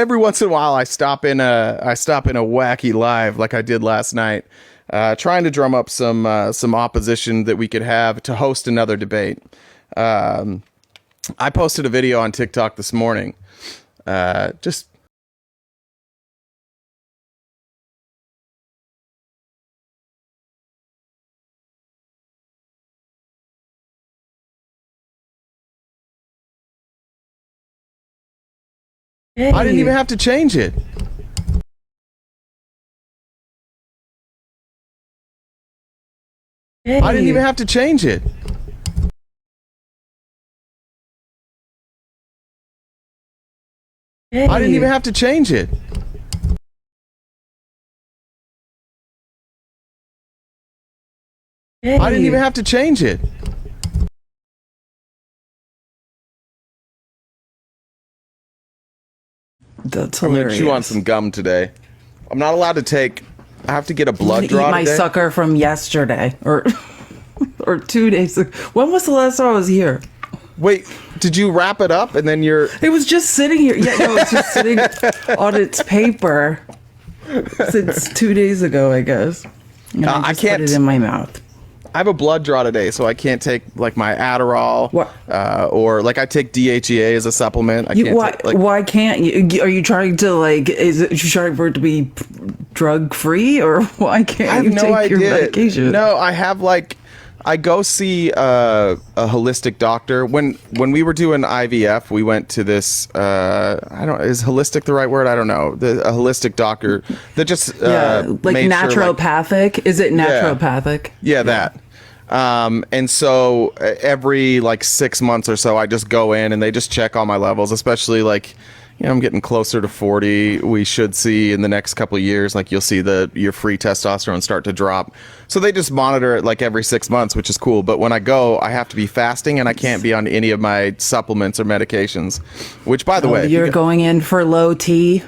every once in a while I stop in a wacky live like I did last night, trying to drum up some opposition that we could have to host another debate. I posted a video on TikTok this morning. Just Hey. I didn't even have to change it. Hey. I didn't even have to change it. Hey. I didn't even have to change it. Hey. I didn't even have to change it. That's I'm gonna hilarious. chew on some gum today. I'm not allowed to take. I have to get a I'm blood gonna draw eat my today. sucker from yesterday or 2 days ago. When was the last time I was here? Wait, did you wrap it up and then you're? It was just sitting here. Yeah, no, it's just sitting on its paper since 2 days ago, I guess. And I I just can't. put it in my mouth. I have a blood draw today, so I can't take like my Adderall, What? Or like I take DHEA as a supplement. I can't Why? take, like, Why can't you? Are you trying to like? Is it you trying for it to be drug free, or why can't I have you no take idea. your medication? No, I have like, I go see a holistic doctor. When we were doing IVF, we went to this. I don't. Is holistic the right word? I don't know. A holistic doctor that just Yeah, like made sure, like, naturopathic. Is it naturopathic? yeah, that. And so every like 6 months or so, I just go in and they just check all my levels, especially like, you know, I'm getting closer to 40. We should see in the next couple of years, like you'll see your free testosterone start to drop. So they just monitor it like every 6 months, which is cool. But when I go, I have to be fasting and I can't be on any of my supplements or medications, which by the way, You're going in for low T.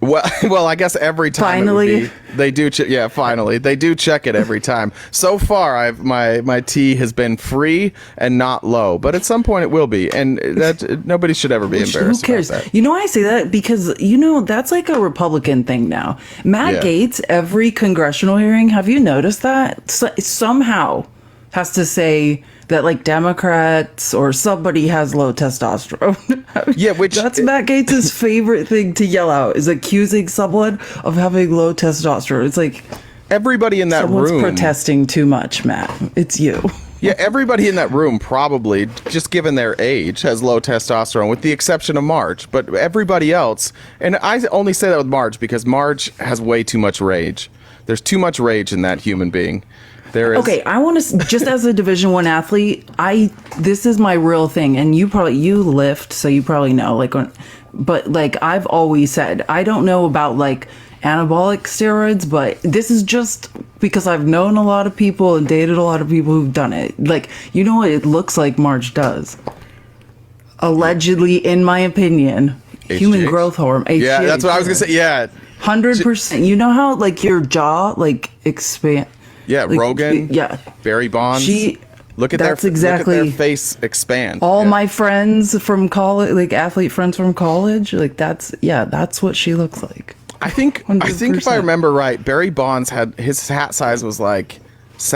well, I guess every time Finally. they do. Finally, they do check it every time. So far, my T has been free and not low, but at some point it will be, and that nobody should ever be embarrassed. Who cares? About that. You know, I say that because that's like a Republican thing now. Matt Yeah. Gaetz, every congressional hearing, have you noticed that? Somehow has to say that like Democrats or somebody has low testosterone. Yeah, which that's Matt Gaetz's favorite thing to yell out is accusing someone of having low testosterone. It's like everybody in that someone's room protesting too much, Matt. It's you. Yeah, everybody in that room probably, just given their age, has low testosterone, with the exception of Marge. But everybody else, and I only say that with Marge because Marge has way too much rage. There's too much rage in that human being. There is. Okay, I want to just as a Division I athlete, this is my real thing, and you lift, so you probably know. But like I've always said, I don't know about like anabolic steroids, but this is just because I've known a lot of people and dated a lot of people who've done it. Like, you know what it looks like Marge does. Allegedly, in my opinion, human HGH? growth hormone. Yeah, that's what I was gonna say. Yeah, 100%. You know how like your jaw like expand. yeah. Like, Rogan. yeah. Barry Bonds. Look at That's their exactly look at their face expand. all Yeah. my friends from college, like athlete friends from college, like that's what she looks like. I think if I 100%. remember right, Barry Bonds had his hat size was like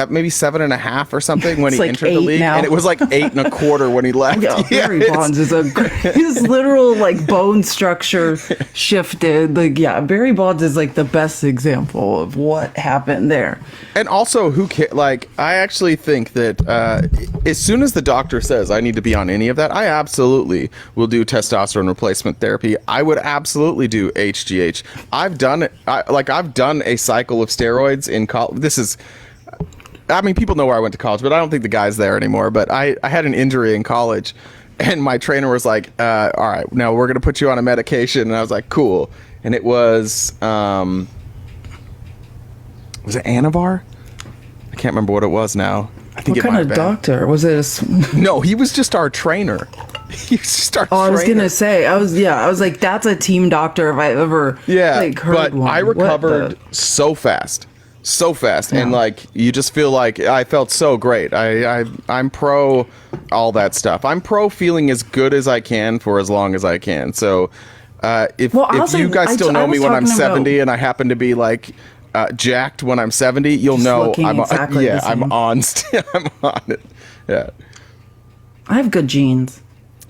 maybe 7.5 or something when It's he like entered the 8 league, now. and it was like 8.25 when he left. Yeah, Barry it's- Bonds is his literal like bone structure shifted. Like, yeah, Barry Bonds is like the best example of what happened there. And also, like, I actually think that as soon as the doctor says I need to be on any of that, I absolutely will do testosterone replacement therapy. I would absolutely do HGH. I've done it. I've done a cycle of steroids in college. I mean, people know where I went to college, but I don't think the guy's there anymore. But I had an injury in college, and my trainer was like, all right, now we're going to put you on a medication. And I was like, cool. And it was it Anavar? I can't remember what it was now. I think What it might kind have of been. doctor was it? No, he was just our trainer. He was just our Oh, I was trainer. gonna say, I was like, that's a team doctor if I ever like heard but one. I What recovered the- so fast, and Yeah. like you just feel like I felt so great. I'm pro all that stuff. I'm pro feeling as good as I can for as long as I can. So If also, you guys still I know me was when I'm talking 70 and I happen to be like jacked when I'm 70, you'll know looking I'm exactly the I'm same. I'm on it. Yeah. I have good genes.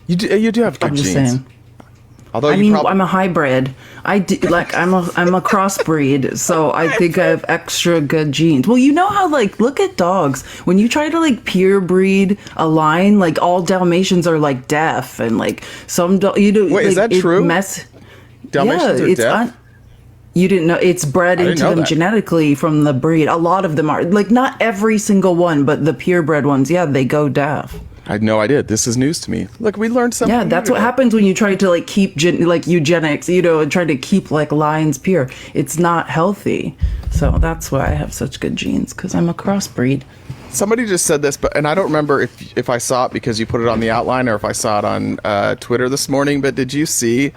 You do have good I'm just genes. saying. Although I you mean, probably I'm a hybrid. I'm a crossbreed, so I think I have extra good genes. Well, you know how like look at dogs. When you try to like pure breed a line, like all Dalmatians are like deaf, and like some you know. Wait, like, is that true? Dalmatians are deaf? You didn't know it's bred didn't into know them that. genetically from the breed. A lot of them are like not every single one, but the purebred ones, yeah, they go deaf. I had no idea. This is news to me. Look, we learned something. Yeah, that's new what today. happens when you try to like keep like eugenics, you know, and try to keep like lines pure. It's not healthy. So that's why I have such good genes because I'm a crossbreed. Somebody just said this, but and I don't remember if I saw it because you put it on the outline or if I saw it on Twitter this morning. But did you see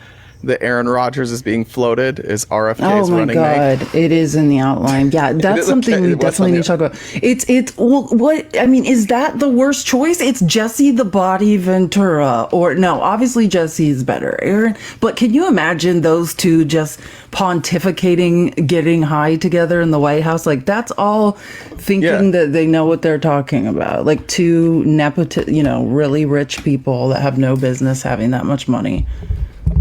that Aaron Rodgers is being floated as RFK's running mate? It is in the outline. Yeah, that's something we definitely need to talk about. It's well, what I mean is that the worst choice? It's Jesse the Body Ventura, or no? Obviously Jesse's better, Aaron. But can you imagine those two just pontificating, getting high together in the White House? Like that's all thinking that they know what they're talking about. Like two really rich people that have no business having that much money.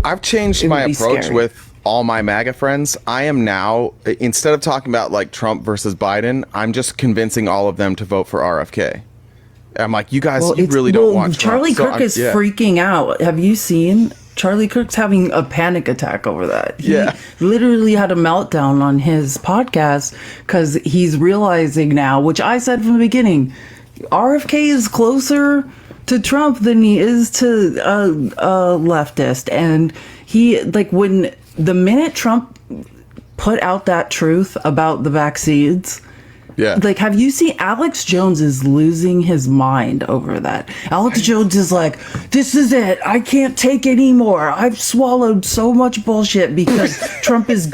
I've changed my approach scary. with all my MAGA friends. I am now, instead of talking about like Trump versus Biden, I'm just convincing all of them to vote for RFK. I'm like, you guys, you really don't want Trump. Charlie Kirk is freaking out. Have you seen? Charlie Kirk's having a panic attack over that. He literally had a meltdown on his podcast because he's realizing now, which I said from the beginning, RFK is closer to Trump than he is to a leftist. And he, like, when the minute Trump put out that truth about the vaccines, like, have you seen Alex Jones is losing his mind over that? Alex Jones is like, this is it. I can't take any more. I've swallowed so much bullshit because Trump is,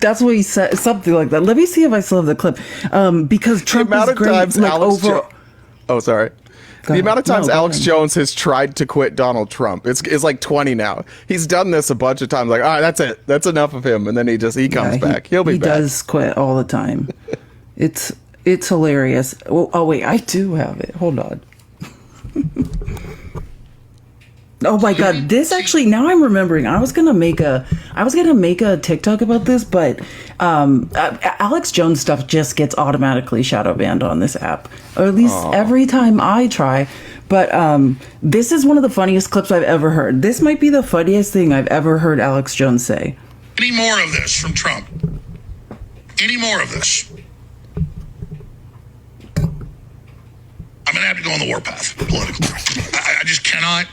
that's what he said, something like that. Let me see if I still have the clip. Because Trump is great, like, over... Oh, sorry. The amount of times Alex Jones has tried to quit Donald Trump, it's like 20 now. He's done this a bunch of times. Like, all right, that's it. That's enough of him. And then he comes back. He'll be back. He does quit all the time. It's hilarious. Oh wait, I do have it. Hold on. Oh my god, this actually, now I'm remembering. I was gonna make a TikTok about this, but Alex Jones stuff just gets automatically shadow banned on this app, or at least every time I try. But this is one of the funniest clips I've ever heard. This might be the funniest thing I've ever heard Alex Jones say. Any more of this from Trump? Any more of this? I'm gonna have to go on the warpath politically. I just cannot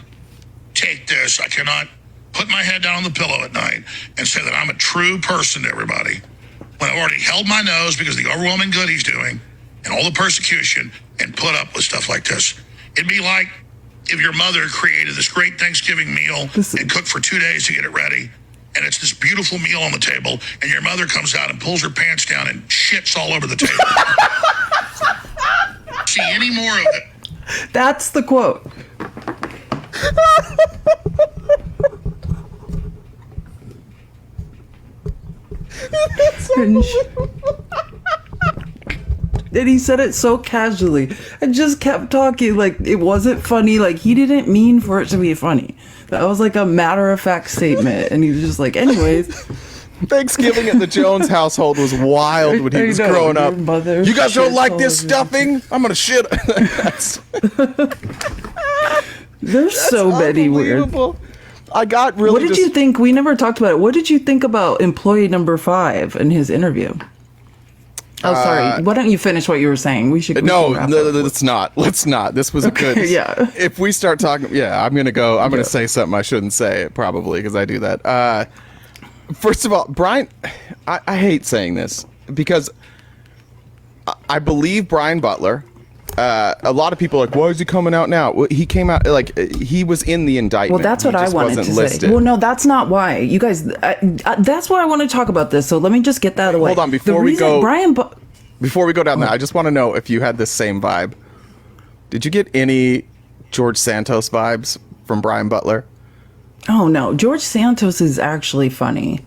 take this. I cannot put my head down on the pillow at night and say that I'm a true person to everybody when I've already held my nose because of the overwhelming good he's doing and all the persecution and put up with stuff like this. It'd be like if your mother created this great Thanksgiving meal and cooked for 2 days to get it ready, and it's this beautiful meal on the table, and your mother comes out and pulls her pants down and shits all over the table. See any more of it? That's the quote. And he said it so casually and just kept talking like it wasn't funny. Like he didn't mean for it to be funny. That was like a matter-of-fact statement. And he was just like, anyways. Thanksgiving at the Jones household was wild when he was growing up. You guys don't like this stuffing? I'm gonna shit. There's so many weird. I got really. What did you think? We never talked about it. What did you think about employee number 5 in his interview? Oh, sorry. Why don't you finish what you were saying? We should. No, let's not. Let's not. This was okay, good. Yeah. If we start talking, I'm gonna go. I'm gonna say something I shouldn't say probably because I do that. First of all, Brian, I hate saying this because I believe Brian Butler. A lot of people are like, why is he coming out now? Well, he came out like he was in the indictment. Well, that's what I wanted to say. Well, no, that's not why. You guys, that's why I want to talk about this. So let me just get that away. Hold on, before we go down there, I just want to know if you had this same vibe. Did you get any George Santos vibes from Brian Butler? Oh no, George Santos is actually funny.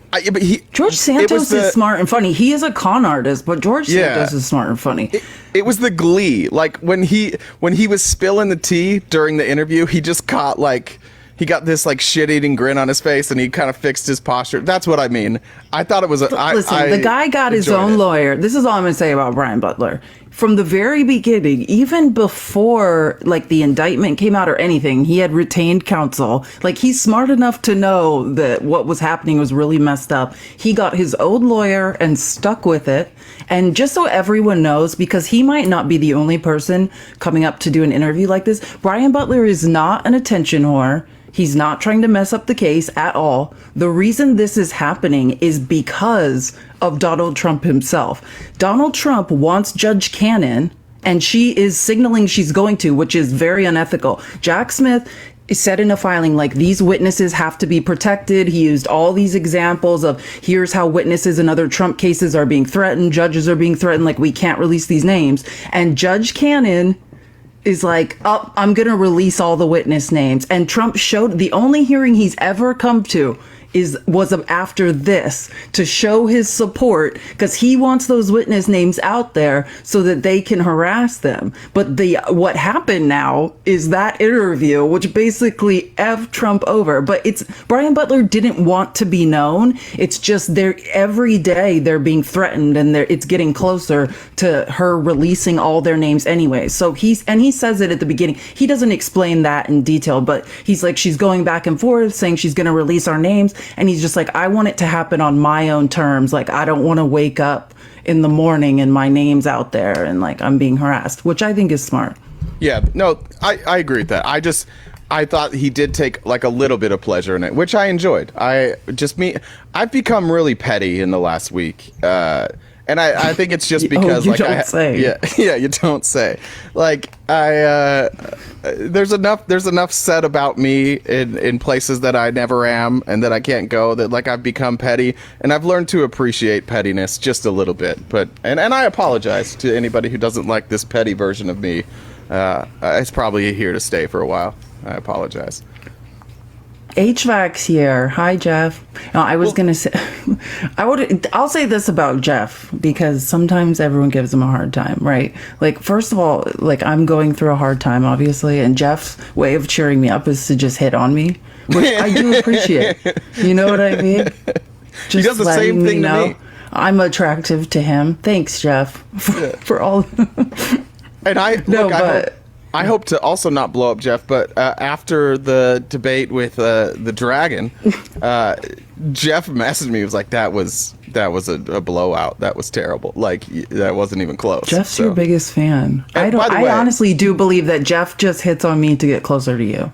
But George Santos is smart and funny. He is a con artist, but George Santos is smart and funny. It was the glee. Like when he was spilling the tea during the interview, he just caught like he got this like shit-eating grin on his face, and he kind of fixed his posture. That's what I mean. I thought it was. Listen, the guy got his own lawyer. This is all I'm gonna say about Brian Butler. From the very beginning, even before like the indictment came out or anything, he had retained counsel. Like he's smart enough to know that what was happening was really messed up. He got his own lawyer and stuck with it. And just so everyone knows, because he might not be the only person coming up to do an interview like this, Brian Butler is not an attention whore. He's not trying to mess up the case at all. The reason this is happening is because of Donald Trump himself. Donald Trump wants Judge Cannon, and she is signaling she's going to, which is very unethical. Jack Smith said in a filing, like, these witnesses have to be protected. He used all these examples of here's how witnesses in other Trump cases are being threatened. Judges are being threatened. Like, we can't release these names. And Judge Cannon is like, oh, I'm going to release all the witness names. And Trump showed the only hearing he's ever come to was after this to show his support, because he wants those witness names out there so that they can harass them. But what happened now is that interview, which basically F Trump over. But it's Brian Butler didn't want to be known. It's just every day they're being threatened, and it's getting closer to her releasing all their names anyway. So he says it at the beginning. He doesn't explain that in detail, but he's like, she's going back and forth saying she's going to release our names. And he's just like, I want it to happen on my own terms. Like, I don't want to wake up in the morning and my name's out there and like I'm being harassed, which I think is smart. Yeah, no, I agree with that. I thought he did take like a little bit of pleasure in it, which I enjoyed. I've become really petty in the last week. And I think it's just because you don't say. Yeah, you don't say. Like there's enough said about me in places that I never am and that I can't go, that like I've become petty, and I've learned to appreciate pettiness just a little bit. But and I apologize to anybody who doesn't like this petty version of me. It's probably here to stay for a while. I apologize. HVAC's here. Hi, Jeff. No, I was gonna say, I'll say this about Jeff, because sometimes everyone gives him a hard time, right? Like, first of all, like I'm going through a hard time, obviously, and Jeff's way of cheering me up is to just hit on me, which I do appreciate. You know what I mean? Just he does the same thing to me. I'm attractive to him. Thanks, Jeff, for all. And I hope to also not blow up Jeff, but after the debate with the dragon, Jeff messaged me. He was like, that was a blowout. That was terrible. Like, that wasn't even close. Jeff's your biggest fan. I honestly do believe that Jeff just hits on me to get closer to you.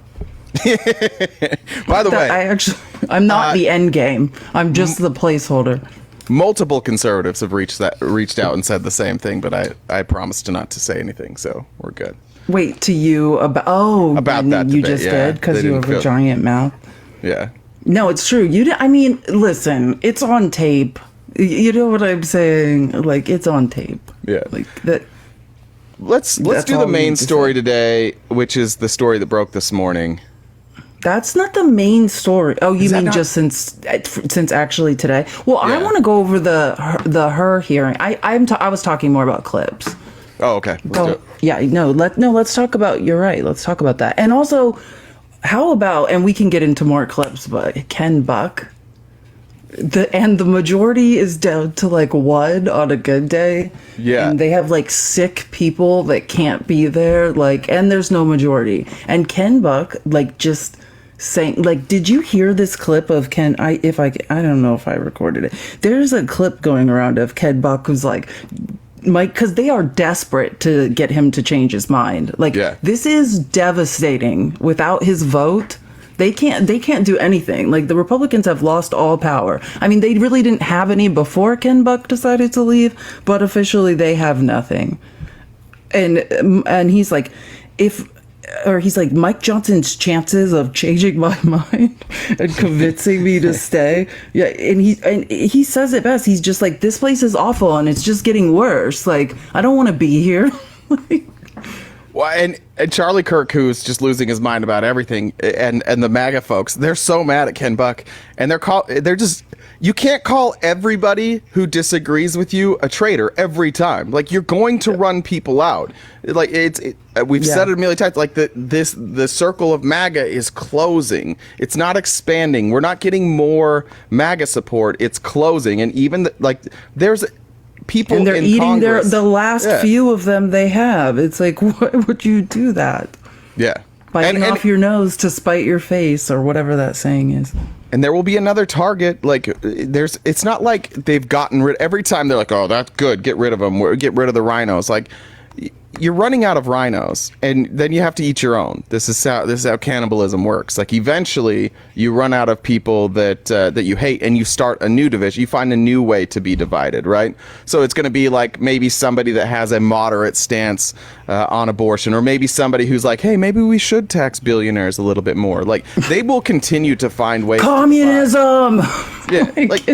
By the way, I'm not the end game. I'm just the placeholder. Multiple conservatives have reached out and said the same thing, but I promised not to say anything, so we're good. Wait, to you about that you debate, just did because you have a giant mouth. Yeah. No, it's true. I mean, listen, it's on tape. You know what I'm saying? Like, it's on tape. Yeah. Like that. Let's do the main story today, which is the story that broke this morning. That's not the main story. Oh, you mean just since actually today? Well, yeah. I want to go over the her hearing. I was talking more about clips. Oh, okay. Let's do it. Yeah, let's talk about, you're right. Let's talk about that. And also, how about, and we can get into more clips, but Ken Buck, the majority is down to like one on a good day. Yeah. And they have like sick people that can't be there, like, and there's no majority. And Ken Buck, like, just saying, like, did you hear this clip of Ken? I don't know if I recorded it. There's a clip going around of Ken Buck who's like, Mike, because they are desperate to get him to change his mind. Like, This is devastating. Without his vote, they can't do anything. Like, the Republicans have lost all power. I mean, they really didn't have any before Ken Buck decided to leave, but officially they have nothing. And he's like, he's like, Mike Johnson's chances of changing my mind and convincing me to stay. Yeah, and he says it best. He's just like, this place is awful and it's just getting worse. Like, I don't want to be here. Well, and Charlie Kirk, who's just losing his mind about everything, and the MAGA folks, they're so mad at Ken Buck, and they're just, you can't call everybody who disagrees with you a traitor every time. Like, you're going to run people out. Like, we've said it a million times. Like, the circle of MAGA is closing. It's not expanding. We're not getting more MAGA support. It's closing, and even there's people and they're in eating Congress, the last few of them they have. It's like, why would you do that? Yeah. Biting off your nose to spite your face, or whatever that saying is. And there will be another target. Like, it's not like they've gotten rid. Every time they're like, oh, that's good, get rid of them, get rid of the rhinos. Like, you're running out of rhinos, and then you have to eat your own. This is how cannibalism works. Like, eventually you run out of people that you hate, and you start a new division. You find a new way to be divided, right? So it's going to be like maybe somebody that has a moderate stance on abortion, or maybe somebody who's like, hey, maybe we should tax billionaires a little bit more. Like, they will continue to find ways. Communism. Yeah, like.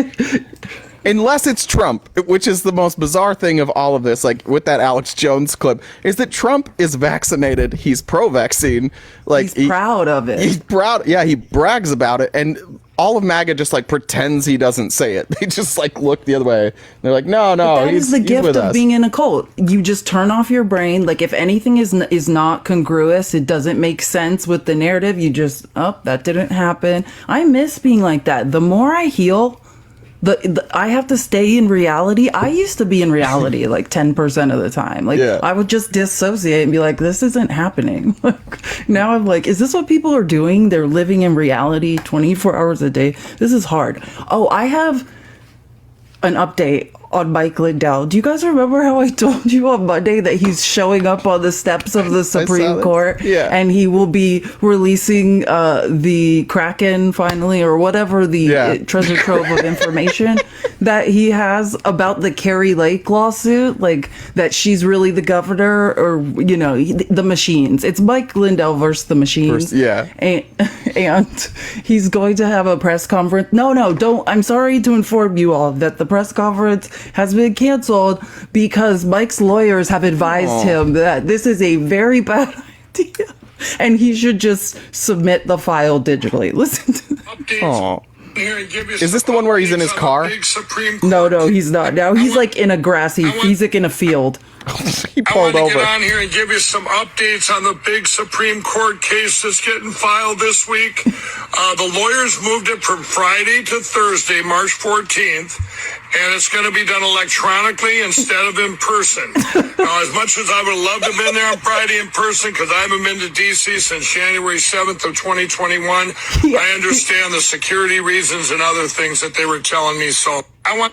Unless it's Trump, which is the most bizarre thing of all of this, like with that Alex Jones clip, is that Trump is vaccinated. He's pro-vaccine. Like, he's proud of it. He's proud. Yeah, he brags about it. And all of MAGA just like pretends he doesn't say it. They just like look the other way. They're like, no, that is the gift of being in a cult. You just turn off your brain. Like, if anything is not congruous, it doesn't make sense with the narrative, you just, that didn't happen. I miss being like that. The more I heal, I have to stay in reality. I used to be in reality like 10% of the time. Like, I would just dissociate and be like, this isn't happening. Now I'm like, is this what people are doing? They're living in reality 24 hours a day. This is hard. Oh, I have an update on Mike Lindell. Do you guys remember how I told you on Monday that he's showing up on the steps of the Supreme Court? Yeah. And he will be releasing the Kraken finally, or whatever the treasure trove of information that he has about the Carrie Lake lawsuit, like that she's really the governor, or, the machines. It's Mike Lindell versus the machines. And he's going to have a press conference. No, don't. I'm sorry to inform you all that the press conference has been canceled because Mike's lawyers have advised him that this is a very bad idea and he should just submit the file digitally. Listen to that. Is this the one where he's in his car? No, he's not. Now he's like in a he's like in a field. He pulled over. I want to get on here and give you some updates on the big Supreme Court case that's getting filed this week. The lawyers moved it from Friday to Thursday, March 14th, and it's going to be done electronically instead of in person. Now, as much as I would love to have been there on Friday in person, because I haven't been to D.C. since January 7th of 2021, I understand the security reasons and other things that they were telling me, so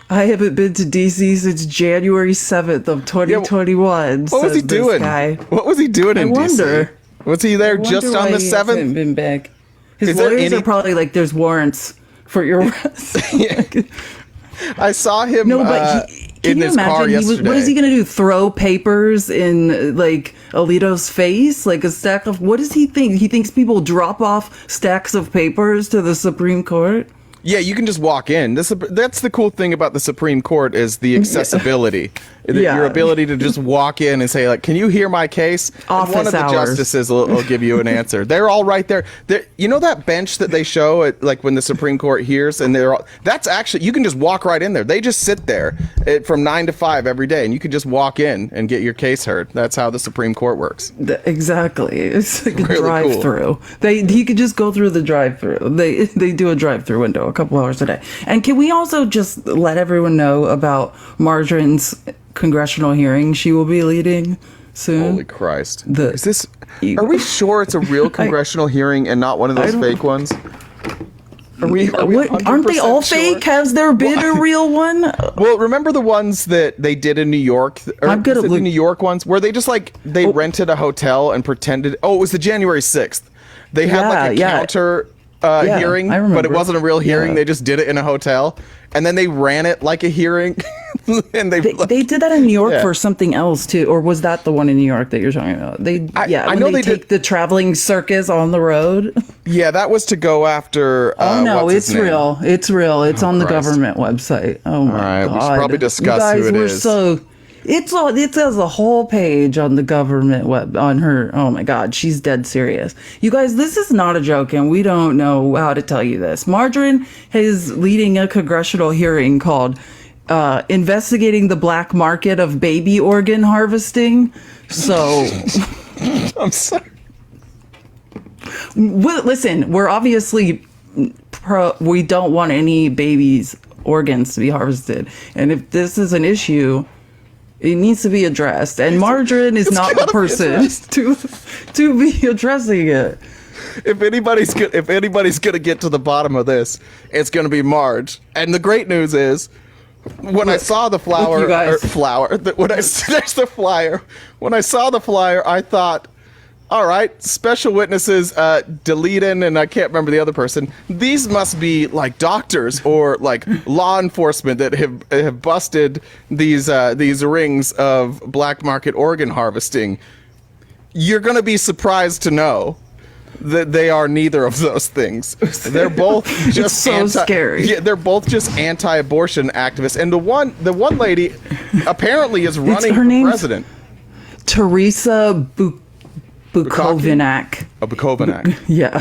I haven't been to DC since January 7th of 2021. What was he doing? What was he doing in DC? Was he there just on the 7th? He hasn't been back. His lawyers are probably like, there's warrants for your arrest. I saw him in his car yesterday. What is he going to do? Throw papers in like Alito's face? Like a stack of, what does he think? He thinks people drop off stacks of papers to the Supreme Court? Yeah, you can just walk in. That's the cool thing about the Supreme Court is the accessibility. Your ability to just walk in and say, like, can you hear my case? Office one of the hours. justices will give you an answer. They're all right there. You know that bench that they show at, like, when the Supreme Court hears, and that's actually, you can just walk right in there. They just sit there from 9 to 5 every day, and you can just walk in and get your case heard. That's how the Supreme Court works. Exactly. It's like really a drive-through. Cool. He could just go through the drive-through. They do a drive-through window a couple hours a day. And can we also just let everyone know about Marjorie's congressional hearing she will be leading soon? Holy Christ. Are we sure it's a real congressional hearing and not one of those fake ones? Are we aren't they all sure? fake? Has there been a real one? Well, remember the ones that they did in New York? I'm gonna look. The New York ones where they just rented a hotel and pretended. Oh, it was the January 6th. They had like a counter hearing, but it wasn't a real hearing. They just did it in a hotel, and then they ran it like a hearing. And they did that in New York for something else too, or was that the one in New York that you're talking about? I know they take the traveling circus on the road. Yeah, that was to go after. Oh no, it's real. It's real. It's on the government website. Oh my God! We should probably discuss who it is. It says a whole page on the government web on her. Oh my God, she's dead serious. You guys, this is not a joke, and we don't know how to tell you this. Margarine is leading a congressional hearing called "Investigating the Black Market of Baby Organ Harvesting." So, I'm sorry. Listen, we're obviously we don't want any babies' organs to be harvested, and if this is an issue, it needs to be addressed, and Margarine is not the person to be addressing it. If anybody's gonna get to the bottom of this, it's gonna be Marge. And the great news is, when I saw the there's the flyer. When I saw the flyer, I thought, all right, special witnesses, deleted, and I can't remember the other person. These must be like doctors or like law enforcement that have busted these rings of black market organ harvesting. You're gonna be surprised to know that they are neither of those things. They're both just scary. Yeah, they're both just anti-abortion activists. And the one lady apparently is running for president. Teresa Bukovinak. Bukovinak. Yeah,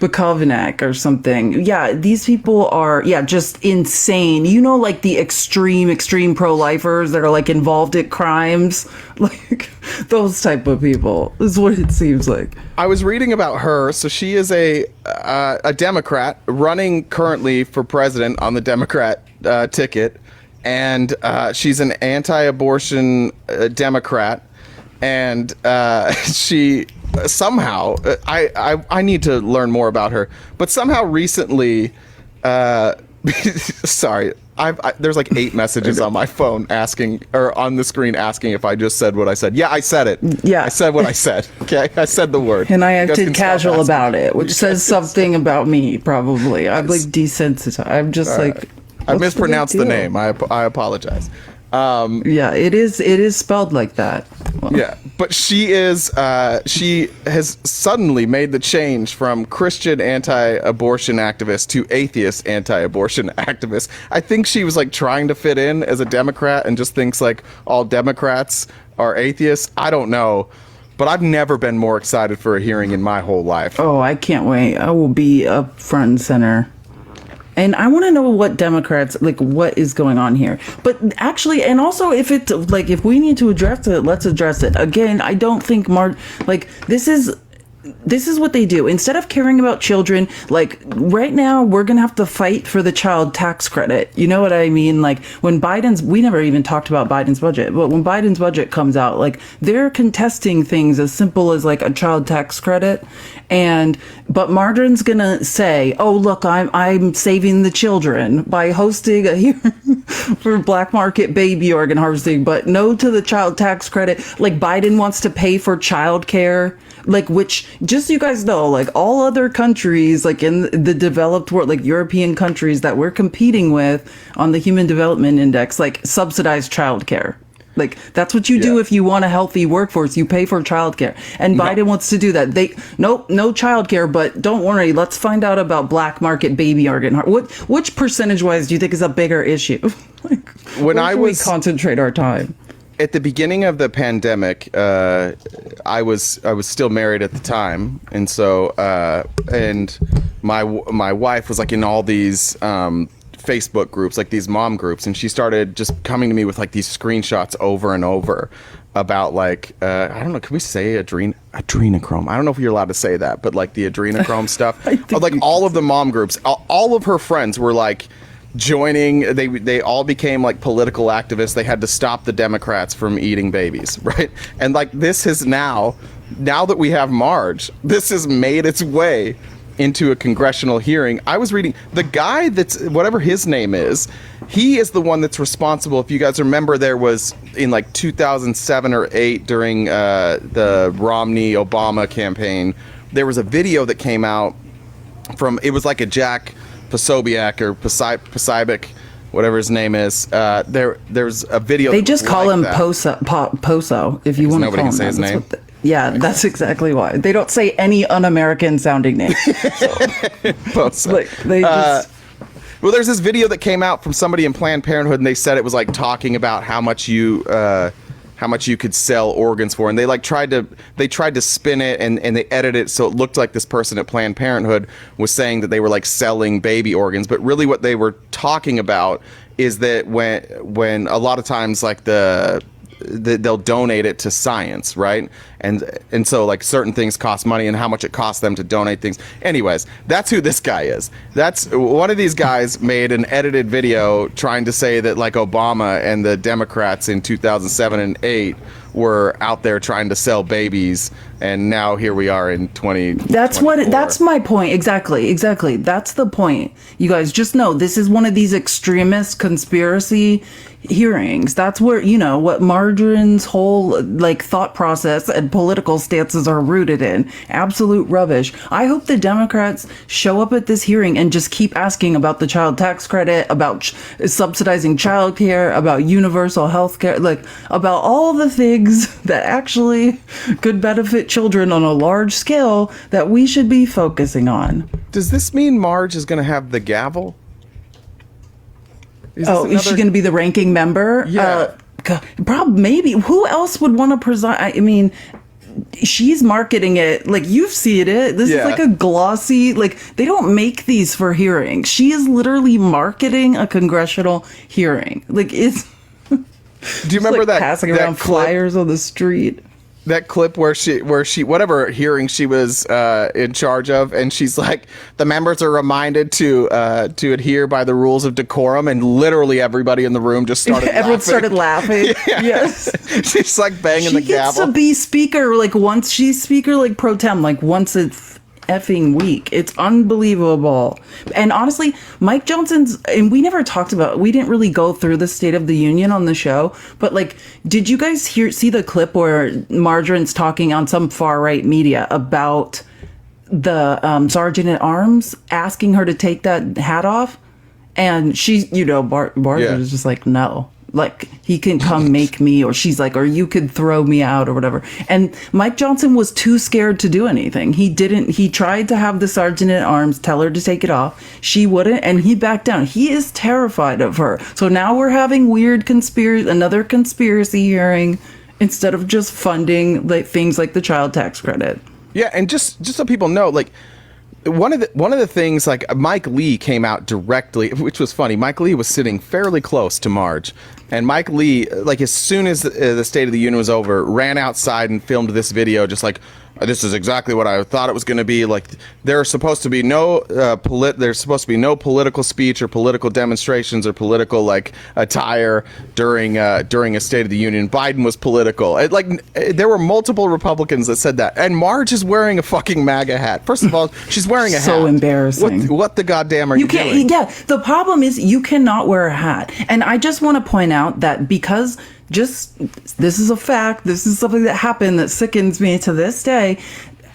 Bukovinak or something. Yeah, these people are, just insane. You know, like the extreme pro-lifers that are like involved in crimes. Like those type of people is what it seems like. I was reading about her. So she is a Democrat running currently for president on the Democrat ticket. And she's an anti-abortion Democrat. And she somehow I need to learn more about her, but somehow recently sorry, there's like 8 messages on my phone asking, or on the screen asking, if I just said what I said. Yeah, I said it. Yeah, I said what I said. Okay, I said the word, and I acted casual about it, which says something about me. Probably I'm like desensitized. I'm just like, I mispronounced the name. I apologize. Yeah, it is spelled like that. Well. Yeah, but she has suddenly made the change from Christian anti-abortion activist to atheist anti-abortion activist. I think she was like trying to fit in as a Democrat and just thinks like all Democrats are atheists. I don't know, but I've never been more excited for a hearing in my whole life. Oh, I can't wait. I will be up front and center. And I want to know what Democrats, like, what is going on here. But actually, and also if we need to address it, let's address it. Again, I don't think this is what they do. Instead of caring about children, like right now, we're going to have to fight for the child tax credit. You know what I mean? Like when we never even talked about Biden's budget, but when Biden's budget comes out, like they're contesting things as simple as like a child tax credit. But Margarine's going to say, oh, look, I'm saving the children by hosting a hearing for black market baby organ harvesting, but no to the child tax credit. Like Biden wants to pay for childcare. Like, which, just so you guys know, like all other countries, like in the developed world, like European countries that we're competing with on the Human Development Index, like subsidized childcare. Like, that's what you do if you want a healthy workforce. You pay for childcare. And Biden wants to do that. No childcare, but don't worry. Let's find out about black market baby organ. Which percentage-wise do you think is a bigger issue? Like, where should we concentrate our time? At the beginning of the pandemic, I was still married at the time, and so and my wife was like in all these Facebook groups, like these mom groups, and she started just coming to me with like these screenshots over and over about like I don't know, can we say adrenochrome? I don't know if you're allowed to say that, but like the adrenochrome stuff. Like all of the mom groups, all of her friends were like joining. They all became like political activists. They had to stop the Democrats from eating babies, right? And like this has now that we have Marge, this has made its way into a congressional hearing. I was reading the guy that's whatever his name is, he is the one that's responsible. If you guys remember, there was in like 2007 or 8 during the Romney Obama campaign, there was a video that came out from, it was like a Jack Posobiec or Posobiec, whatever his name is. There's a video. They just call him Poso. If you want to call him, nobody can say his name. That's exactly why they don't say any un-American sounding name. So. Poso. Like, they just. Well, there's this video that came out from somebody in Planned Parenthood, and they said it was like talking about how much you could sell organs for, and they tried to spin it and they edited it so it looked like this person at Planned Parenthood was saying that they were like selling baby organs, but really what they were talking about is that when a lot of times like they'll donate it to science, right? And so like certain things cost money and how much it costs them to donate things. Anyways, that's who this guy is. That's one of these guys made an edited video trying to say that like Obama and the Democrats in 2007 and 8 were out there trying to sell babies, and now here we are in 20. That's my point. Exactly. That's the point. You guys just know this is one of these extremist conspiracy hearings. That's where, what Marjorie's whole like thought process and political stances are rooted in. Absolute rubbish. I hope the Democrats show up at this hearing and just keep asking about the child tax credit, about subsidizing childcare, about universal health care, like about all the things that actually could benefit children on a large scale that we should be focusing on. Does this mean Marge is going to have the gavel? Is she going to be the ranking member? Yeah. Probably, maybe. Who else would want to preside? I mean, she's marketing it. Like, you've seen it. This is like a glossy, like, they don't make these for hearings. She is literally marketing a congressional hearing. Like, it's... Do you remember that passing around flyers on the street? That clip where she whatever hearing she was in charge of, and she's like, the members are reminded to adhere by the rules of decorum, and literally everybody in the room just started Everyone started laughing. Yes. She's like banging the gavel. She gets to be speaker like once she's speaker like pro tem, like once a effing week. It's unbelievable. And honestly, Mike Johnson's, and we didn't really go through the State of the Union on the show, but like, did you guys see the clip where Marjorie's talking on some far right media about the sergeant at arms asking her to take that hat off? And she's, Marjorie is just like, no. Like, he can come make me, or she's like, or you could throw me out or whatever. And Mike Johnson was too scared to do anything. He tried to have the sergeant at arms tell her to take it off. She wouldn't, and he backed down. He is terrified of her. So now we're having another conspiracy hearing instead of just funding like things like the child tax credit. Yeah, and just so people know, like, one of the things, like, Mike Lee came out directly, which was funny. Mike Lee was sitting fairly close to Marge, and Mike Lee, like, as soon as the State of the Union was over, ran outside and filmed this video, just like, this is exactly what I thought it was going to be. Like, there's supposed to be no political speech or political demonstrations or political like attire during a State of the Union. Biden was political. There were multiple Republicans that said that, and Marge is wearing a fucking MAGA hat. First of all, she's wearing a hat. So embarrassing. What the goddamn are you doing? Yeah, the problem is you cannot wear a hat, and I just want to point out that because. This is a fact. This is something that happened that sickens me to this day.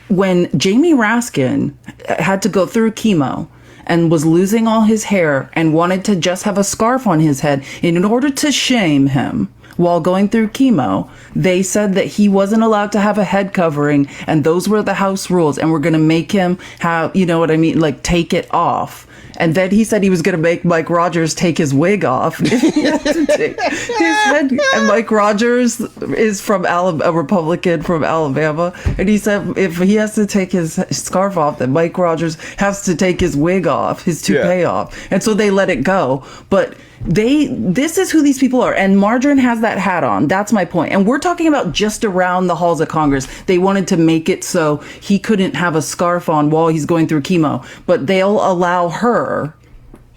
When Jamie Raskin had to go through chemo and was losing all his hair and wanted to just have a scarf on his head in order to shame him while going through chemo, they said that he wasn't allowed to have a head covering, and those were the house rules, and we're going to make him have, you know what I mean, like take it off. And then he said he was going to make Mike Rogers take his wig off. He had to take his head. And Mike Rogers is a Republican from Alabama. And he said if he has to take his scarf off, then Mike Rogers has to take his wig off, his toupee off. And so they let it go. But this is who these people are. And Margarine has that hat on. That's my point. And we're talking about just around the halls of Congress. They wanted to make it so he couldn't have a scarf on while he's going through chemo. But they'll allow her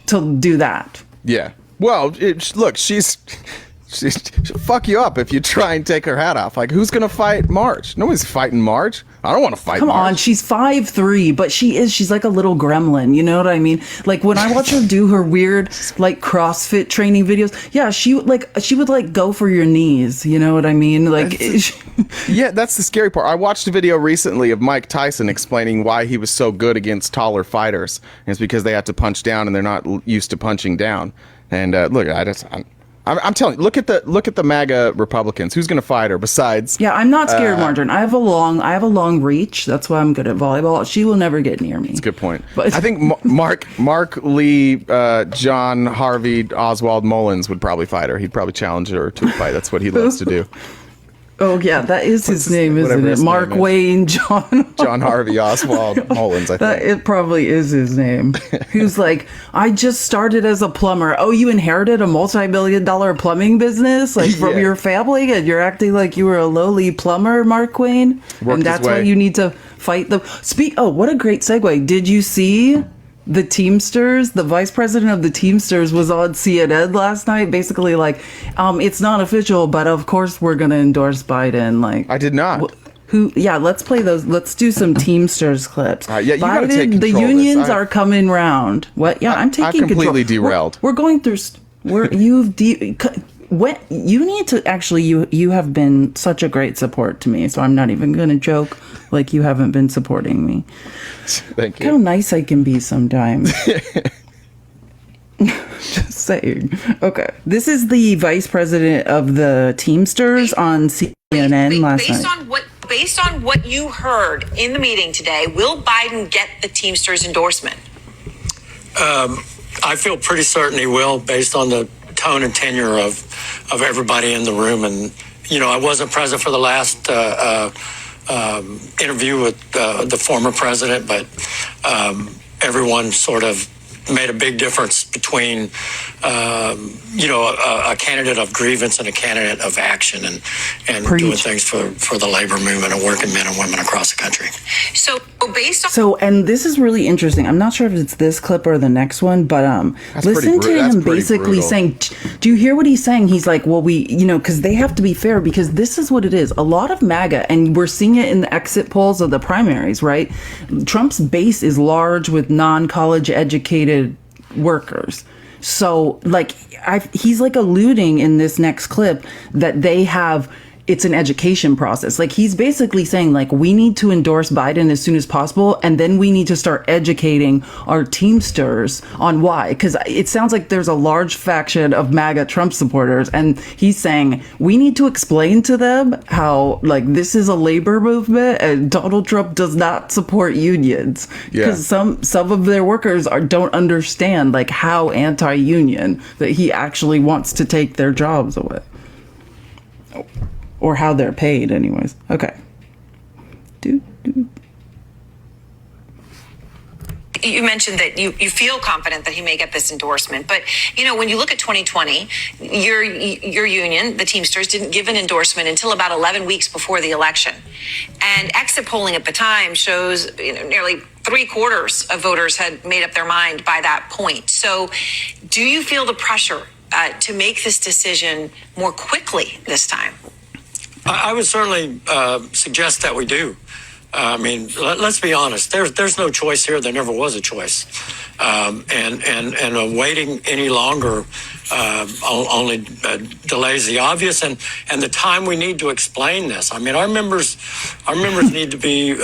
to do that. Yeah. Well, look, she's she'll fuck you up if you try and take her hat off. Like, who's going to fight Marge? Nobody's fighting Marge. I don't want to fight Marge. Come on, she's 5'3", but she's like a little gremlin, you know what I mean? Like, when I watch her do her weird, like, CrossFit training videos, yeah, she would go for your knees, you know what I mean? Like, yeah, that's the scary part. I watched a video recently of Mike Tyson explaining why he was so good against taller fighters. And it's because they have to punch down and they're not used to punching down. And look, I'm telling you, look at the MAGA Republicans. Who's going to fight her besides? Yeah, I'm not scared, Margarine. I have a long reach. That's why I'm good at volleyball. She will never get near me. That's a good point. But I think Mark Lee, John Harvey, Oswald Mullins would probably fight her. He'd probably challenge her to a fight. That's what he loves to do. Oh yeah, that is his name, isn't it? Mark Wayne John Harvey Oswald Mullins, I think. It probably is his name. Who's like, I just started as a plumber. Oh, you inherited a multi-million-dollar plumbing business like from your family, and you're acting like you were a lowly plumber, Mark Wayne, and that's why you need to fight the Oh, what a great segue! Did you see? The Teamsters, the vice president of the Teamsters was on CNN last night, basically like, it's not official, but of course we're going to endorse Biden. Like, I did not. Let's play those. Let's do some Teamsters clips. Yeah, you gotta take control the of this. unions are coming round. What? Yeah, I'm taking I've completely derailed. We're going through, what you need to actually, you have been such a great support to me, so I'm not even going to joke like you haven't been supporting me. Thank you. Look how nice I can be sometimes. Just saying. Okay. This is the vice president of the Teamsters on CNN last night. Based on what you heard in the meeting today, will Biden get the Teamsters endorsement? I feel pretty certain he will, based on the tone and tenure of everybody in the room. And, I wasn't present for the last interview with the former president, but everyone sort of made a big difference between, a candidate of grievance and a candidate of action and doing things for the labor movement and working men and women across the country. So based on... and this is really interesting. I'm not sure if it's this clip or the next one, but listen to him basically saying, do you hear what he's saying? He's like, well, because they have to be fair, because this is what it is. A lot of MAGA, and we're seeing it in the exit polls of the primaries, right? Trump's base is large with non-college educated workers. So he's like alluding in this next clip that it's an education process. Like he's basically saying like, we need to endorse Biden as soon as possible. And then we need to start educating our Teamsters on why. Because it sounds like there's a large faction of MAGA Trump supporters. And he's saying we need to explain to them how this is a labor movement and Donald Trump does not support unions. Because some of their workers don't understand how anti-union that he actually wants to take their jobs away. Or how they're paid, anyways. Okay. You mentioned that you feel confident that he may get this endorsement, but when you look at 2020, your union, the Teamsters, didn't give an endorsement until about 11 weeks before the election, and exit polling at the time shows nearly 3/4 of voters had made up their mind by that point. So, do you feel the pressure to make this decision more quickly this time? I would certainly suggest that we do. I mean, let's be honest. There's no choice here. There never was a choice, and waiting any longer only delays the obvious. And the time we need to explain this. I mean, our members need to be.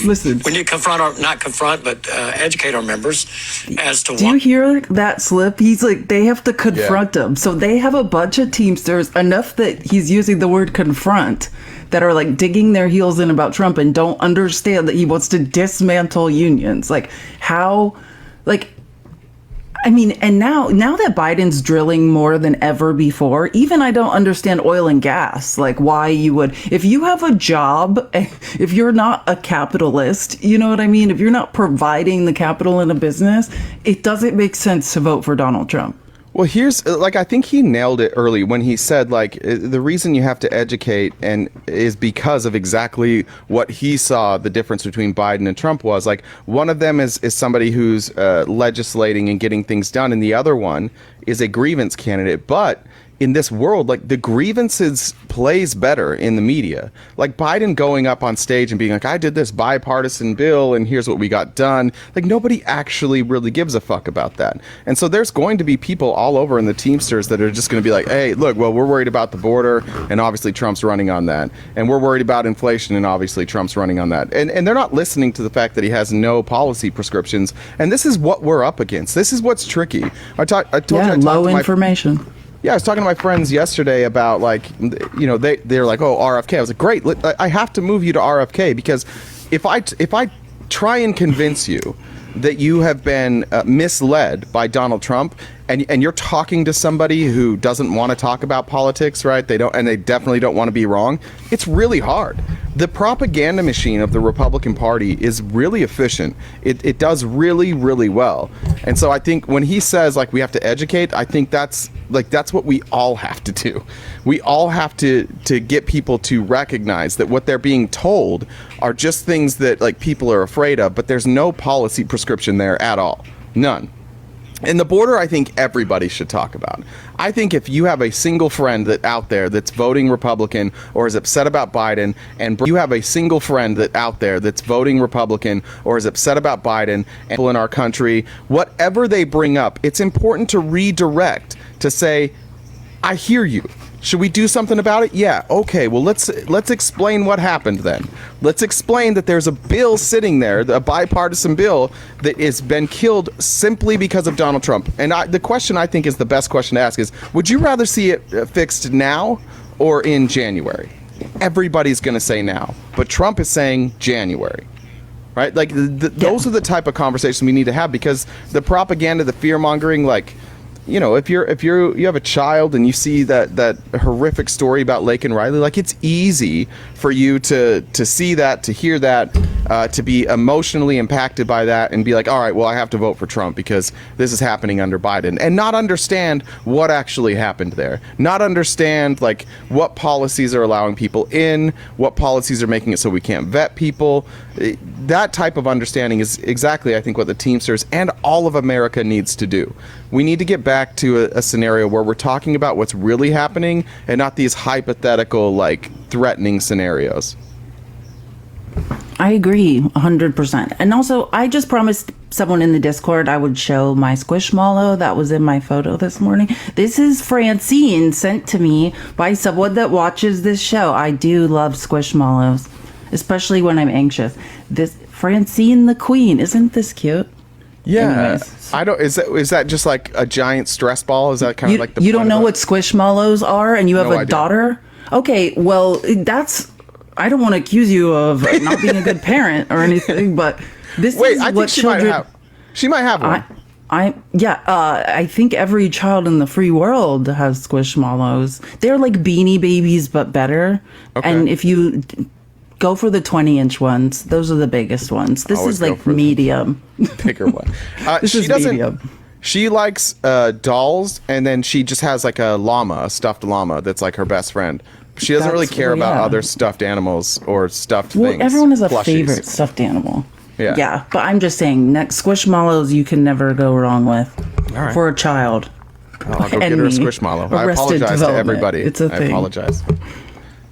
Listen. We need to educate our members as to. Do you hear that slip? He's like, they have to confront him. So they have a bunch of Teamsters, enough that he's using the word confront, that are digging their heels in about Trump and don't understand that he wants to dismantle unions. And now that Biden's drilling more than ever before, even I don't understand oil and gas, why you would, if you have a job, if you're not a capitalist, you know what I mean? If you're not providing the capital in a business, it doesn't make sense to vote for Donald Trump. Well, here's I think he nailed it early when he said the reason you have to educate is because of exactly what he saw the difference between Biden and Trump was. One of them is somebody who's legislating and getting things done, and the other one is a grievance candidate. But in this world, the grievances plays better in the media. Biden going up on stage and being like, I did this bipartisan bill and here's what we got done. Nobody actually really gives a fuck about that. And so there's going to be people all over in the Teamsters that are just going to be like, hey, look, well, we're worried about the border and obviously Trump's running on that. And we're worried about inflation and obviously Trump's running on that. And they're not listening to the fact that he has no policy prescriptions. And this is what we're up against. This is what's tricky. I told you low information. Yeah, I was talking to my friends yesterday about like, you know, they're like, oh, RFK. I was like, great. I have to move you to RFK because if I try and convince you that you have been misled by Donald Trump, and you're talking to somebody who doesn't want to talk about politics, right? They definitely don't want to be wrong. It's really hard. The propaganda machine of the Republican Party is really efficient. It does really, really well. And so I think when he says like we have to educate, I think that's what we all have to do. We all have to get people to recognize that what they're being told are just things that like people are afraid of, but there's no policy prescription there at all. None. And the border, I think everybody should talk about. I think if you have a single friend that out there that's voting Republican or is upset about Biden, and you have a single friend that out there that's voting Republican or is upset about Biden and people in our country, whatever they bring up, it's important to redirect to say, I hear you. Should we do something about it? Yeah. Okay. Well, let's explain what happened then. Let's explain that there's a bill sitting there, a bipartisan bill that has been killed simply because of Donald Trump. And the question I think is the best question to ask is, would you rather see it fixed now or in January? Everybody's going to say now, but Trump is saying January. Right? Like those are the type of conversations we need to have, because the propaganda, the fear mongering, like, you know, if you have a child and you see that horrific story about Lake and Riley, like it's easy for you to see that, to hear that, to be emotionally impacted by that and be like, all right, well, I have to vote for Trump because this is happening under Biden, and not understand what actually happened there, not understand like what policies are allowing people in, what policies are making it so we can't vet people. That type of understanding is exactly, I think, what the Teamsters and all of America needs to do. We need to get back to a scenario where we're talking about what's really happening and not these hypothetical, like, threatening scenarios. I agree 100%. And also, I just promised someone in the Discord I would show my squishmallow that was in my photo this morning. This is Francine, sent to me by someone that watches this show. I do love squishmallows, especially when I'm anxious. This Francine the Queen, isn't this cute? Yeah. Anyways. I don't. Is that just like a giant stress ball? Is that kind of like the? You don't know what squishmallows are, and you have a daughter? Okay, well, that's. I don't want to accuse you of not being a good parent or anything, but this Wait, is I what think she children. might have. She might have one. I think every child in the free world has squishmallows. They're like Beanie Babies, but better. Okay. And if you go for the 20-inch ones, those are the biggest ones. This Always is go like for the medium. Bigger one. This is medium. She likes dolls, and then she just has like a stuffed llama that's like her best friend. She doesn't really care about other stuffed animals or stuffed things. Well, everyone has a plushies. favorite stuffed animal. Yeah. Yeah, but I'm just saying, squishmallows you can never go wrong with for a child. I'll go get her a squishmallow. I apologize to everybody. It's a thing. I apologize.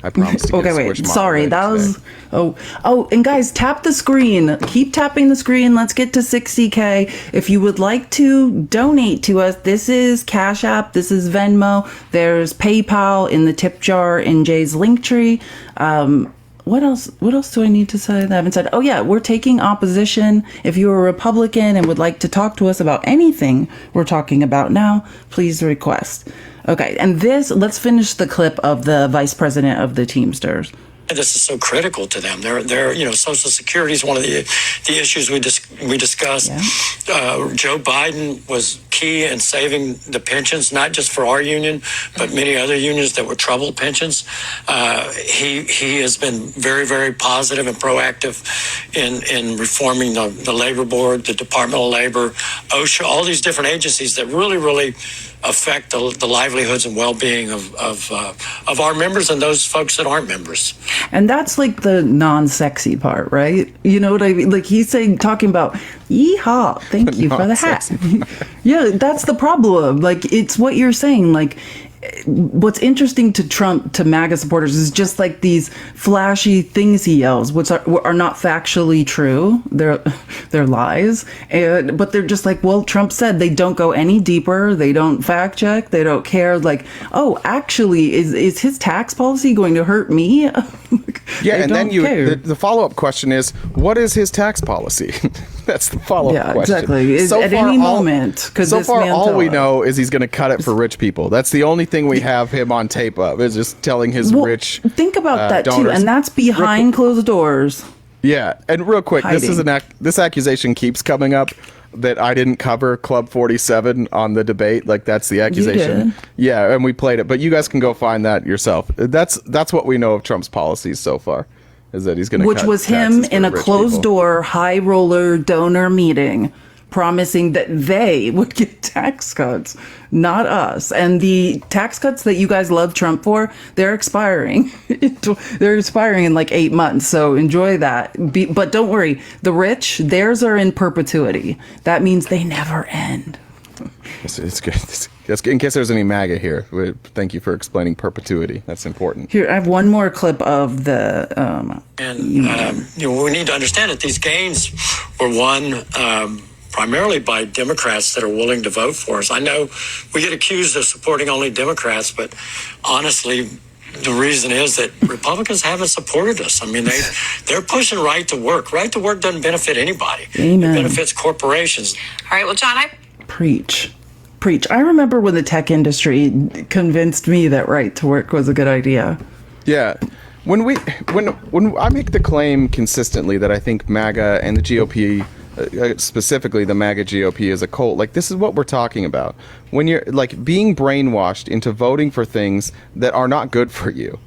I promise to get a squishmallow. Sorry, later that was... today. Oh, and guys, tap the screen. Keep tapping the screen. Let's get to 60K. If you would like to donate to us, this is Cash App. This is Venmo. There's PayPal in the tip jar in Jay's Linktree. What else do I need to say that I haven't said? Oh, yeah, we're taking opposition. If you're a Republican and would like to talk to us about anything we're talking about now, please request. Okay, and let's finish the clip of the vice president of the Teamsters. This is so critical to them. They're Social Security is one of the issues we discussed. Yeah. Joe Biden was key in saving the pensions, not just for our union, but many other unions that were troubled pensions. He has been very, very positive and proactive in reforming the labor board, the Department of Labor, OSHA, all these different agencies that really, really affect the livelihoods and well-being of our members and those folks that aren't members. And that's like the non-sexy part, right? You know what I mean? Like he's talking about, yeehaw, thank you for the hat. Yeah, that's the problem. Like it's what you're saying. Like what's interesting to Trump, to MAGA supporters, is just like these flashy things he yells, which are not factually true. They're lies. But they're just like, well, Trump said. They don't go any deeper. They don't fact check. They don't care. Like, oh, actually, is his tax policy going to hurt me? Yeah, They and then don't care. the follow-up question is, what is his tax policy? That's the follow-up Yeah, question. exactly. At any moment, could so this far, man all tell we us? know is he's going to cut it for rich people. That's the only thing we have him on tape of, is just telling his Well, rich think about that too, donors. and that's behind closed doors. Yeah, and real quick, this is Hiding. this accusation keeps coming up that I didn't cover Club 47 on the debate. Like, that's the accusation. did. Yeah, and we played it, but you guys can go find that yourself. That's what we know of Trump's policies so far, is that he's going to Which cut was him taxes for in a rich closed people. door high roller donor meeting, promising that they would get tax cuts, not us. And the tax cuts that you guys love Trump for, they're expiring. They're expiring in like 8 months. So enjoy that. But don't worry, the rich, theirs are in perpetuity. That means they never end. It's good. In case there's any MAGA here, thank you for explaining perpetuity. That's important. Here, I have one more clip of the. We need to understand that these gains were won primarily by Democrats that are willing to vote for us. I know we get accused of supporting only Democrats, but honestly, the reason is that Republicans haven't supported us. I mean, they're pushing right to work. Right to work doesn't benefit anybody. Amen. It benefits corporations. All right, well, John, Preach. I remember when the tech industry convinced me that right to work was a good idea. Yeah. When I make the claim consistently that I think MAGA and the GOP, specifically the MAGA GOP, is a cult, like, this is what we're talking about. When you're like being brainwashed into voting for things that are not good for you,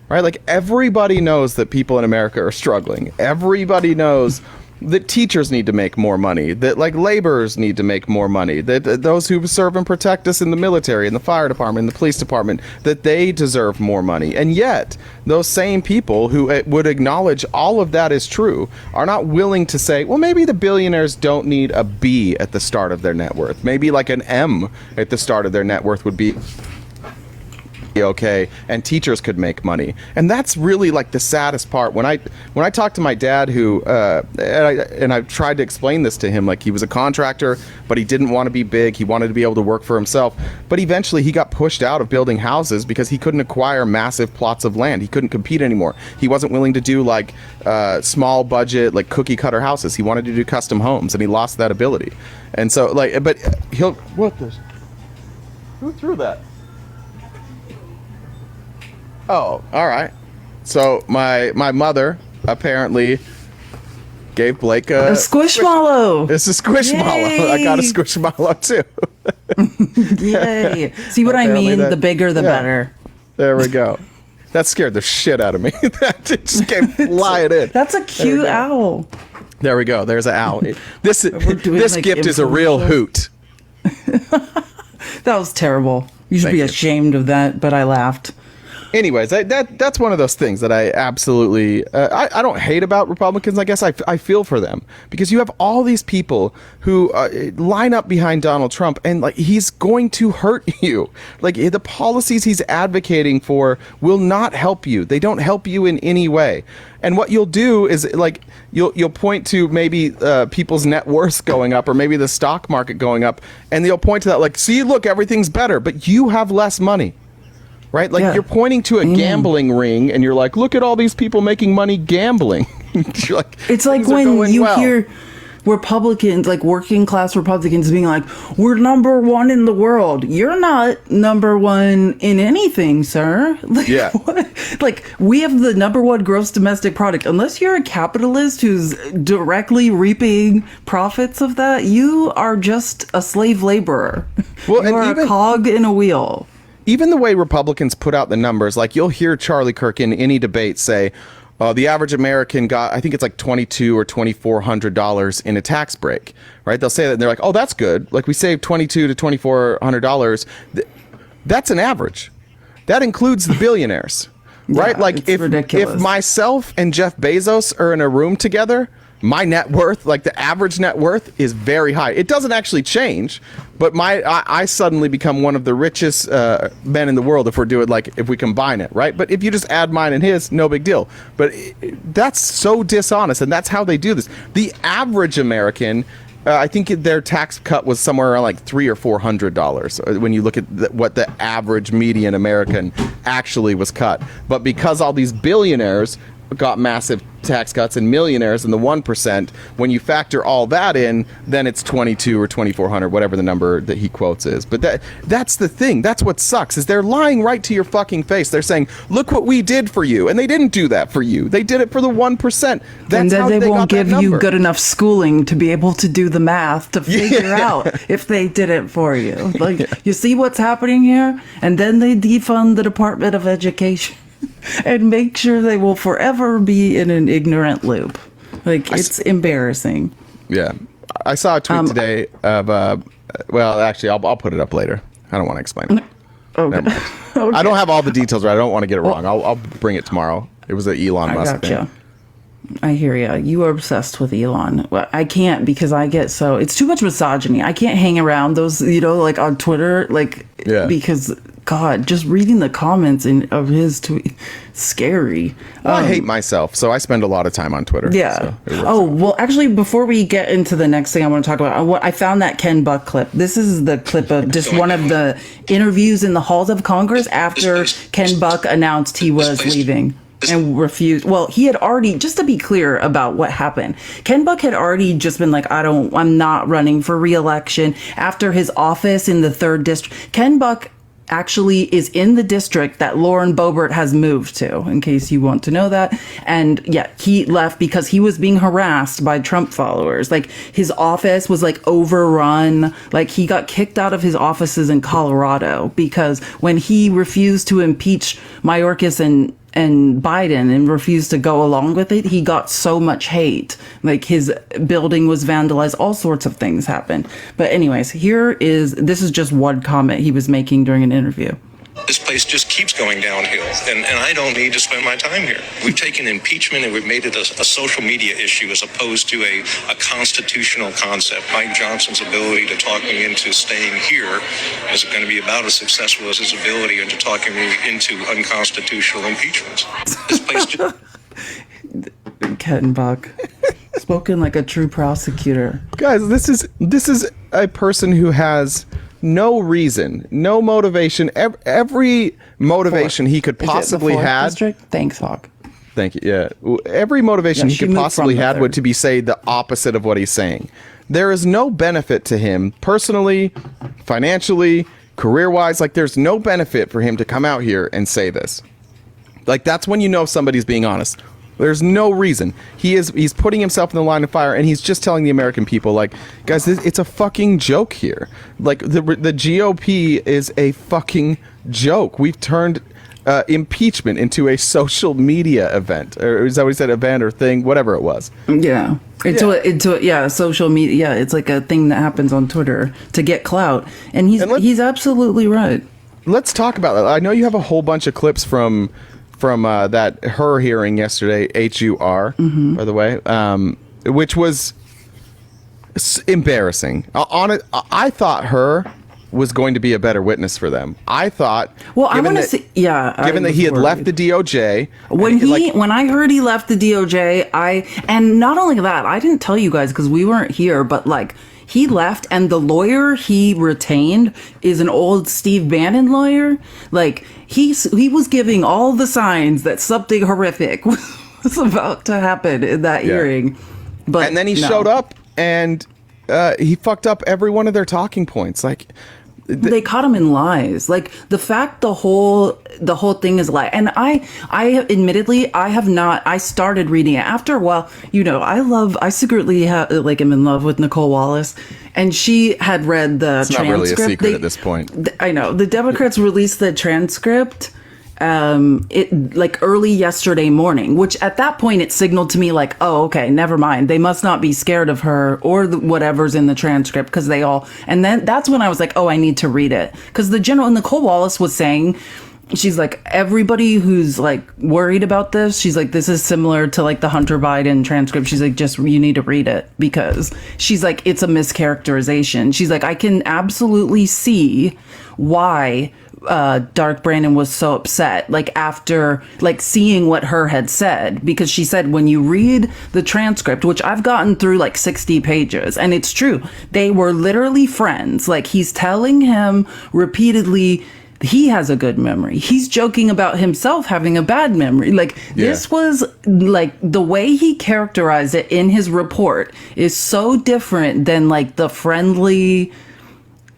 right? Like, everybody knows that people in America are struggling. Everybody knows that teachers need to make more money, that like laborers need to make more money, that those who serve and protect us in the military, in the fire department, in the police department, that they deserve more money. And yet, those same people who would acknowledge all of that is true are not willing to say, well, maybe the billionaires don't need a B at the start of their net worth. Maybe like an M at the start of their net worth would be okay, and teachers could make money. And that's really like the saddest part. When I talked to my dad, who and I tried to explain this to him, like, he was a contractor, but he didn't want to be big. He wanted to be able to work for himself. But eventually he got pushed out of building houses because he couldn't acquire massive plots of land. He couldn't compete anymore. He wasn't willing to do like small budget, like cookie cutter houses. He wanted to do custom homes, and he lost that ability. And so, like, but who threw that? Oh, all right. So my mother apparently gave Blake a Squishmallow. It's a squishmallow. I got a squishmallow too. Yay. See what I Apparently mean? The bigger, the better. There we go. That scared the shit out of me. That just came flying in. That's a cute owl. There we go. There's an owl. This doing, like, gift is a real hoot. That was terrible. You should Thank be you. ashamed of that, but I laughed. Anyways, that's one of those things that I absolutely I don't hate about Republicans. I guess I feel for them, because you have all these people who line up behind Donald Trump, and like, he's going to hurt you. Like, the policies he's advocating for will not help you. They don't help you in any way. And what you'll do is, like, you'll point to maybe people's net worths going up, or maybe the stock market going up, and you'll point to that, like, see, look, everything's better, but you have less money. Right? Like, you're pointing to a gambling ring, and you're like, look at all these people making money gambling. You're like, It's like things are when going you well. hear Republicans, like working class Republicans, being like, we're number one in the world. You're not number one in anything, sir. Like, Yeah. what? Like, we have the number one gross domestic product. Unless you're a capitalist who's directly reaping profits of that, you are just a slave laborer. Well, you and are even- a cog in a wheel. Even the way Republicans put out the numbers, like, you'll hear Charlie Kirk in any debate say, the average American got, I think it's like $2,200 or $2,400 in a tax break, right? They'll say that, and they're like, oh, that's good. Like, we saved $2,200 to $2,400. That's an average. That includes the billionaires, right? Yeah, Like, it's if ridiculous. myself and Jeff Bezos are in a room together, my net worth, like the average net worth, is very high. It doesn't actually change, but I suddenly become one of the richest men in the world if we're doing, like, if we combine it, right? But if you just add mine and his, no big deal. But that's so dishonest, and that's how they do this. The average American I think their tax cut was somewhere around like $300 or $400 when you look at what the average median American actually was cut. But because all these billionaires got massive tax cuts and millionaires in the 1%, when you factor all that in, then it's 22 or 2400, whatever the number that he quotes is. But that's the thing. That's what sucks, is they're lying right to your fucking face. They're saying, look what we did for you. And they didn't do that for you. They did it for the 1%. That's and then how they got won't that give you number. good enough schooling to be able to do the math to figure out if they did it for you. Like, you see what's happening here? And then they defund the Department of Education and make sure they will forever be in an ignorant loop. Like, it's embarrassing. Yeah. I saw a tweet today of, well, actually, I'll put it up later. I don't want to explain it. Okay. Never mind. I don't have all the details right. I don't want to get it wrong. I'll bring it tomorrow. It was an Elon Musk thing. I hear you. You are obsessed with Elon. Well, I can't, because I get so... It's too much misogyny. I can't hang around those, like on Twitter, because... God, just reading the comments of his tweet, scary. Well, I hate myself, so I spend a lot of time on Twitter. Yeah. So well, actually, before we get into the next thing I want to talk about, I found that Ken Buck clip. This is the clip of just one of the interviews in the halls of Congress after Ken Buck announced he was leaving and refused. Well, he had already, just to be clear about what happened, Ken Buck had already just been like, I'm not running for re-election. After his office in the 3rd district, Ken Buck actually is in the district that Lauren Boebert has moved to, in case you want to know that. And yeah, he left because he was being harassed by Trump followers. Like, his office was like overrun. Like, he got kicked out of his offices in Colorado because when he refused to impeach Mayorkas and Biden and refused to go along with it, he got so much hate. Like, his building was vandalized, all sorts of things happened. But anyways, this is just one comment he was making during an interview. This place just keeps going downhill, and I don't need to spend my time here. We've taken impeachment and we've made it a social media issue as opposed to a constitutional concept. Mike Johnson's ability to talk me into staying here is going to be about as successful as his ability into talking me into unconstitutional impeachments. This place just... Ken Buck, spoken like a true prosecutor. guys, this is a person who has no reason, no motivation. Every motivation he could possibly have. Thanks, Hawk. Thank you. Yeah, every motivation he could possibly have would to be say the opposite of what he's saying. There is no benefit to him personally, financially, career-wise. Like, there's no benefit for him to come out here and say this. Like, that's when you know somebody's being honest. There's no reason. He's putting himself in the line of fire, and he's just telling the American people, like, guys, it's a fucking joke here. Like, the GOP is a fucking joke. We've turned impeachment into a social media event, or is that what he said? Event or thing, whatever it was. Yeah. Social media. Yeah, it's like a thing that happens on Twitter to get clout, and he's absolutely right. Let's talk about that. I know you have a whole bunch of clips from that her hearing yesterday, HUR, by the way, which was embarrassing. I thought her was going to be a better witness for them. I thought. Well, I want to see. Yeah, given that he had left the DOJ, when I heard he left the DOJ, and not only that, I didn't tell you guys because we weren't here, but like. He left, and the lawyer he retained is an old Steve Bannon lawyer. Like, he was giving all the signs that something horrific was about to happen in that hearing. And then he showed up, and he fucked up every one of their talking points. Like, they caught him in lies. Like, the fact the whole thing is a lie. And I admittedly, I have not. I started reading it after a while. I secretly am in love with Nicole Wallace, and she had read the transcript. It's not really a secret at this point. I know the Democrats released the transcript. Early yesterday morning, which at that point it signaled to me like, oh, okay, never mind. They must not be scared of her or whatever's in the transcript because and then that's when I was like, oh, I need to read it. Because the general Nicole Wallace was saying, she's like, everybody who's like worried about this, she's like, this is similar to like the Hunter Biden transcript. She's like, just, you need to read it because she's like, it's a mischaracterization. She's like, I can absolutely see why Dark Brandon was so upset, like after like seeing what her had said, because she said when you read the transcript, which I've gotten through like 60 pages, and it's true, they were literally friends. Like he's telling him repeatedly he has a good memory. He's joking about himself having a bad memory. Like this was like the way he characterized it in his report is so different than like the friendly,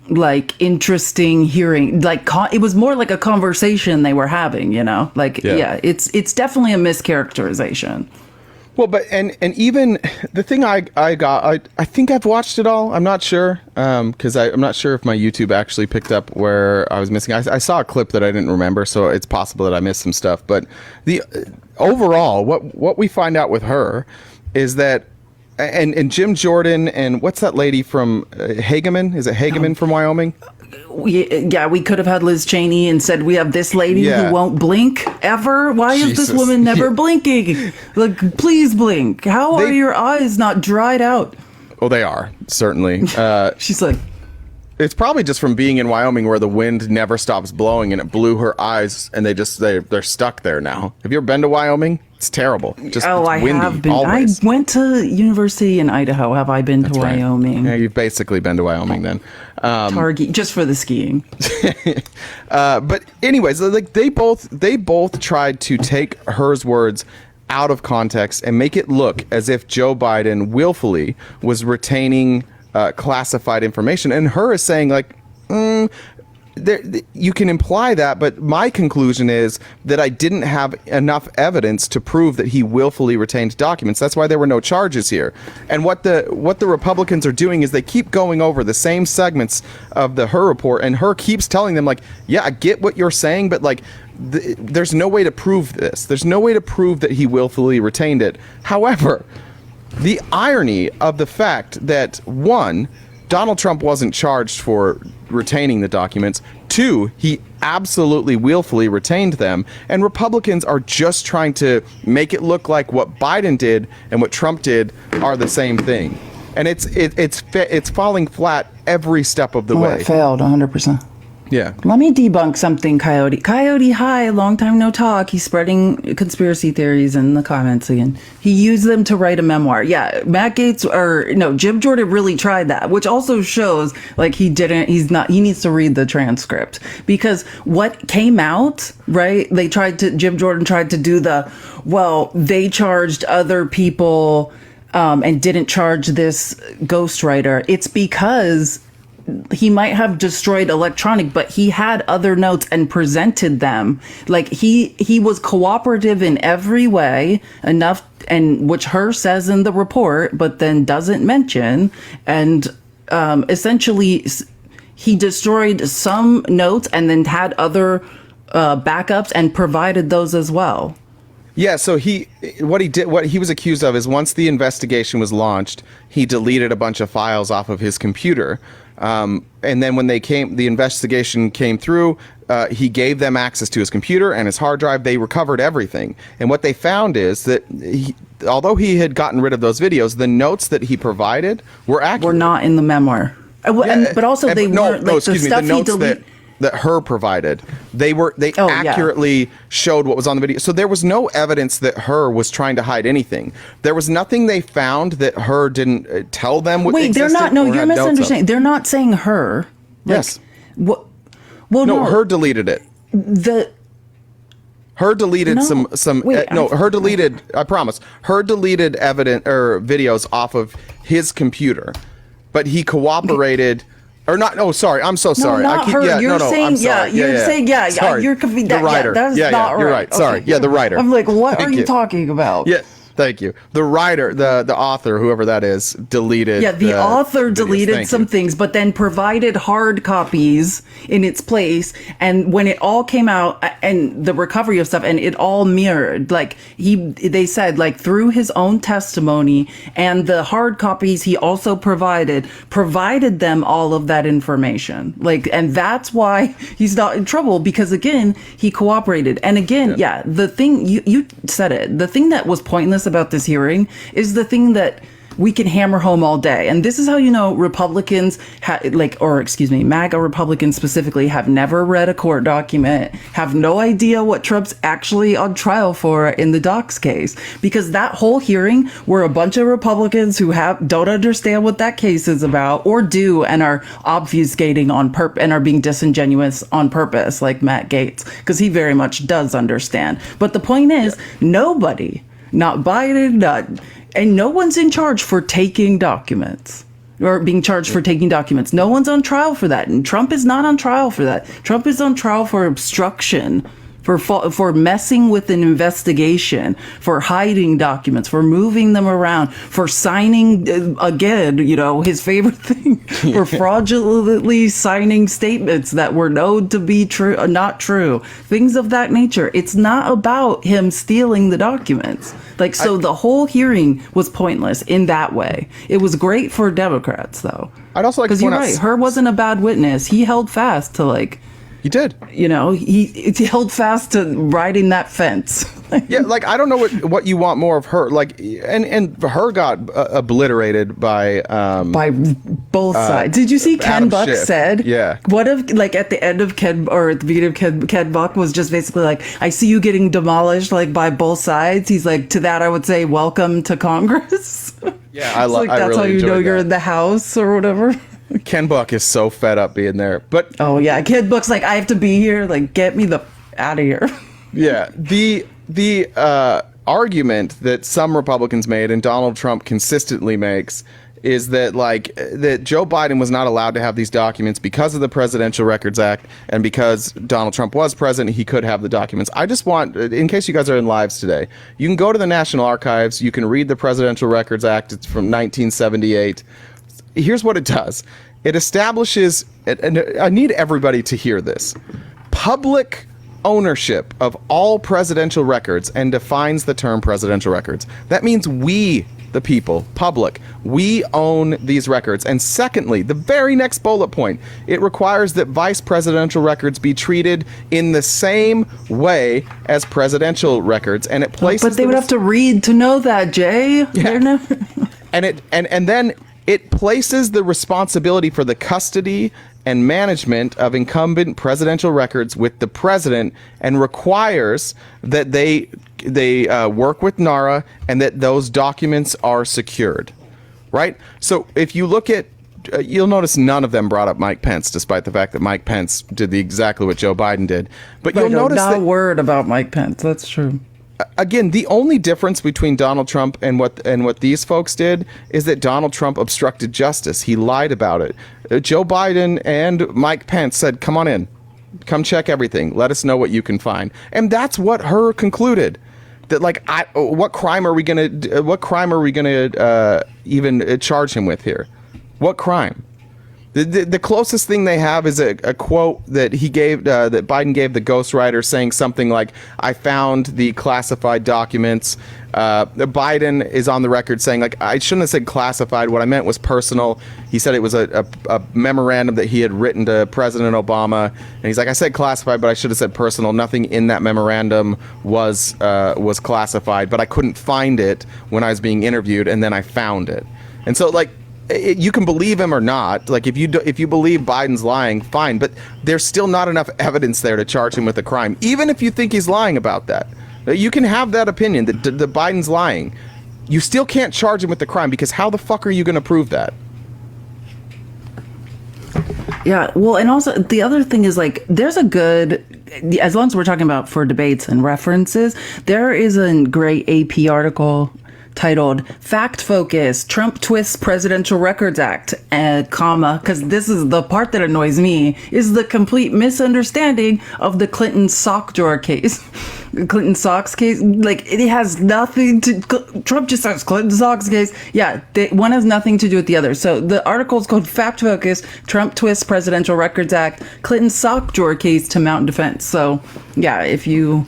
like interesting hearing. Like it was more like a conversation they were having, you know? Like it's definitely a mischaracterization. Well, but and even the thing I think I've watched it all. I'm not sure because I'm not sure if my YouTube actually picked up where I was missing. I saw a clip that I didn't remember, so it's possible that I missed some stuff. But the overall, what we find out with her is that and Jim Jordan and what's that lady from Hageman? Is it Hageman from Wyoming? We could have had Liz Cheney and said we have this lady who won't blink ever. Why is this woman never blinking? Like, please blink. How are your eyes not dried out? Oh, they are, certainly. She's like, it's probably just from being in Wyoming where the wind never stops blowing and it blew her eyes and they're stuck there now. Have you ever been to Wyoming? It's terrible. Just I windy, have been. always. I went to university in Idaho. Have I been to Wyoming? Yeah, you've basically been to Wyoming then. Target, just for the skiing. But anyways, like they both tried to take Her's words out of context and make it look as if Joe Biden willfully was retaining classified information, and Her is saying like, you can imply that, but my conclusion is that I didn't have enough evidence to prove that he willfully retained documents. That's why there were no charges here. And what the Republicans are doing is they keep going over the same segments of the Her report, and Her keeps telling them like, yeah, I get what you're saying, but like there's no way to prove this. There's no way to prove that he willfully retained it. However, the irony of the fact that one, Donald Trump wasn't charged for retaining the documents. Two, he absolutely willfully retained them. And Republicans are just trying to make it look like what Biden did and what Trump did are the same thing. And it's falling flat every step of the way. It failed 100%. Yeah. Let me debunk something, Coyote. Coyote, hi, long time no talk. He's spreading conspiracy theories in the comments again. He used them to write a memoir. Yeah, Jim Jordan really tried that, which also shows like he needs to read the transcript, because what came out, right? Jim Jordan tried to do they charged other people and didn't charge this ghostwriter. It's because he might have destroyed electronic, but he had other notes and presented them. Like he was cooperative in every way enough, and which Her says in the report, but then doesn't mention. And essentially, he destroyed some notes and then had other backups and provided those as well. Yeah, so what he was accused of is once the investigation was launched, he deleted a bunch of files off of his computer. And then when the investigation came through, he gave them access to his computer and his hard drive. They recovered everything. And what they found is that although he had gotten rid of those videos, the notes that he provided were accurate. Were not in the memoir. But also they weren't like the stuff he deleted. That Her provided, they accurately showed what was on the video. So there was no evidence that Her was trying to hide anything. There was nothing they found that Her didn't tell them what existed. Wait, they're not. No, you're misunderstanding. They're not saying Her. Yes. What? Well, no. Her deleted it. Her deleted Her deleted. I promise. Her deleted evidence or videos off of his computer, but he cooperated. Or not? Oh, sorry. I'm so sorry. No, not Her. You're saying, I'm sorry. You're saying, Sorry. You're confused. The writer. That's not right. You're right. Sorry. Okay. The writer. I'm like, what are you talking about? Yeah. Thank you. The writer, the author, whoever that is, deleted. Yeah, the author deleted some things, but then provided hard copies in its place. And when it all came out and the recovery of stuff, and it all mirrored, like they said, like through his own testimony and the hard copies he also provided them all of that information. Like, and that's why he's not in trouble, because again, he cooperated. And again, the thing you said it, the thing that was pointless about this hearing is the thing that we can hammer home all day. And this is how you know Republicans, MAGA Republicans specifically, have never read a court document, have no idea what Trump's actually on trial for in the docs case. Because that whole hearing were a bunch of Republicans who don't understand what that case is about, or do, and are obfuscating on purpose and are being disingenuous on purpose, like Matt Gaetz, because he very much does understand. But the point is, nobody, not Biden, and no one's in charge for taking documents or being charged for taking documents. No one's on trial for that. And Trump is not on trial for that. Trump is on trial for obstruction, for messing with an investigation, for hiding documents, for moving them around, for signing, again, his favorite thing, for fraudulently signing statements that were known to be not true, things of that nature. It's not about him stealing the documents. The whole hearing was pointless in that way. It was great for Democrats, though. I'd also like to point out, because you're right, Herr wasn't a bad witness. He held fast to He did. He held fast to riding that fence. Yeah, I don't know what you want more of her. And her got obliterated by both sides. Did you see Ken Adam Buck Schiff. said? Yeah. What if at the end of Ken, or at the beginning of Ken Buck was just basically I see you getting demolished by both sides. He's to that I would say welcome to Congress. Yeah, I love. That's how you know you're in the House or whatever. Ken Buck is so fed up being there. But oh yeah, Ken Buck's I have to be here. Get me the out of here. Yeah, the argument that some Republicans made and Donald Trump consistently makes is that that Joe Biden was not allowed to have these documents because of the Presidential Records Act, and because Donald Trump was president, he could have the documents. I just want, in case you guys are in lives today, you can go to the National Archives, you can read the Presidential Records Act. It's from 1978. Here's what it does. It establishes, and I need everybody to hear this, public ownership of all presidential records, and defines the term presidential records. That means we, the people, public, we own these records. And secondly, the very next bullet point, it requires that vice presidential records be treated in the same way as presidential records. And it places... But they would have to read to know that, Jay. Yeah. And then it places the responsibility for the custody and management of incumbent presidential records with the president, and requires that they work with NARA and that those documents are secured. Right? So if you look at, you'll notice none of them brought up Mike Pence, despite the fact that Mike Pence did exactly what Joe Biden did. But you'll notice not that, a word about Mike Pence. That's true. Again, the only difference between Donald Trump and what these folks did is that Donald Trump obstructed justice. He lied about it. Joe Biden and Mike Pence said, "Come on in, come check everything. Let us know what you can find." And that's what Herr concluded. That what crime are we gonna even charge him with here? What crime? The closest thing they have is a quote that he gave, that Biden gave the ghostwriter, saying something like, "I found the classified documents." Biden is on the record saying, "I shouldn't have said classified. What I meant was personal." He said it was a memorandum that he had written to President Obama, and he's "I said classified, but I should have said personal. Nothing in that memorandum was classified, but I couldn't find it when I was being interviewed, and then I found it." And so you can believe him or not. If you believe Biden's lying, fine. But there's still not enough evidence there to charge him with a crime. Even if you think he's lying about that, you can have that opinion that Biden's lying. You still can't charge him with the crime, because how the fuck are you going to prove that? Yeah. Well, and also the other thing is there's a good, as long as we're talking about for debates and references, there is a great AP article titled "Fact Focus: Trump Twists Presidential Records Act," because this is the part that annoys me, is the complete misunderstanding of the Clinton sock drawer case. Clinton socks case, it has nothing to, Trump just says Clinton socks case. Yeah, one has nothing to do with the other. So the article is called "Fact Focus: Trump Twists Presidential Records Act, Clinton sock drawer case to mount defense." So yeah, if you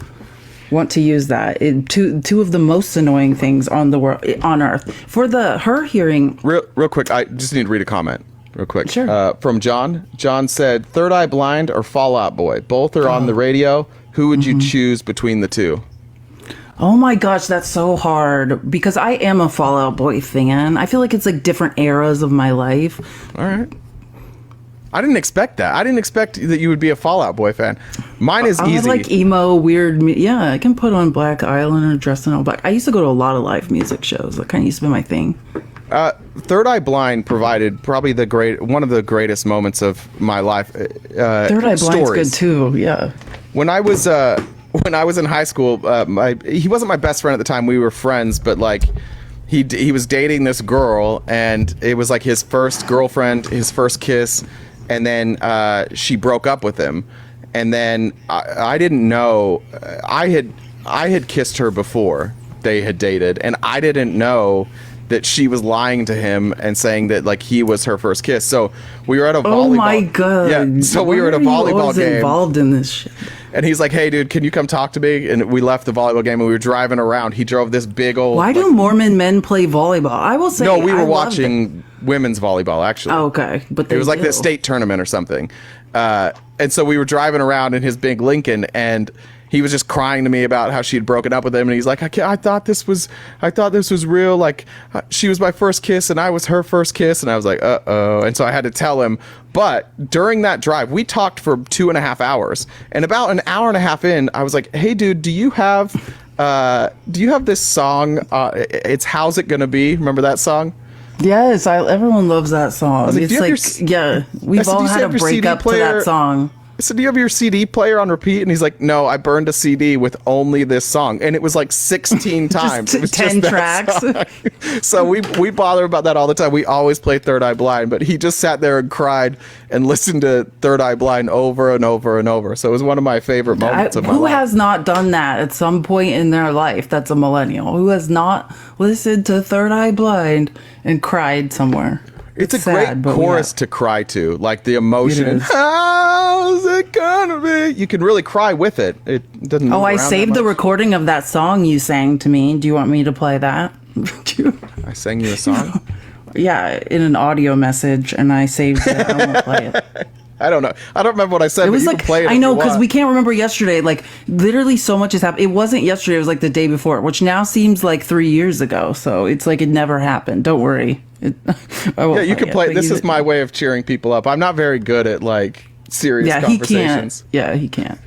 want to use that, two of the most annoying things on earth. For the Herr hearing, real quick, I just need to read a comment real quick. Sure. From John said, "Third Eye Blind or Fall Out Boy, both are on the radio. Who would you choose between the two?" Oh my gosh, that's so hard because I am a Fall Out Boy fan. I feel like it's like different eras of my life. All right. I didn't expect that. I didn't expect that you would be a Fall Out Boy fan. Mine is I easy. like emo, weird. Yeah, I can put on black eyeliner, dress in all black. I used to go to a lot of live music shows. That kind of used to be my thing. Third Eye Blind provided probably one of the greatest moments of my life. Third Eye Blind's good too. Yeah. When I was in high school, he wasn't my best friend at the time. We were friends, but like he was dating this girl, and it was like his first girlfriend, his first kiss, and then she broke up with him, and then I didn't know I had kissed her before they had dated, and I didn't know that she was lying to him and saying that like he was her first kiss. So we were at a volleyball. Oh my god! Yeah. So we were at a volleyball game. Involved in this shit. And he's like, "Hey, dude, can you come talk to me?" And we left the volleyball game and we were driving around. He drove this big old. Why do Mormon men play volleyball? I will say. No, we were watching women's volleyball actually. Oh, okay, but it was like the state tournament or something. And so we were driving around in his big Lincoln, and he was just crying to me about how she had broken up with him, and he's like, I thought this was real. Like, she was my first kiss, and I was her first kiss, and I was like, uh-oh. And so I had to tell him. But during that drive, we talked for 2.5 hours, and about an hour and a half in, I was like, hey, dude, do you have this song? It's How's It Gonna Be? Remember that song? Yes, everyone loves that song. Like, it's like, yeah, we've all had a breakup to that song. I said, do you have your CD player on repeat? And he's like, no, I burned a CD with only this song. And it was like 16 times. It was 10 tracks. So we bother about that all the time. We always play Third Eye Blind, but he just sat there and cried and listened to Third Eye Blind over and over and over. So it was one of my favorite moments of my life. Who has not done that at some point in their life that's a millennial? Who has not listened to Third Eye Blind and cried somewhere? It's a sad, great chorus to cry to, like the emotion. How's it gonna be? You can really cry with it. It doesn't. Oh, I saved the recording of that song you sang to me. Do you want me to play that? I sang you a song? Yeah, in an audio message, and I saved it. I want to play it. I don't know. I don't remember what I said. It was but you like, can play it I know, because we can't remember yesterday. Like, literally so much has happened. It wasn't yesterday. It was like the day before, which now seems like 3 years ago. So it's like it never happened. Don't worry. Yeah, you can play. This is my way of cheering people up. I'm not very good at like serious conversations. He can't.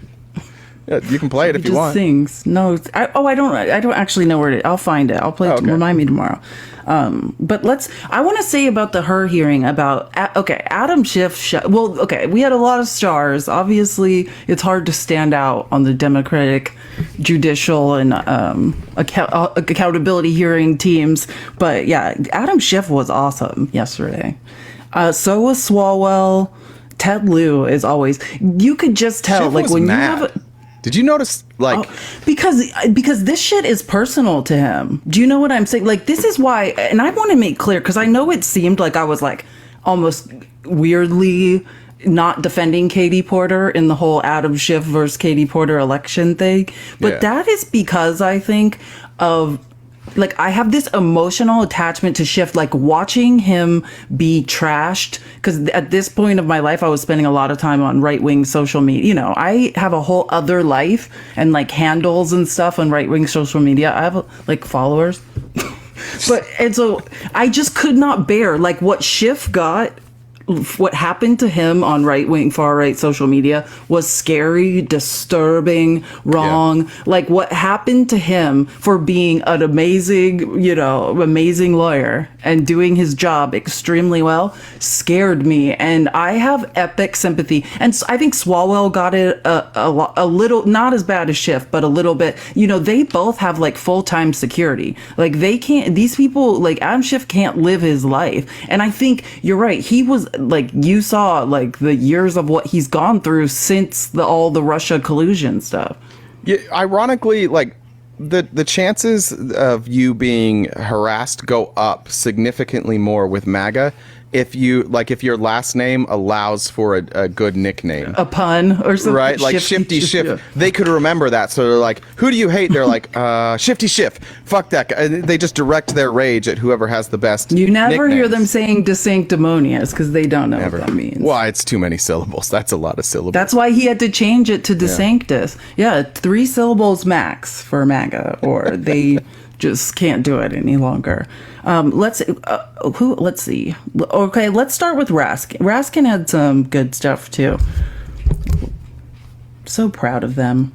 Yeah, you can play it if you want. Sings. No, I don't actually know where it is. I'll find it. I'll play it. Remind me tomorrow. But I want to say about the her hearing about, Adam Schiff. We had a lot of stars. Obviously, it's hard to stand out on the Democratic judicial and accountability hearing teams. But yeah, Adam Schiff was awesome yesterday. So was Swalwell. Ted Lieu is always, you could just tell, Schiff like was when mad. you have Did you notice, like... because this shit is personal to him. Do you know what I'm saying? Like, this is why, and I want to make clear, because I know it seemed like I was, like, almost weirdly not defending Katie Porter in the whole Adam Schiff versus Katie Porter election thing. But that is because, I think, of... Like, I have this emotional attachment to Schiff, like watching him be trashed. Because at this point of my life, I was spending a lot of time on right-wing social media. You know, I have a whole other life and like handles and stuff on right-wing social media. I have like followers. And so I just could not bear like what Schiff got. What happened to him on right-wing, far-right social media was scary, disturbing, wrong. Yeah. Like what happened to him for being an amazing lawyer and doing his job extremely well scared me. And I have epic sympathy. And I think Swalwell got it a little, not as bad as Schiff, but a little bit. You know, they both have like full-time security. Like these people, like Adam Schiff can't live his life. And I think you're right. He was, like, you saw like the years of what he's gone through since all the Russia collusion stuff. Yeah, ironically, like the chances of you being harassed go up significantly more with MAGA. if your last name allows for a good nickname. A pun or something. Right? Like Shifty Schiff. Yeah. They could remember that. So they're like, who do you hate? They're like, Shifty Schiff. Fuck that guy. And they just direct their rage at whoever has the best You never hear nicknames. them saying desanctimonious because they don't know what that means. Why? It's too many syllables. That's a lot of syllables. That's why he had to change it to DeSanctus. Yeah, 3 syllables max for MAGA, or they just can't do it any longer. Let's see. Okay, let's start with Raskin. Raskin had some good stuff too. So proud of them.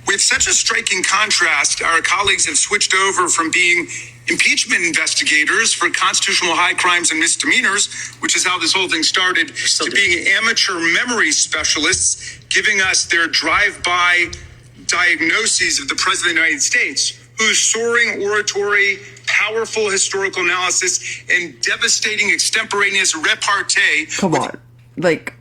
With such a striking contrast, our colleagues have switched over from being impeachment investigators for constitutional high crimes and misdemeanors, which is how this whole thing started, to being amateur memory specialists, giving us their drive-by diagnoses of the President of the United States, whose soaring oratory, powerful historical analysis, and devastating extemporaneous repartee. Come on. Like,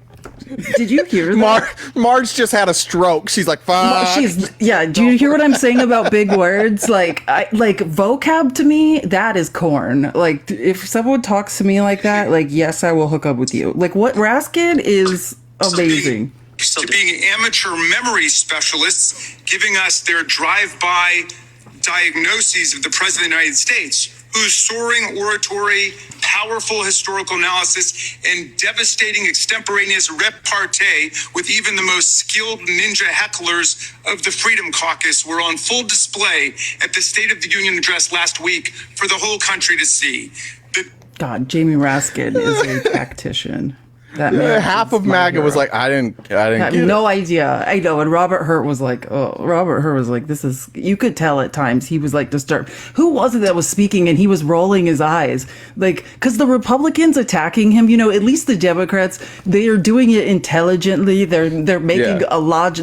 did you hear that? Marge just had a stroke. She's like, fuck. Do you hear what I'm saying about big words? Like vocab to me, that is corn. Like, if someone talks to me like that, like, yes, I will hook up with you. Like, what Raskin is amazing. To being amateur memory specialists, giving us their drive-by diagnoses of the President of the United States, whose soaring oratory, powerful historical analysis, and devastating extemporaneous repartee with even the most skilled ninja hecklers of the Freedom Caucus were on full display at the State of the Union address last week for the whole country to see. God, Jamie Raskin is a tactician. That man half is of my MAGA was hero. like, I didn't I get have no it. idea. I know. And Robert Hurt was like, this is, you could tell at times he was like disturbed. Who was it that was speaking and he was rolling his eyes? Like, because the Republicans attacking him, at least the Democrats, they are doing it intelligently. They're making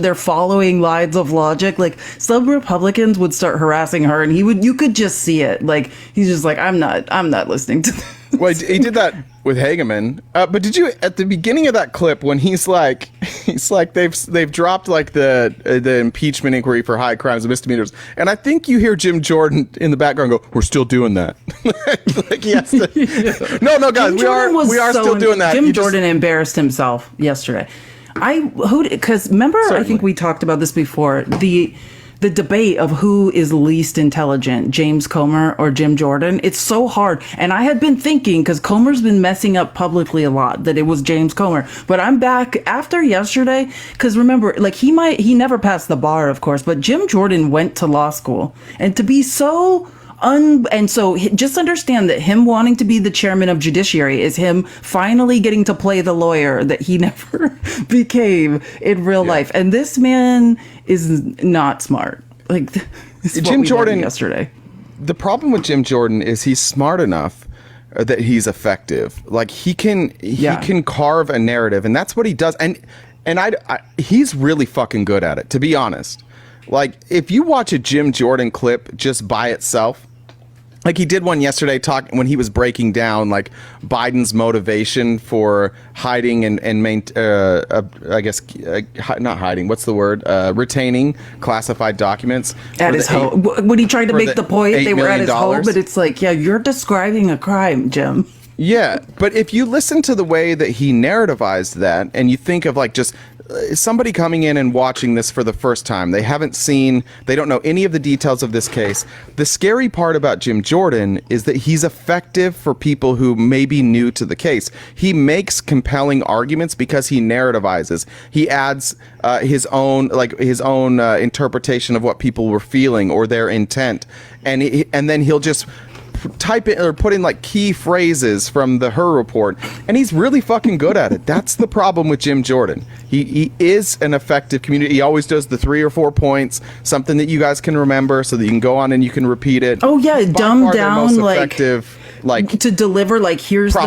they're following lines of logic. Like, some Republicans would start harassing her and you could just see it. Like, he's just like, I'm not listening to this. Well, he did that with Hageman. But did you, at the beginning of that clip, when he's like they've dropped like the impeachment inquiry for high crimes and misdemeanors, and I think you hear Jim Jordan in the background go, "We're still doing that." Like, yes. No, guys, we are still doing that. Jim Jordan embarrassed himself yesterday. Because remember, I think we talked about this before. The debate of who is least intelligent, James Comer or Jim Jordan. It's so hard. And I had been thinking, because Comer's been messing up publicly a lot, that it was James Comer. But I'm back after yesterday, because remember, like, he never passed the bar, of course, but Jim Jordan went to law school. And to be so and so just understand that him wanting to be the chairman of judiciary is him finally getting to play the lawyer that he never became in real life. And this man is not smart. Like, this is Jim Jordan yesterday. The problem with Jim Jordan is he's smart enough that he's effective. Like, he can carve a narrative, and that's what he does. And he's really fucking good at it, to be honest. Like, if you watch a Jim Jordan clip just by itself, like he did one yesterday when he was breaking down like Biden's motivation for hiding and not hiding. What's the word? Retaining classified documents at his home. When he tried to make the point they were at his home, but it's like, you're describing a crime, Jim. Yeah, but if you listen to the way that he narrativized that, and you think of like just somebody coming in and watching this for the first time, they don't know any of the details of this case. The scary part about Jim Jordan is that he's effective for people who may be new to the case. He makes compelling arguments because he narrativizes. He adds his own interpretation of what people were feeling or their intent, and then he'll just type in or put in like key phrases from the Her report, and he's really fucking good at it. That's the problem with Jim Jordan. He is an effective communicator. He always does the 3 or 4 points, something that you guys can remember so that you can go on and you can repeat it. Oh yeah, dumb down, like to deliver, like, here's the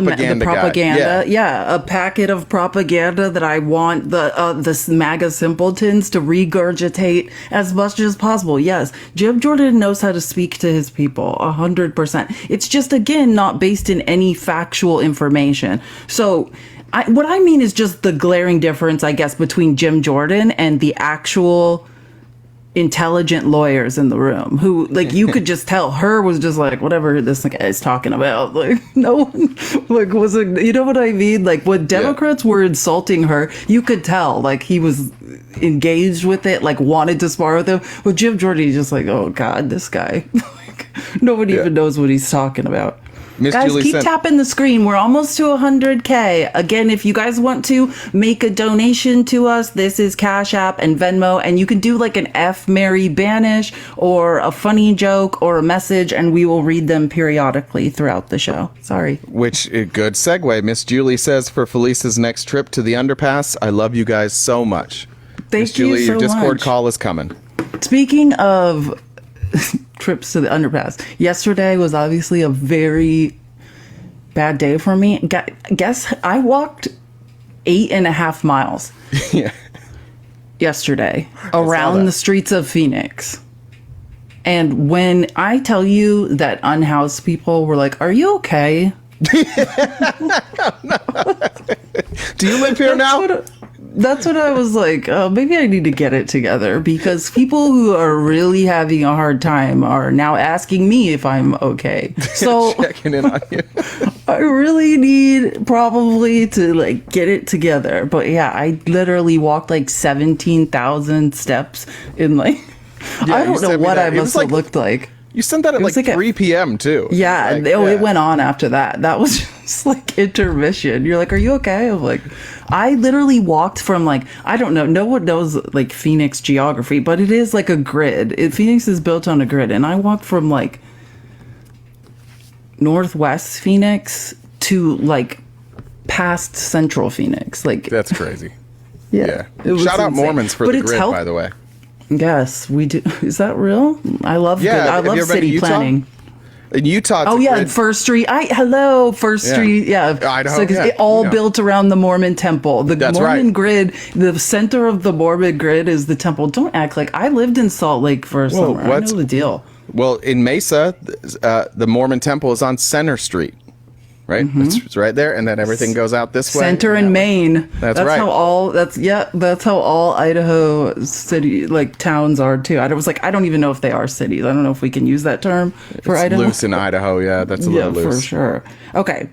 propaganda. Yeah, a packet of propaganda that I want the MAGA simpletons to regurgitate as much as possible. Yes, Jim Jordan knows how to speak to his people 100%. It's just, again, not based in any factual information. So what I mean is just the glaring difference, I guess, between Jim Jordan and the actual intelligent lawyers in the room who, like, you could just tell her was just like, whatever this guy is talking about. Like, no one, like, wasn't, you know what I mean? Like, when Democrats were insulting her, you could tell, like, he was engaged with it, like, wanted to spar with him. With Jim Jordan, he's just like, oh, God, this guy. Like, nobody even knows what he's talking about. Miss Guys, Julie keep tapping the screen. We're almost to 100K. Again, if you guys want to make a donation to us, this is Cash App and Venmo, and you can do like an F. Mary Banish or a funny joke or a message, and we will read them periodically throughout the show. Sorry. Which, good segue. Miss Julie says, for Felice's next trip to the underpass, I love you guys so much. Thank Miss Julie, you so your Discord much. call is coming. Speaking of trips to the underpass, yesterday was obviously a very bad day for me. Guess I walked 8.5 miles Yeah. yesterday around the streets of Phoenix. And when I tell you that unhoused people were like, are you okay? Do you live here now? That's what I was like, oh, maybe I need to get it together, because people who are really having a hard time are now asking me if I'm okay. So Checking in on you. I really need probably to like get it together. But yeah, I literally walked like 17,000 steps in like, Yeah, I you don't know sent me what that. I It was must have like- looked like. You sent that at was like like a- 3 p.m. too. Yeah, Like, it went on after that. That was just like intermission. You're like, are you okay? I'm like, I literally walked from like, I don't know, no one knows like Phoenix geography, but it is like a grid. Phoenix is built on a grid. And I walked from like Northwest Phoenix to like past Central Phoenix. Like, That's crazy. yeah. Yeah. It was Shout out insane. Mormons for But the it's grid, helped- by the way. Yes, we do. Is that real? I love Yeah, I have you love ever been to city Utah? planning. In Utah, it's Oh a yeah, grid. First Street. First Yeah. Street. Yeah, Idaho, So, 'cause yeah, it all yeah. built around the Mormon temple. The That's Mormon right. grid, the center of the Mormon grid is the temple. Don't act like I lived in Salt Lake for a summer. I what's- know the deal. Well, in Mesa, the Mormon temple is on Center Street, right? It's right there, and then everything goes out this way. Center in Maine. That's right. That's how all Idaho city like towns are too. I was like, I don't even know if they are cities. I don't know if we can use that term for It's Idaho. loose in Idaho, yeah. That's a Yeah, little loose. for sure. Okay,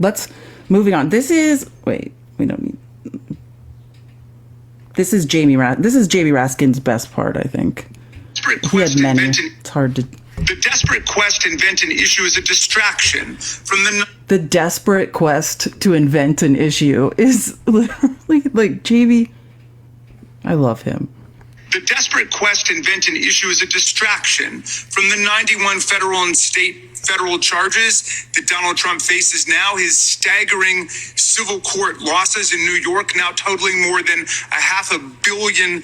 moving on. This is we don't need. This is Jamie Raskin's best part, I think. Desperate He had quest to many. invent It's hard to. the desperate quest to invent an issue is a distraction from The desperate quest to invent an issue is literally like Jamie. I love him. The desperate quest to invent an issue is a distraction from the 91 federal and federal charges that Donald Trump faces now. His staggering civil court losses in New York, now totaling more than $500 million,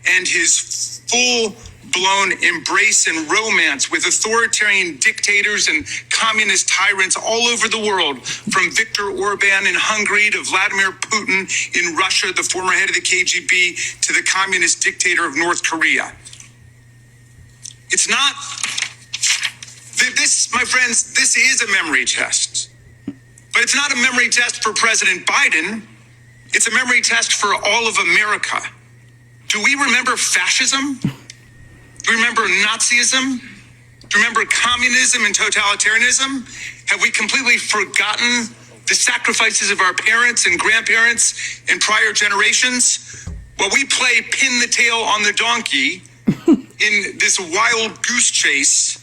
and his full-blown embrace and romance with authoritarian dictators and communist tyrants all over the world, from Viktor Orban in Hungary to Vladimir Putin in Russia, the former head of the KGB, to the communist dictator of North Korea. It's not... This, my friends, this is a memory test. But it's not a memory test for President Biden. It's a memory test for all of America. Do we remember fascism? Do we remember Nazism? Do we remember communism and totalitarianism? Have we completely forgotten the sacrifices of our parents and grandparents in prior generations? Well, we play pin the tail on the donkey in this wild goose chase.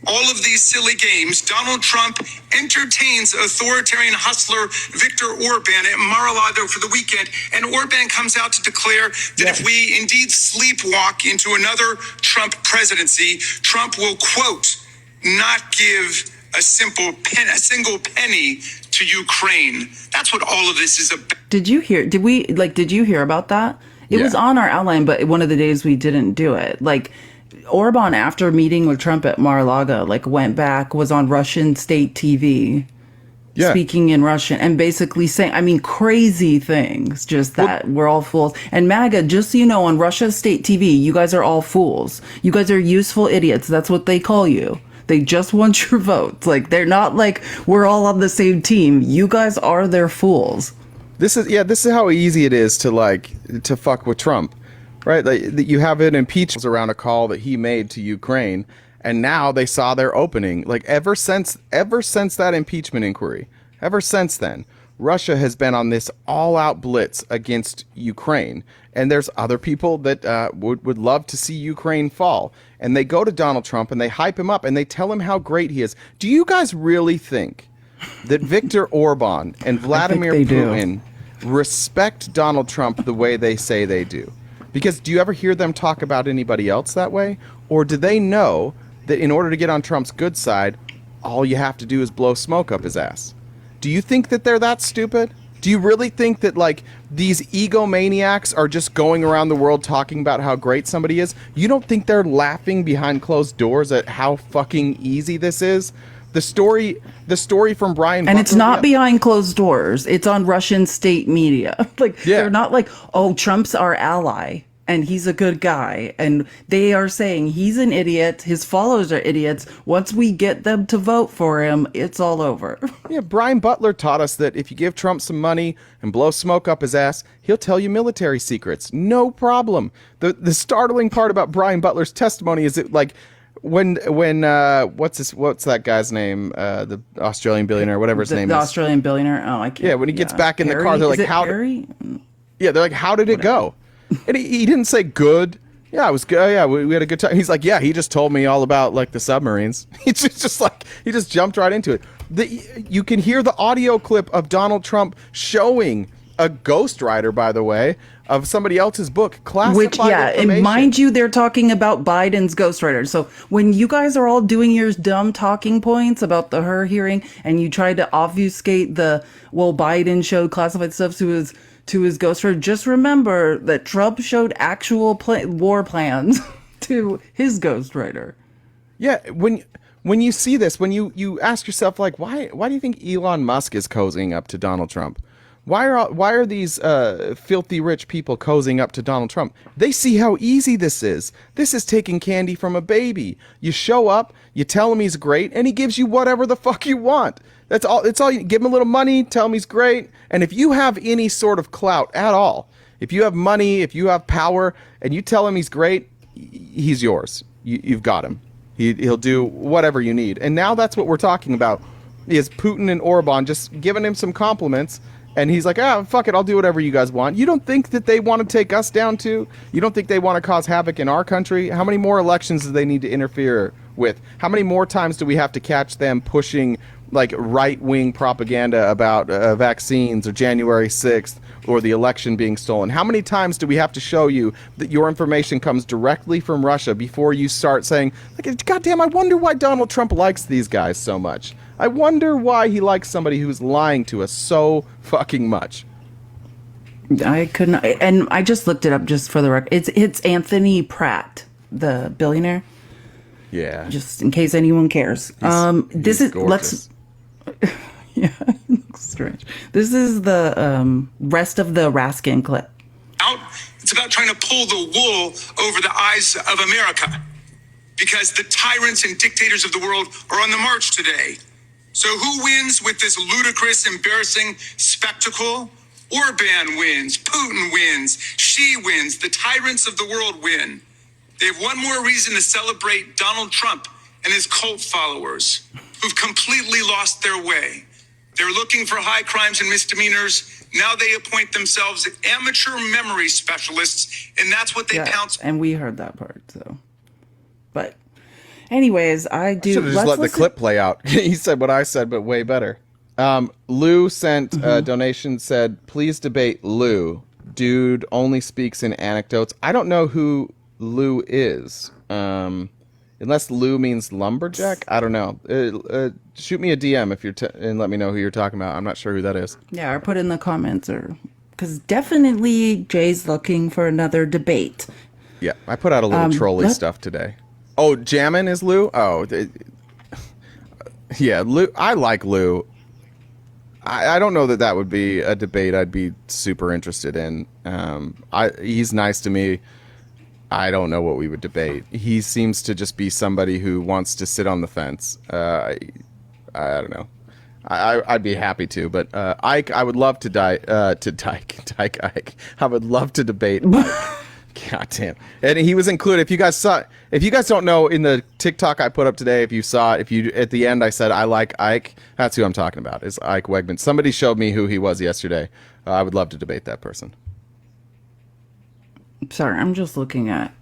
All of these silly games, Donald Trump entertains authoritarian hustler Viktor Orban at Mar-a-Lago for the weekend, and Orban comes out to declare that if we indeed sleepwalk into another Trump presidency, Trump will, quote, not give a single penny to Ukraine. That's what all of this is about. Did you hear about that? It was on our outline, but one of the days we didn't do it. Like, Orban, after meeting with Trump at Mar-a-Lago, like went back, was on Russian state TV, speaking in Russian and basically saying, crazy things, just that we're all fools. And MAGA, just so you know, on Russia's state TV, you guys are all fools. You guys are useful idiots. That's what they call you. They just want your votes. Like, they're not like, we're all on the same team. You guys are their fools. This is how easy it is to fuck with Trump. right? Like, you have an impeachment around a call that he made to Ukraine, and now they saw their opening. Like ever since that impeachment inquiry, ever since then, Russia has been on this all-out blitz against Ukraine, and there's other people that would love to see Ukraine fall. And they go to Donald Trump and they hype him up and they tell him how great he is. Do you guys really think that Viktor Orban and Vladimir Putin respect Donald Trump the way they say they do? Because do you ever hear them talk about anybody else that way? Or do they know that in order to get on Trump's good side, all you have to do is blow smoke up his ass? Do you think that they're that stupid? Do you really think that, like, these egomaniacs are just going around the world talking about how great somebody is? You don't think they're laughing behind closed doors at how fucking easy this is? The story from Brian And Butler, it's not behind closed doors. It's on Russian state media. They're not like, oh, Trump's our ally and he's a good guy. And they are saying he's an idiot. His followers are idiots. Once we get them to vote for him, it's all over. Yeah, Brian Butler taught us that if you give Trump some money and blow smoke up his ass, he'll tell you military secrets. No problem. The startling part about Brian Butler's testimony is that, like, when what's that guy's name? The Australian billionaire, whatever his name is. The Australian billionaire. Oh, I can't. Yeah, when he gets back in the Harry? car, they're Is like, it "How?" Harry? Yeah, they're like, "How did it go?" And he didn't say good. Yeah, it was good. Yeah, we had a good time. He's like, yeah, he just told me all about, like, the submarines. He's just like, he just jumped right into it. You can hear the audio clip of Donald Trump showing a ghostwriter, by the way, of somebody else's book, classified information. And mind you, they're talking about Biden's ghostwriter. So when you guys are all doing your dumb talking points about her hearing, and you try to obfuscate Biden showed classified stuff to his ghostwriter, just remember that Trump showed actual war plans to his ghostwriter. Yeah, when you see this, when you ask yourself, like, why do you think Elon Musk is cozying up to Donald Trump? Why are these filthy rich people cozying up to Donald Trump? They see how easy this is. This is taking candy from a baby. You show up, you tell him he's great, and he gives you whatever the fuck you want. That's all. It's all. You give him a little money, tell him he's great, and if you have any sort of clout at all, if you have money, if you have power, and you tell him he's great, he's yours. You've got him. He'll do whatever you need. And now that's what we're talking about, is Putin and Orban just giving him some compliments. And he's like, fuck it, I'll do whatever you guys want. You don't think that they want to take us down too? You don't think they want to cause havoc in our country? How many more elections do they need to interfere with? How many more times do we have to catch them pushing, like, right-wing propaganda about vaccines or January 6th or the election being stolen? How many times do we have to show you that your information comes directly from Russia before you start saying, like, goddamn, I wonder why Donald Trump likes these guys so much? I wonder why he likes somebody who's lying to us so fucking much. I couldn't, and I just looked it up just for the record. It's Anthony Pratt, the billionaire. Yeah. Just in case anyone cares. This is gorgeous. Yeah, it looks strange. This is the rest of the Raskin clip. It's about trying to pull the wool over the eyes of America, because the tyrants and dictators of the world are on the march today. So who wins with this ludicrous, embarrassing spectacle? Orban wins, Putin wins, Xi wins, the tyrants of the world win. They have one more reason to celebrate Donald Trump and his cult followers, who've completely lost their way. They're looking for high crimes and misdemeanors. Now they appoint themselves amateur memory specialists, and that's what they pounce. And we heard that part, so. But anyways, I do. Should have just let the clip play out. He said what I said, but way better. Lou sent a donation, said, please debate Lou. Dude only speaks in anecdotes. I don't know who Lou is. Unless Lou means lumberjack. I don't know. Shoot me a DM if you're and let me know who you're talking about. I'm not sure who that is. Yeah, or put in the comments, or because definitely Jay's looking for another debate. Yeah, I put out a little trolley stuff today. Oh, Jammin is Lou? Oh, yeah, Lou. I like Lou. I don't know that would be a debate I'd be super interested in. He's nice to me. I don't know what we would debate. He seems to just be somebody who wants to sit on the fence. I don't know. I'd be happy to, but Ike, I would love to Ike. I would love to debate Ike. God damn. And he was included. If you guys don't know, in the TikTok I put up today, if you saw it, at the end I said, I like Ike. That's who I'm talking about, is Ike Wegman. Somebody showed me who he was yesterday. I would love to debate that person. Sorry, I'm just looking at.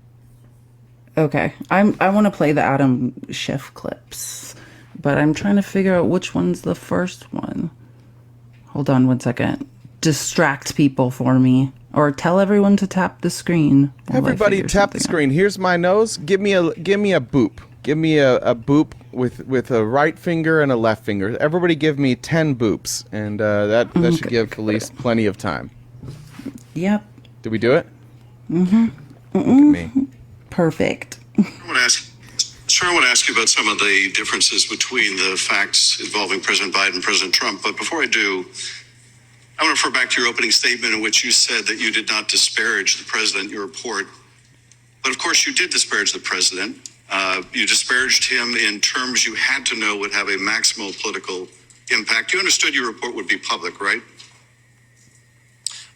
Okay, I want to play the Adam Schiff clips, but I'm trying to figure out which one's the first one. Hold on 1 second. Distract people for me, or tell everyone to tap the screen. Everybody tap the screen. Here's my nose. Give me a boop. Give me a boop with a right finger and a left finger. Everybody give me 10 boops, and that should give Felice plenty of time. Yep. Did we do it? Mm-hmm. Look at me. Perfect. I want to ask you about some of the differences between the facts involving President Biden and President Trump. But before I do, I want to refer back to your opening statement in which you said that you did not disparage the president, your report. But of course, you did disparage the president. You disparaged him in terms you had to know would have a maximal political impact. You understood your report would be public, right?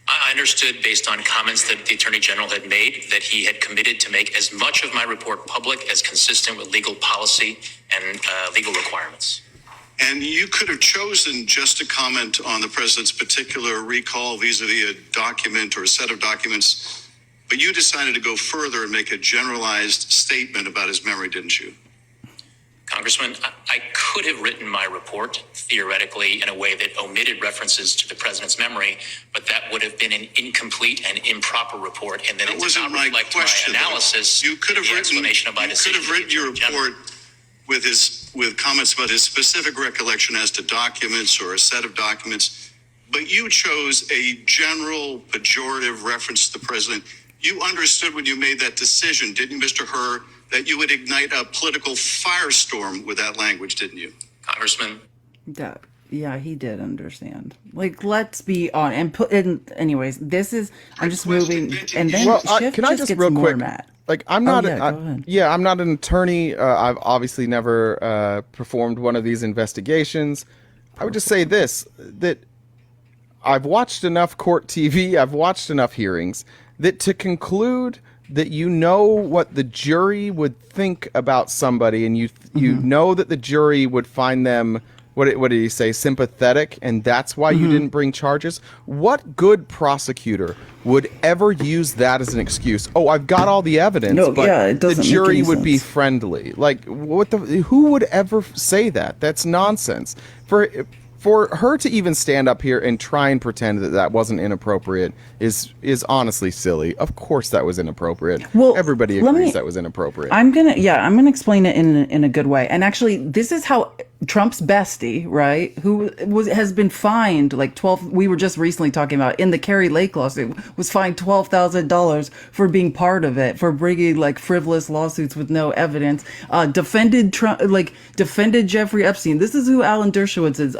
I understood, based on comments that the Attorney General had made, that he had committed to make as much of my report public as consistent with legal policy and legal requirements. And you could have chosen just to comment on the president's particular recall vis-a-vis a document or a set of documents, but you decided to go further and make a generalized statement about his memory, didn't you? Congressman, I could have written my report theoretically in a way that omitted references to the president's memory, but that would have been an incomplete and improper report, and then it does not reflect my analysis. You could have written your report with comments about his specific recollection as to documents or a set of documents, but you chose a general pejorative reference to the president. You understood when you made that decision, didn't you, Mr. Herr, that you would ignite a political firestorm with that language, didn't you? Congressman. Yeah, he did understand. Like, let's be on and put in. Anyways, this is. I'm just moving, and then Schiff can I just real quick? Mad. Like, I'm not. Go ahead. I'm not an attorney. I've obviously never performed one of these investigations. I would just say this: that I've watched enough court TV. I've watched enough hearings that to conclude that you know what the jury would think about somebody, and you know that the jury would find them, what did he say, sympathetic, and that's why you didn't bring charges. What good prosecutor would ever use that as an excuse? Oh, I've got all the evidence, but the jury would be friendly. Like, who would ever say that? That's nonsense. For her to even stand up here and try and pretend that wasn't inappropriate is honestly silly. Of course that was inappropriate. Well, everybody agrees that was inappropriate. I'm gonna explain it in a good way. And actually, this is how Trump's bestie, right, who has been fined like 12. We were just recently talking about in the Kerry Lake lawsuit, was fined $12,000 for being part of it, for bringing like frivolous lawsuits with no evidence. Defended Trump, defended Jeffrey Epstein. This is who Alan Dershowitz is.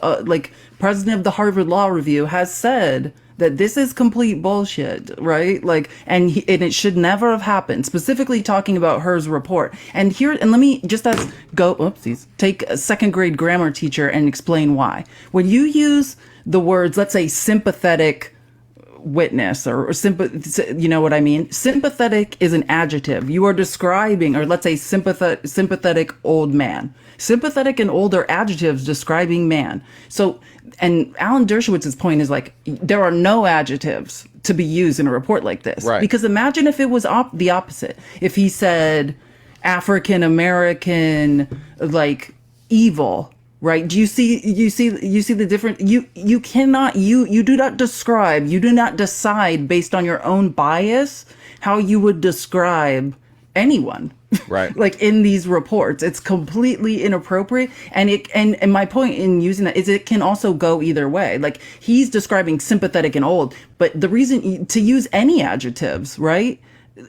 President of the Harvard Law Review has said that this is complete bullshit, right? Like, and it should never have happened. Specifically talking about Herr's report. And let me just take a second grade grammar teacher and explain why. When you use the words, let's say, sympathetic witness or you know what I mean? Sympathetic is an adjective. You are describing, or let's say sympathetic old man. Sympathetic and old are adjectives describing man. So, and Alan Dershowitz's point is like, there are no adjectives to be used in a report like this. Right. Because imagine if it was the opposite. If he said African American, like evil, right? Do you see the difference? You cannot, you do not describe, you do not decide based on your own bias how you would describe anyone. Right. Like in these reports, it's completely inappropriate. And my point in using that is it can also go either way. Like he's describing sympathetic and old, but the reason to use any adjectives, right,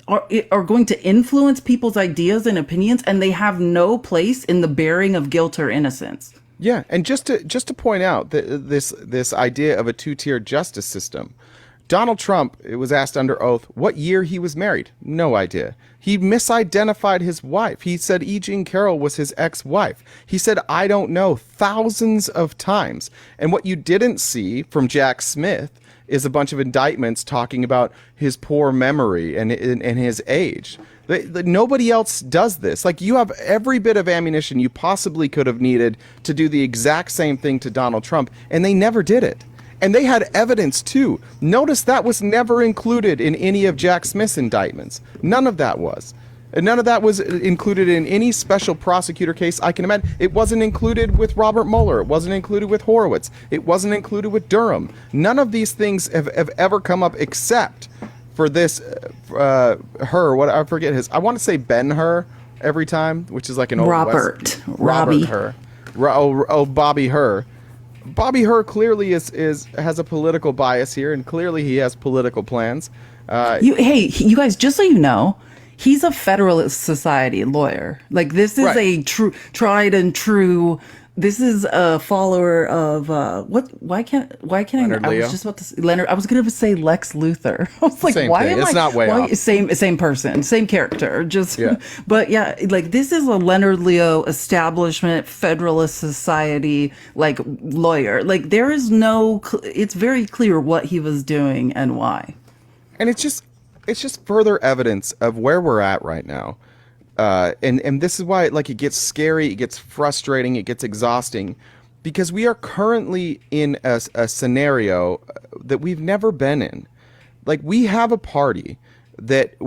are going to influence people's ideas and opinions, and they have no place in the bearing of guilt or innocence. Yeah, and just to point out that this idea of a two-tiered justice system. Donald Trump was asked under oath what year he was married. No idea. He misidentified his wife. He said E. Jean Carroll was his ex-wife. He said, I don't know, thousands of times. And what you didn't see from Jack Smith is a bunch of indictments talking about his poor memory and his age. Nobody else does this. Like, you have every bit of ammunition you possibly could have needed to do the exact same thing to Donald Trump, and they never did it. And they had evidence too. Notice that was never included in any of Jack Smith's indictments. None of that was. And none of that was included in any special prosecutor case I can imagine. It wasn't included with Robert Mueller. It wasn't included with Horowitz. It wasn't included with Durham. None of these things have ever come up except for this, what I forget his, I want to say Ben-Hur every time, which is like an old Robert Hur. Bobby Hur. Bobby Hur clearly has a political bias here, and clearly he has political plans. You guys, just so you know, he's a Federalist Society lawyer. Like, this is a true, tried and true. This is a follower of why can't Leonard I Leo? was just about to say Leonard. I was going to say Lex Luthor. I was like, Same why thing. am It's I? not way why, off. Same person, same character. Just but yeah, like, this is a Leonard Leo establishment Federalist Society like lawyer. Like, there is no. It's very clear what he was doing and why. And it's just further evidence of where we're at right now. And this is why, like, it gets scary, it gets frustrating, it gets exhausting, because we are currently in a scenario that we've never been in. Like, we have a party that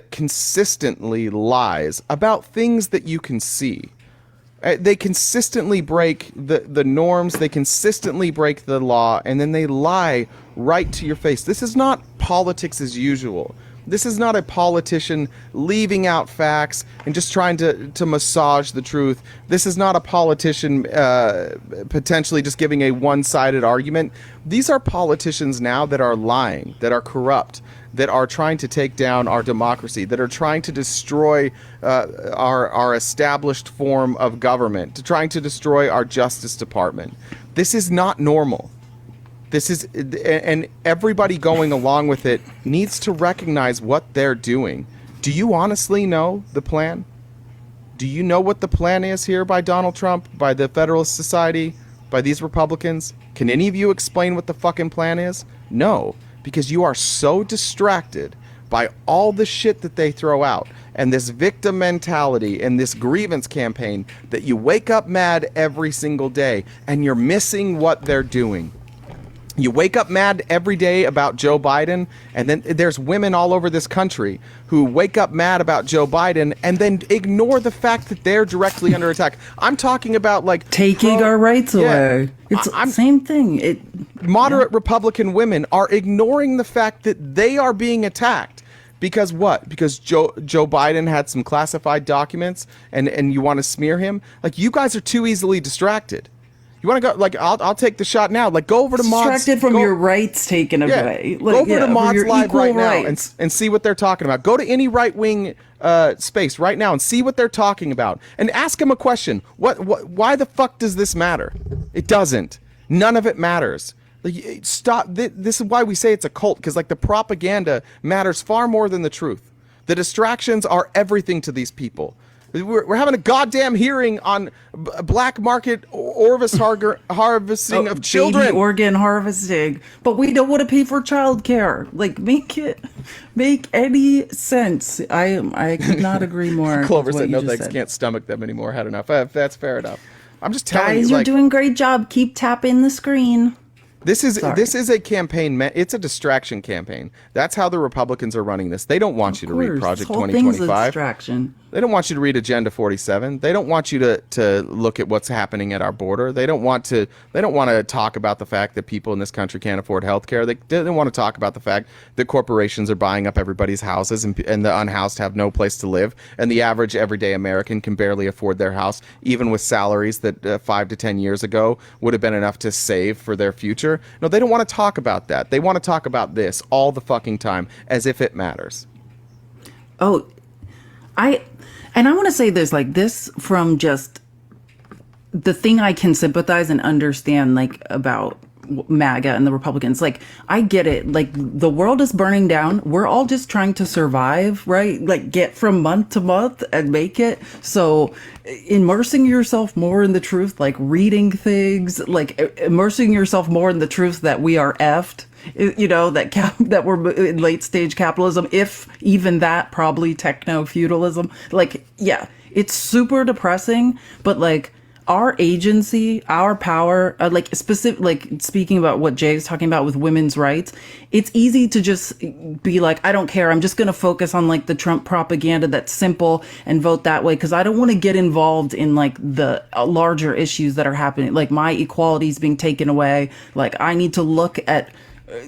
consistently lies about things that you can see. They consistently break the norms, they consistently break the law, and then they lie right to your face. This is not politics as usual. This is not a politician leaving out facts and just trying to massage the truth. This is not a politician potentially just giving a one-sided argument. These are politicians now that are lying, that are corrupt, that are trying to take down our democracy, that are trying to destroy our established form of government, trying to destroy our Justice Department. This is not normal. This is, and everybody going along with it needs to recognize what they're doing. Do you honestly know the plan? Do you know what the plan is here by Donald Trump, by the Federalist Society, by these Republicans? Can any of you explain what the fucking plan is? No, because you are so distracted by all the shit that they throw out and this victim mentality and this grievance campaign that you wake up mad every single day and you're missing what they're doing. You wake up mad every day about Joe Biden, and then there's women all over this country who wake up mad about Joe Biden and then ignore the fact that they're directly under attack. I'm talking about, like, taking our rights away. It's the same thing. Moderate Republican women are ignoring the fact that they are being attacked. Because what? Because Joe Biden had some classified documents and you want to smear him? Like, you guys are too easily distracted. You want to go, like, I'll take the shot now. Like, go over to Mods. Distracted from your rights taken away. Go over to Mods Live right now rights. and see what they're talking about. Go to any right-wing space right now and see what they're talking about. And ask them a question. Why the fuck does this matter? It doesn't. None of it matters. Like, stop. This is why we say it's a cult, because, like, the propaganda matters far more than the truth. The distractions are everything to these people. We're having a goddamn hearing on black market harvesting of children. Baby organ harvesting. But we don't want to pay for childcare. Like, make any sense. I could not agree more. Clover said, no thanks, can't stomach them anymore. Had enough. That's fair enough. I'm just telling you. Guys, you're doing a great job. Keep tapping the screen. This is a campaign. It's a distraction campaign. That's how the Republicans are running this. They don't want you to read Project 2025. Distraction. They don't want you to read Agenda 47. They don't want you to look at what's happening at our border. They don't want to talk about the fact that people in this country can't afford health care. They don't want to talk about the fact that corporations are buying up everybody's houses and the unhoused have no place to live, and the average everyday American can barely afford their house, even with salaries that 5 to 10 years ago would have been enough to save for their future. No, they don't want to talk about that. They want to talk about this all the fucking time, as if it matters. Oh, I want to say this, like, this from just the thing I can sympathize and understand, like, about MAGA and the Republicans. Like, I get it. Like, the world is burning down. We're all just trying to survive, right? Like, get from month to month and make it. So immersing yourself more in the truth, like reading things, like immersing yourself more in the truth that we are effed you know, that we're in late stage capitalism, if even that, probably techno feudalism. Like, yeah, it's super depressing, but like our agency, our power, like specific, like speaking about what Jay's talking about with women's rights, it's easy to just be like, I don't care. I'm just going to focus on like the Trump propaganda that's simple and vote that way. Cause I don't want to get involved in like the larger issues that are happening. Like my equality is being taken away. Like I need to look at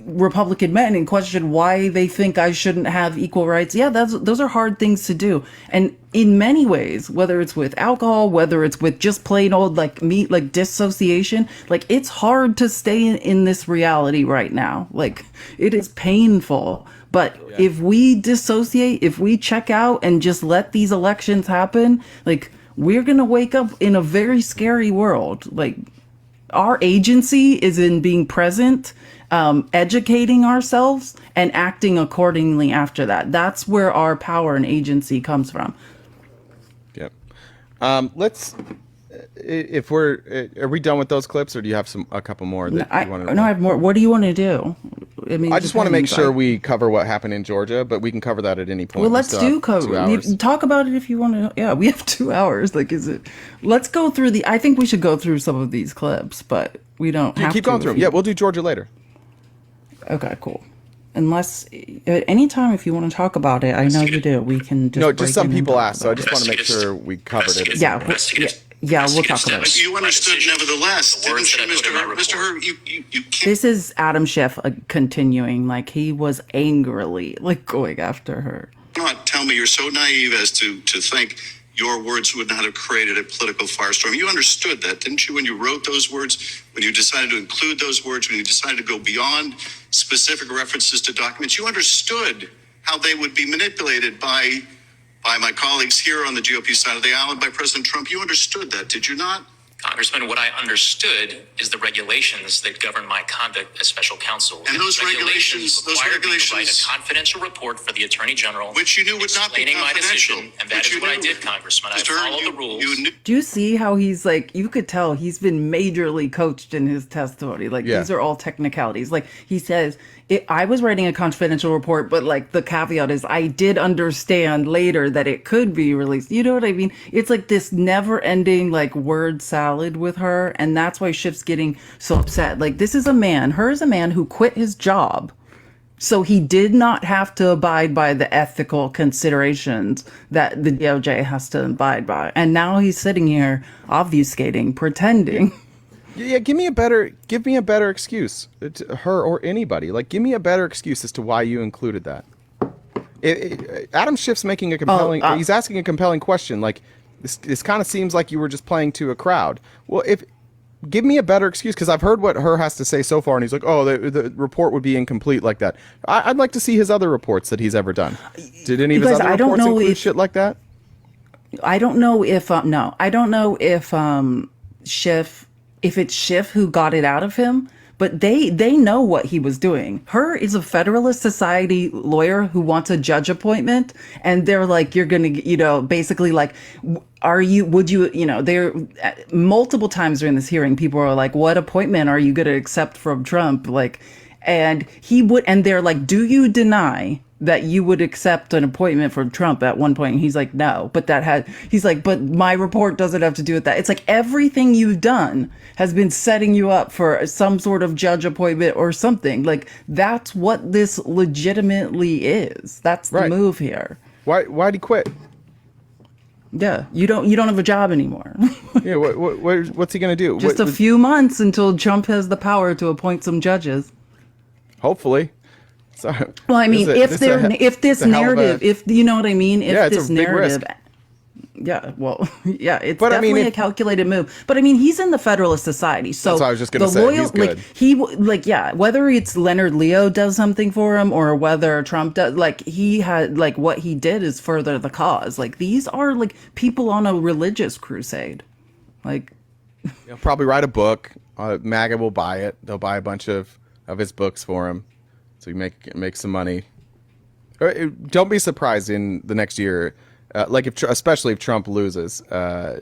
Republican men and question why they think I shouldn't have equal rights. Yeah, those are hard things to do. And in many ways, whether it's with alcohol, whether it's with just plain old like dissociation, like it's hard to stay in this reality right now. Like it is painful. But if we dissociate, if we check out and just let these elections happen, like we're going to wake up in a very scary world. Like our agency is in being present, educating ourselves and acting accordingly after that. That's where our power and agency comes from. Yep. Let's, are we done with those clips, or do you have a couple more that you want to? No, I have more. What do you want to do? I mean, I just want to make sure we cover what happened in Georgia, but we can cover that at any point. Well, let's talk about it if you want to. Yeah, we have 2 hours. Like, let's go through I think we should go through some of these clips, but we don't have to. Keep going through them. Yeah, we'll do Georgia later. Okay, cool. Unless at any time, if you want to talk about it, I know you do. We can just. No, just some people asked, so I just want to make sure we covered it. Yeah, we'll talk about it. You understood, nevertheless, didn't you, Mr. Hur? You can't. This is Adam Schiff continuing, like he was angrily like going after her. Not tell me you're so naive as to think your words would not have created a political firestorm. You understood that, didn't you, when you wrote those words, when you decided to include those words, when you decided to go beyond specific references to documents? You understood how they would be manipulated by my colleagues here on the GOP side of the aisle and by President Trump. You understood that, did you not? Congressman, what I understood is the regulations that govern my conduct as special counsel. And those regulations require me to write a confidential report for the Attorney General, which you knew would not be explaining my confidential. decision, and that is what I did, Congressman. I followed the rules. Do you see how he's like? You could tell he's been majorly coached in his testimony. Like these are all technicalities. Like he says, I was writing a confidential report, but like the caveat is I did understand later that it could be released. You know what I mean? It's like this never-ending like word salad with her, and that's why Schiff's getting so upset. Like this is a man who quit his job, so he did not have to abide by the ethical considerations that the DOJ has to abide by, and now he's sitting here obfuscating, pretending. Yeah, give me a better excuse, her or anybody. Like, give me a better excuse as to why you included that. Adam Schiff's making a compelling. He's asking a compelling question. Like, this kind of seems like you were just playing to a crowd. Well, give me a better excuse, because I've heard what Her has to say so far, and he's like, oh, the report would be incomplete like that. I'd like to see his other reports that he's ever done. Did any of his other reports include shit like that? I don't know if I don't know if Schiff. If it's Schiff who got it out of him, but they know what he was doing. Her is a Federalist Society lawyer who wants a judge appointment, and they're like, you're going to, basically like, they're multiple times during this hearing, people are like, what appointment are you going to accept from Trump? Like, and they're like, do you deny that you would accept an appointment from Trump at one point? And he's like, no, but he's like, but my report doesn't have to do with that. It's like everything you've done has been setting you up for some sort of judge appointment or something. Like that's what this legitimately is. That's the move here. Why'd he quit? Yeah, you don't have a job anymore. Yeah, what's he gonna do? Just a few months until Trump has the power to appoint some judges. Hopefully. So, well, I mean, if this narrative, if you know what I mean, if this narrative, it's definitely a calculated move. But I mean, he's in the Federalist Society, so that's what I was just going to say. He's good. Whether it's Leonard Leo does something for him or whether Trump does, like he had, like what he did is further the cause. Like these are like people on a religious crusade. Like, he'll probably write a book. MAGA will buy it. They'll buy a bunch of his books for him. So you make some money. Don't be surprised in the next year, especially if Trump loses.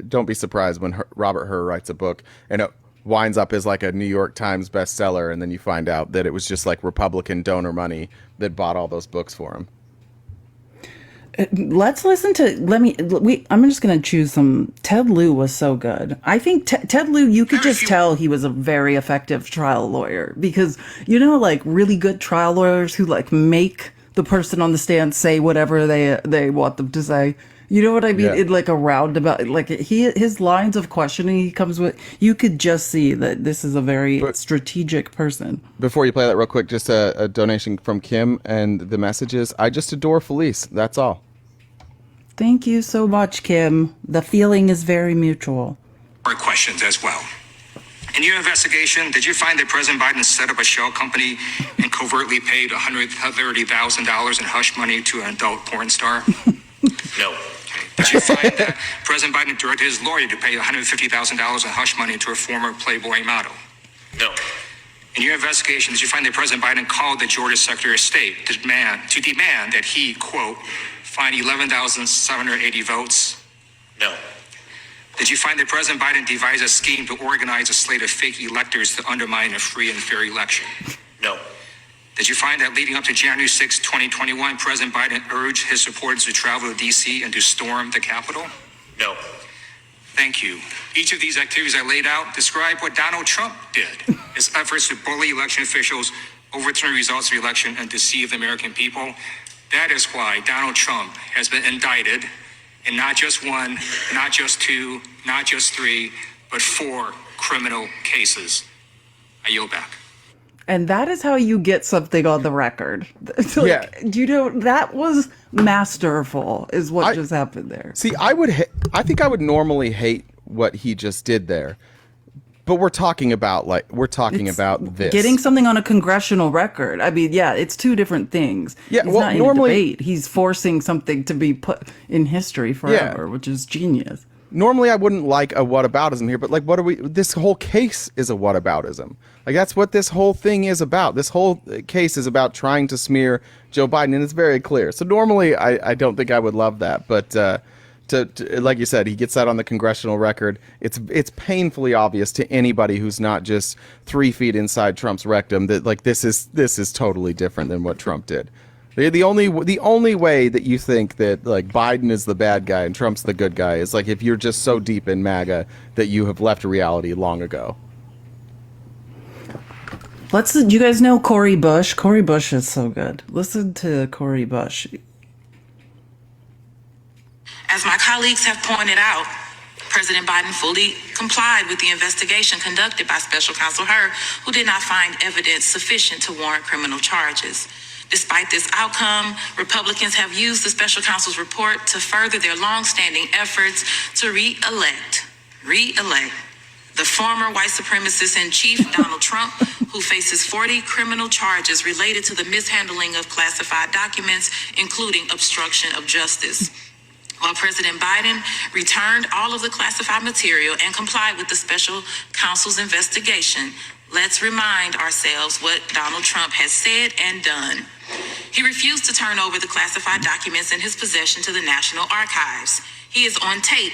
Don't be surprised when Robert Hur writes a book. And winds up as like a New York Times bestseller, and then you find out that it was just like Republican donor money that bought all those books for him. Let's listen to, I'm just going to choose some. Ted Lieu was so good. I think Ted Lieu, you could just tell he was a very effective trial lawyer, because, you know, like really good trial lawyers who like make the person on the stand say whatever they want them to say. You know what I mean? Yeah. In like a roundabout, like his lines of questioning he comes with, you could just see that this is a very strategic person. Before you play that real quick, just a donation from Kim, and the message is, I just adore Felice. That's all. Thank you so much, Kim. The feeling is very mutual. Questions as well. In your investigation, did you find that President Biden set up a shell company and covertly paid $130,000 in hush money to an adult porn star? No. Did you find that President Biden directed his lawyer to pay $150,000 in hush money to a former Playboy model? No. In your investigation, did you find that President Biden called the Georgia Secretary of State to demand that he, quote, find 11,780 votes? No. Did you find that President Biden devised a scheme to organize a slate of fake electors to undermine a free and fair election? No. Did you find that leading up to January 6, 2021, President Biden urged his supporters to travel to D.C. and to storm the Capitol? No. Thank you. Each of these activities I laid out describe what Donald Trump did. His efforts to bully election officials, overturn results of the election, and deceive the American people. That is why Donald Trump has been indicted in not just one, not just two, not just three, but 4 criminal cases. I yield back. And that is how you get something on the record. Like, Yeah. you know, that was masterful, is what just happened there. See, I think I would normally hate what he just did there, but we're talking about this. Getting something on a congressional record. I mean, yeah, it's two different things. Yeah, He's well, not in normally- a debate. He's forcing something to be put in history forever, which is genius. Normally I wouldn't like a whataboutism here, but like, this whole case is a whataboutism. Like, that's what this whole thing is about. This whole case is about trying to smear Joe Biden, and it's very clear. So normally I don't think I would love that, but to like you said, he gets that on the congressional record. It's painfully obvious to anybody who's not just 3 feet inside Trump's rectum that like this is totally different than what Trump did. The only way that you think that like Biden is the bad guy and Trump's the good guy is like if you're just so deep in MAGA that you have left reality long ago. Do you guys know Cori Bush? Cori Bush is so good. Listen to Cori Bush. As my colleagues have pointed out, President Biden fully complied with the investigation conducted by Special Counsel Hur, who did not find evidence sufficient to warrant criminal charges. Despite this outcome, Republicans have used the special counsel's report to further their longstanding efforts to re-elect the former white supremacist in chief, Donald Trump, who faces 40 criminal charges related to the mishandling of classified documents, including obstruction of justice. While President Biden returned all of the classified material and complied with the special counsel's investigation, let's remind ourselves what Donald Trump has said and done. He refused to turn over the classified documents in his possession to the National Archives. He is on tape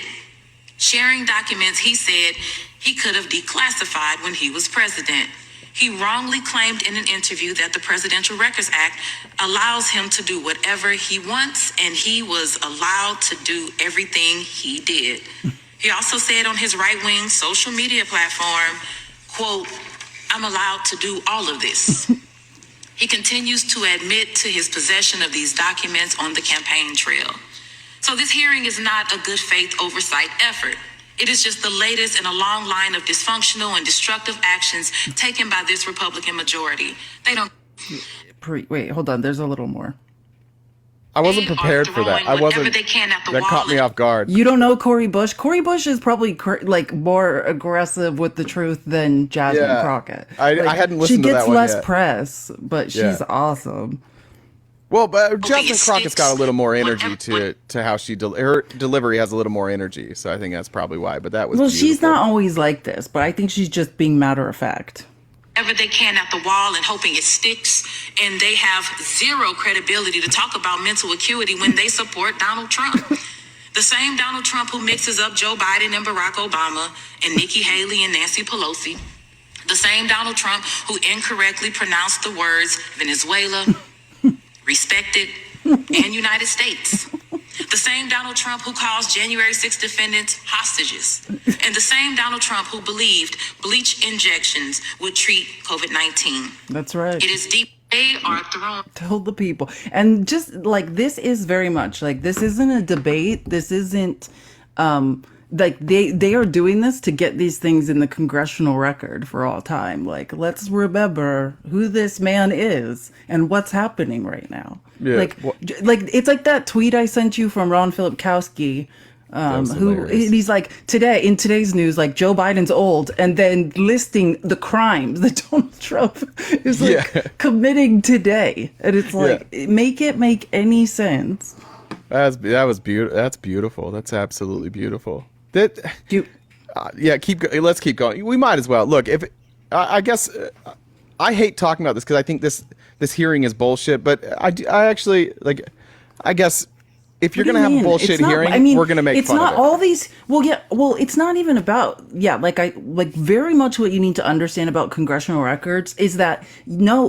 sharing documents he said he could have declassified when he was president. He wrongly claimed in an interview that the Presidential Records Act allows him to do whatever he wants, and he was allowed to do everything he did. He also said on his right-wing social media platform, quote, "I'm allowed to do all of this." He continues to admit to his possession of these documents on the campaign trail. So this hearing is not a good faith oversight effort. It is just the latest in a long line of dysfunctional and destructive actions taken by this Republican majority. They don't... Wait, hold on. There's a little more. I wasn't prepared for that. That caught me off guard. You don't know Cori Bush? Cori Bush is probably like more aggressive with the truth than Jasmine Crockett. I hadn't listened to that one yet. She gets less yet. press, but she's awesome. Well, but Jasmine Crockett's got a little more energy to how her delivery has a little more energy, so I think that's probably why. But that was she's not always like this, but I think she's just being matter of fact. Whatever they can at the wall and hoping it sticks, and they have zero credibility to talk about mental acuity when they support Donald Trump. The same Donald Trump who mixes up Joe Biden and Barack Obama and Nikki Haley and Nancy Pelosi. The same Donald Trump who incorrectly pronounced the words Venezuela, respected, and United States. The same Donald Trump who calls January 6 defendants hostages. And the same Donald Trump who believed bleach injections would treat COVID-19. That's right. It is deep. They are thrown. Told the people. And just like, this is very much like, this isn't a debate. This isn't, like they are doing this to get these things in the congressional record for all time. Like, let's remember who this man is and what's happening right now. Yeah. Like it's like that tweet I sent you from Ron Filipkowski, he's like, in today's news, like, Joe Biden's old, and then listing the crimes that Donald Trump is like committing today. And it's like, make it make any sense. That was beautiful. That's beautiful. That's absolutely beautiful. Let's keep going. We might as well. Look, I guess I hate talking about this because I think this hearing is bullshit. But I actually, like, I guess if you're gonna have a bullshit hearing, we're gonna make fun of it. It's not all these. Well, it's not even about. Like very much what you need to understand about congressional records is that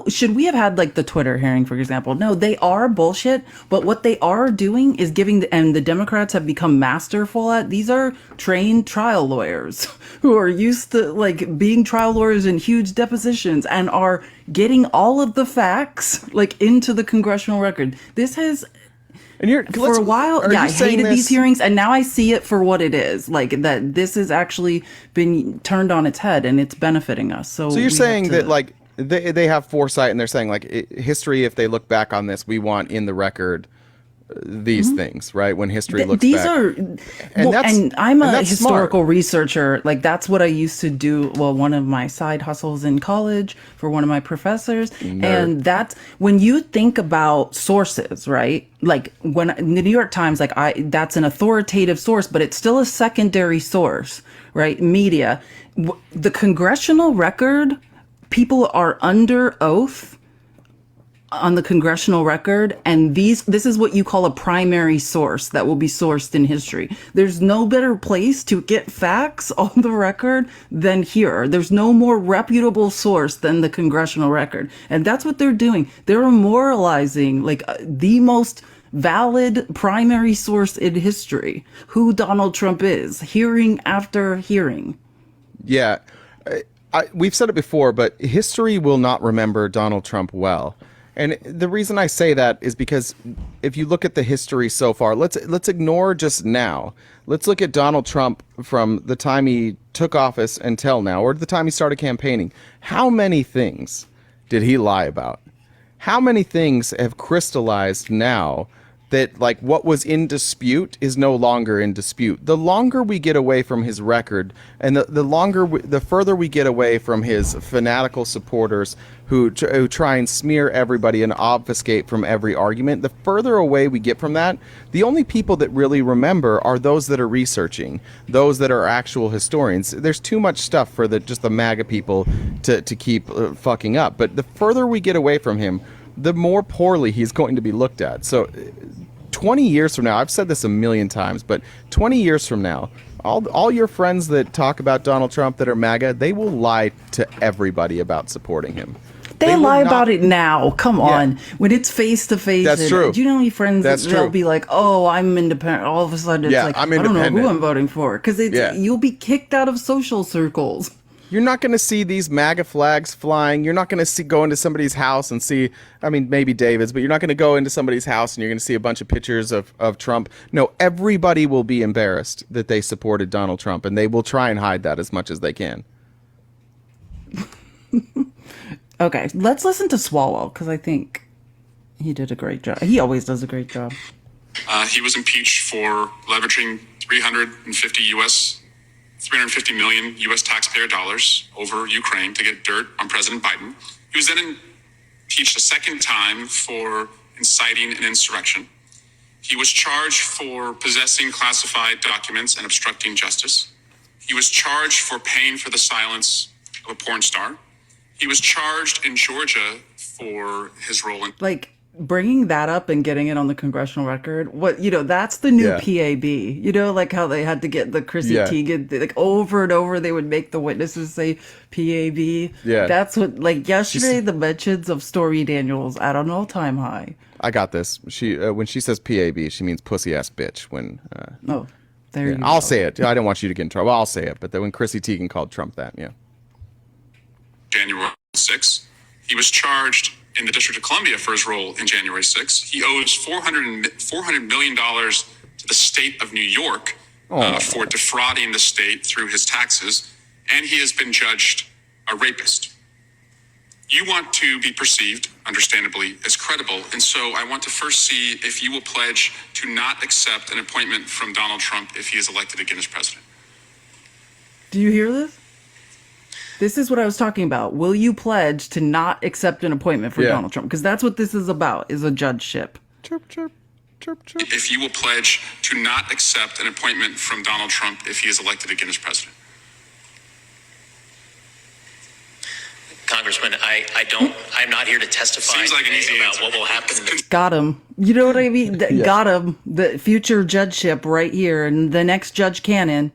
should we have had like the Twitter hearing, for example? No, they are bullshit. But what they are doing is and the Democrats have become masterful at. These are trained trial lawyers who are used to like being trial lawyers in huge depositions and are getting all of the facts like into the congressional record. This has. For a while, I hated these hearings, and now I see it for what it is. Like, that this has actually been turned on its head, and it's benefiting us. So you're saying that, like, they have foresight, and they're saying, like, history, if they look back on this, we want in the record these things, right? When history looks back. And I'm a historical researcher. Like, that's what I used to do. Well, one of my side hustles in college for one of my professors. Nerd. And that's when you think about sources, right? Like, when the New York Times, like, that's an authoritative source, but it's still a secondary source, right? Media. The congressional record, people are under oath on the congressional record, and this is what you call a primary source that will be sourced in history. There's no better place to get facts on the record than here. There's no more reputable source than the congressional record. And that's what they're doing. They're memorializing like the most valid primary source in history, who Donald Trump is, hearing after hearing. Yeah. We've said it before, but history will not remember Donald Trump well. And the reason I say that is because if you look at the history so far, let's ignore just now. Let's look at Donald Trump from the time he took office until now, or the time he started campaigning. How many things did he lie about? How many things have crystallized now that, like, what was in dispute is no longer in dispute? The longer we get away from his record, and the further we get away from his fanatical supporters who try and smear everybody and obfuscate from every argument, the further away we get from that, the only people that really remember are those that are researching, those that are actual historians. There's too much stuff for just the MAGA people to keep fucking up. But the further we get away from him, the more poorly he's going to be looked at. So 20 years from now, I've said this a million times, but 20 years from now, all your friends that talk about Donald Trump that are MAGA, they will lie to everybody about supporting him. They lie about it now. Come on. When it's face to face. That's true. Do you know any friends they'll be like, oh, I'm independent. All of a sudden it's like, I don't know who I'm voting for. Because you'll be kicked out of social circles. You're not going to see these MAGA flags flying. You're not going to go into somebody's house and see, I mean, maybe David's, but you're not going to go into somebody's house and you're going to see a bunch of pictures of Trump. No, everybody will be embarrassed that they supported Donald Trump, and they will try and hide that as much as they can. Okay, let's listen to Swalwell, because I think he did a great job. He always does a great job. He was impeached for leveraging 350 million U.S. taxpayer dollars over Ukraine to get dirt on President Biden. He was then impeached a second time for inciting an insurrection. He was charged for possessing classified documents and obstructing justice. He was charged for paying for the silence of a porn star. He was charged in Georgia for his role in... Like, bringing that up and getting it on the congressional record, that's the new Yeah. PAB. Like how they had to get the Chrissy Yeah. Teigen, like over and over, they would make the witnesses say PAB. Yeah. That's what, like yesterday, the mentions of Stormy Daniels at an all-time high. I got this. She when she says PAB, she means pussy ass bitch. When There you go. I'll say it. I don't want you to get in trouble. I'll say it. But then when Chrissy Teigen called Trump that, January 6th. He was charged in the District of Columbia for his role in January 6th. He owes $400 million to the state of New York for defrauding the state through his taxes, and he has been judged a rapist. You want to be perceived, understandably, as credible, and so I want to first see if you will pledge to not accept an appointment from Donald Trump if he is elected again as president. Do you hear this? This is what I was talking about. Will you pledge to not accept an appointment for Donald Trump? Because that's what this is about, is a judgeship. Chirp, chirp, chirp, chirp. If you will pledge to not accept an appointment from Donald Trump if he is elected again as president. Congressman, I'm not here to testify Seems like an easy about answer. what will happen in the Got him. You know what I mean? Got him. The future judgeship right here, and the next Judge Cannon.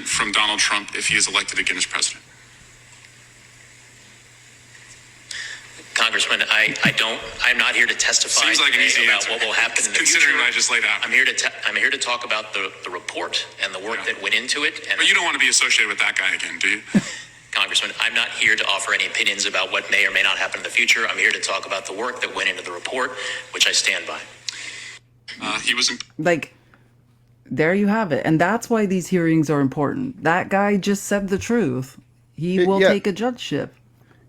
From Donald Trump if he is elected again as president. Congressman, I'm not here to testify Seems like an easy about answer. what will happen in the Considering future. what I just laid out. I'm here to talk about the report and the work that went into it. And But you don't want to be associated with that guy again, do you? Congressman, I'm not here to offer any opinions about what may or may not happen in the future. I'm here to talk about the work that went into the report, which I stand by. He was Like, there you have it. And that's why these hearings are important. That guy just said the truth. He will take a judgeship.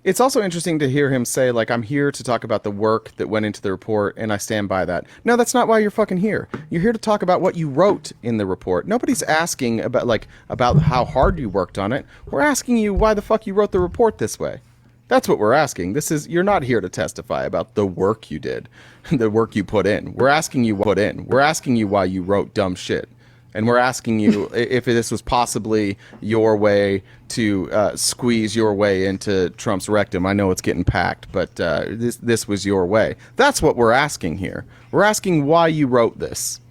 It's also interesting to hear him say, like, I'm here to talk about the work that went into the report, and I stand by that. No, that's not why you're fucking here. You're here to talk about what you wrote in the report. Nobody's asking about how hard you worked on it. We're asking you why the fuck you wrote the report this way. That's what we're asking. You're not here to testify about the work you did, the work you put in. We're asking you why you wrote dumb shit. And we're asking you if this was possibly your way to squeeze your way into Trump's rectum. I know it's getting packed, but this was your way. That's what we're asking here. We're asking why you wrote this.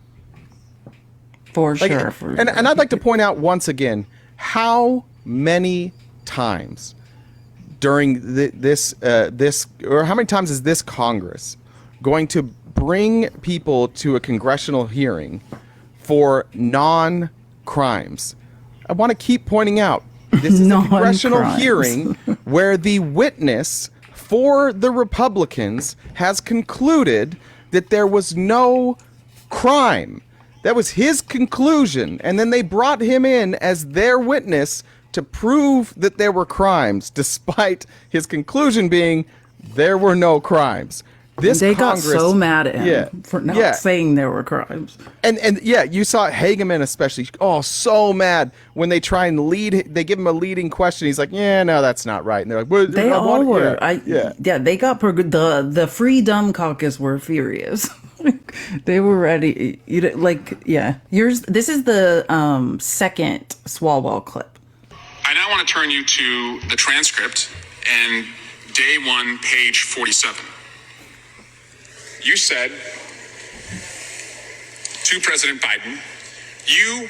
For sure. And I'd like to point out once again how many times during this or how many times is this Congress going to bring people to a congressional hearing for non-crimes? I want to keep pointing out this is a congressional hearing where the witness for the Republicans has concluded that there was no crime. That was his conclusion, and then they brought him in as their witness to prove that there were crimes, despite his conclusion being there were no crimes. They got so mad at him for not saying there were crimes. And you saw Hageman especially, so mad when they try and they give him a leading question. He's like, yeah, no, that's not right. And they're like, well, they all were. They got the Free Dumb Caucus were furious. They were ready. This is the second Swalwell clip. I now want to turn you to the transcript and day 1, page 47. You said to President Biden, you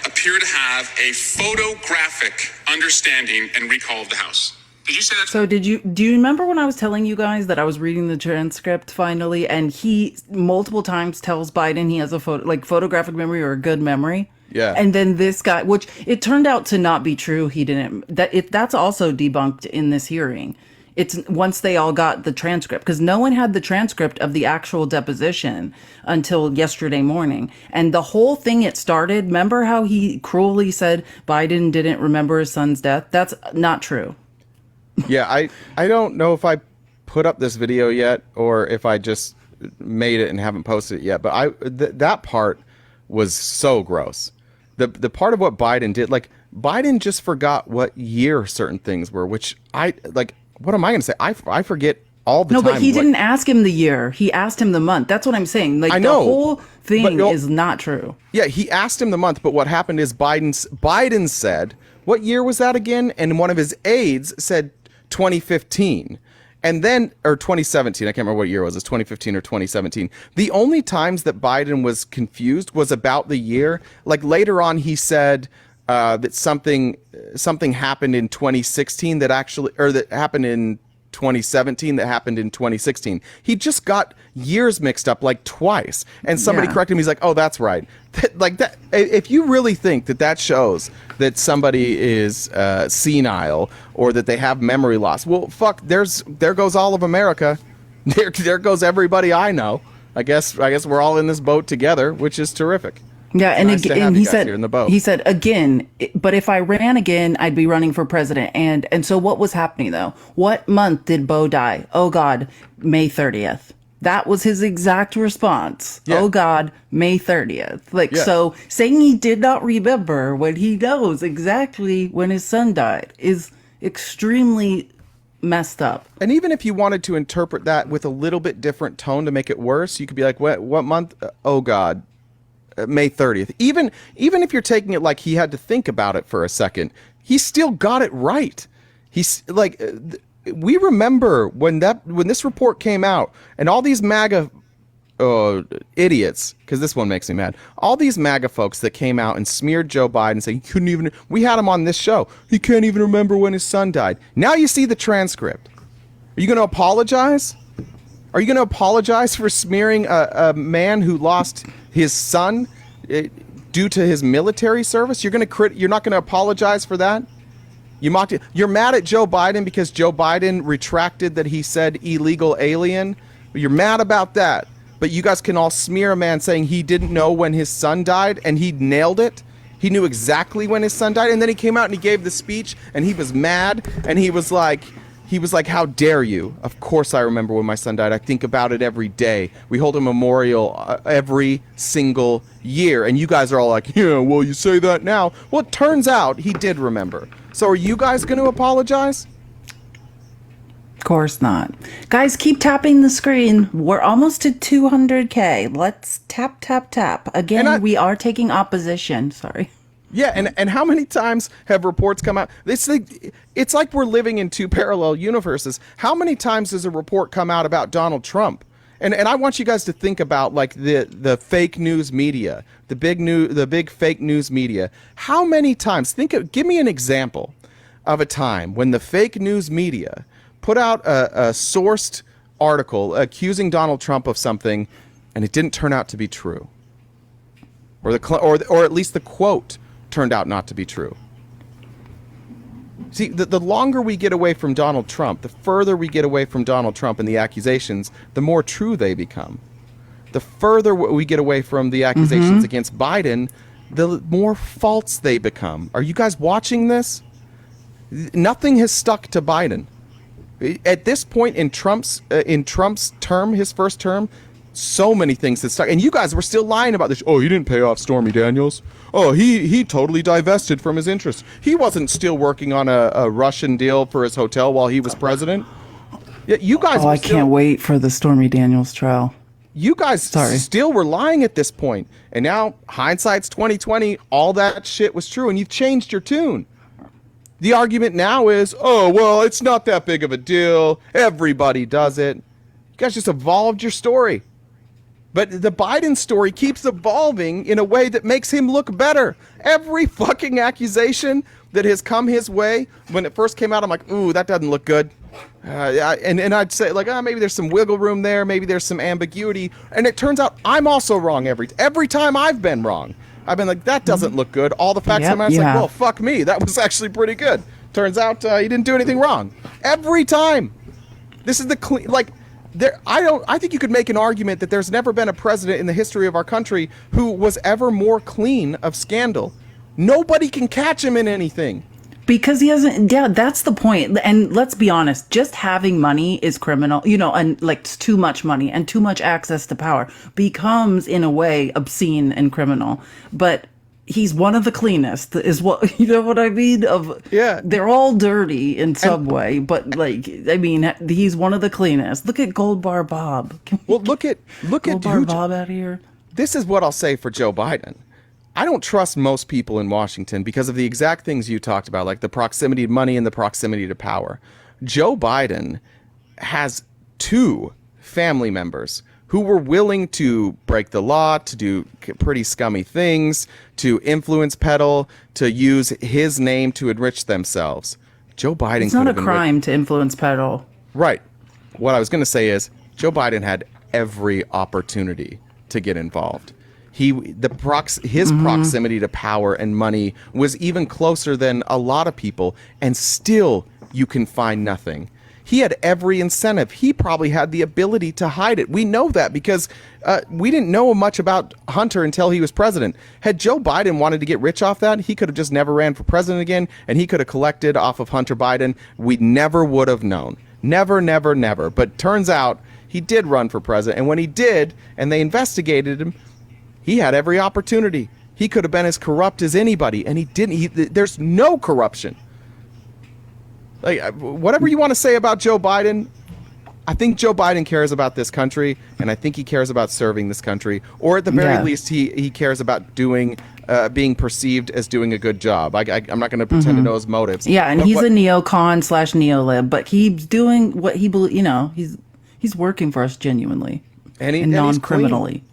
appear to have a photographic understanding and recall of the House. Did you say that? So do you remember when I was telling you guys that I was reading the transcript finally, and he multiple times tells Biden he has a photographic memory or a good memory? Yeah. And then this guy, which it turned out to not be true. He didn't. That's also debunked in this hearing. It's once they all got the transcript, because no one had the transcript of the actual deposition until yesterday morning. And the whole thing it started, remember how he cruelly said Biden didn't remember his son's death? That's not true. Yeah, I don't know if I put up this video yet or if I just made it and haven't posted it yet, but that part was so gross. The part of what Biden did, like, Biden just forgot what year certain things were, which what am I going to say? I forget all the time. No, but he didn't ask him the year. He asked him the month. That's what I'm saying. Like, I know, the whole thing is not true. Yeah, he asked him the month, but what happened is Biden said, what year was that again? And one of his aides said 2015. And then, or 2017, I can't remember what year it was. It's 2015 or 2017. The only times that Biden was confused was about the year. Like later on, he said that something happened in 2016 that happened in 2017 that happened in 2016. He just got years mixed up like twice. And somebody corrected him. He's like, oh, that's right. Like that. If you really think that shows that somebody is senile or that they have memory loss, well, fuck, there goes all of America. There goes everybody I know. I guess we're all in this boat together, which is terrific. Yeah, It's nice and to he have you guys here in the boat. he said again, but if I ran again, I'd be running for president. And so what was happening though? What month did Bo die? Oh God, May 30th. That was his exact response. Yeah. Oh God, May 30th. Like, Yeah. so saying he did not remember when he knows exactly when his son died is extremely messed up. And even if you wanted to interpret that with a little bit different tone to make it worse, you could be like, what month? Oh God. May 30th. Even if you're taking it like he had to think about it for a second, he still got it right. He's like, we remember when this report came out and all these MAGA idiots, because this one makes me mad, all these MAGA folks that came out and smeared Joe Biden, saying he couldn't even, we had him on this show, he can't even remember when his son died. Now you see the transcript. Are you going to apologize? Are you going to apologize for smearing a man who lost his son due to his military service? You're not going to apologize for that? You mocked it. You're mad at Joe Biden because Joe Biden retracted that he said illegal alien. You're mad about that. But you guys can all smear a man saying he didn't know when his son died and he nailed it. He knew exactly when his son died. And then he came out and he gave the speech and he was mad and he was like, how dare you? Of course I remember when my son died. I think about it every day. We hold a memorial every single year. And you guys are all like, yeah, well, you say that now. Well, it turns out he did remember. So are you guys going to apologize? Of course not. Guys, keep tapping the screen. We're almost to 200K. Let's tap, tap, tap. Again, we are taking opposition. Sorry. Yeah, and how many times have reports come out? It's like we're living in two parallel universes. How many times does a report come out about Donald Trump? And I want you guys to think about like the fake news media, the big fake news media. How many times? Give me an example of a time when the fake news media put out a sourced article accusing Donald Trump of something, and it didn't turn out to be true, or at least the quote turned out not to be true. See, the longer we get away from Donald Trump, the further we get away from Donald Trump and the accusations, the more true they become. The further we get away from the accusations against Biden, the more false they become. Are you guys watching this? Nothing has stuck to Biden. At this point in Trump's term, his first term, so many things that stuck. And you guys were still lying about this. Oh, he didn't pay off Stormy Daniels. Oh, he totally divested from his interests. He wasn't still working on a Russian deal for his hotel while he was president. Yeah, you guys. I can't wait for the Stormy Daniels trial. You guys still were lying at this point. And now hindsight's 2020. All that shit was true, and you've changed your tune. The argument now is, oh, well, it's not that big of a deal. Everybody does it. You guys just evolved your story. But the Biden story keeps evolving in a way that makes him look better. Every fucking accusation that has come his way, when it first came out, I'm like, ooh, that doesn't look good. And I'd say, like, maybe there's some wiggle room there. Maybe there's some ambiguity. And it turns out I'm also wrong every time I've been wrong. I've been like, that doesn't look good. All the facts come out, it's like, well, fuck me. That was actually pretty good. Turns out he didn't do anything wrong. Every time. This is the clean, like, I think you could make an argument that there's never been a president in the history of our country who was ever more clean of scandal. Nobody can catch him in anything. Because he hasn't, yeah, that's the point. And let's be honest, just having money is criminal, and like too much money and too much access to power becomes in a way obscene and criminal. But he's one of the cleanest, is what, you know what I mean? They're all dirty in some way, but like, I mean, he's one of the cleanest. Look at Gold Bar Bob. Look at Gold Bar Bob out here. This is what I'll say for Joe Biden. I don't trust most people in Washington because of the exact things you talked about, like the proximity to money and the proximity to power. Joe Biden has 2 family members who were willing to break the law, to do pretty scummy things, to influence peddle, to use his name to enrich themselves. Joe Biden. It's not a crime to influence peddle. Right. What I was going to say is Joe Biden had every opportunity to get involved. His proximity to power and money was even closer than a lot of people, and still you can find nothing. He had every incentive. He probably had the ability to hide it. We know that because we didn't know much about Hunter until he was president. Had Joe Biden wanted to get rich off that, he could have just never ran for president again, and he could have collected off of Hunter Biden. We never would have known. Never, never, never. But turns out he did run for president, and when he did, and they investigated him, he had every opportunity. He could have been as corrupt as anybody, and he didn't. There's no corruption. Like, whatever you want to say about Joe Biden, I think Joe Biden cares about this country, and I think he cares about serving this country, or at the very least, he cares about being perceived as doing a good job. I'm not going to pretend to know his motives. Yeah, and he's a neocon / neolib, but he's doing what he believes. He's working for us genuinely and non-criminally.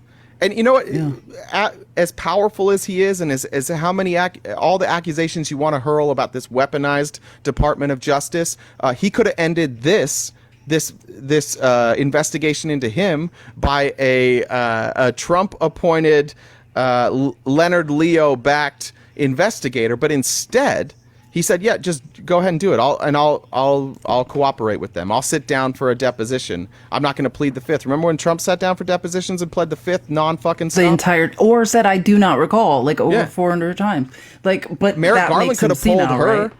And you know what? Yeah. As powerful as he is, and as how many all the accusations you want to hurl about this weaponized Department of Justice, he could have ended this investigation into him by a Trump-appointed Leonard Leo-backed investigator, but instead he said, "Yeah, just go ahead and do it. I'll cooperate with them. I'll sit down for a deposition. I'm not going to plead the fifth." Remember when Trump sat down for depositions and pled the fifth non-fucking stuff? The entire, or said, "I do not recall," like over 400 times. Like, but Merrick that Garland makes could him have pulled senile, her. right?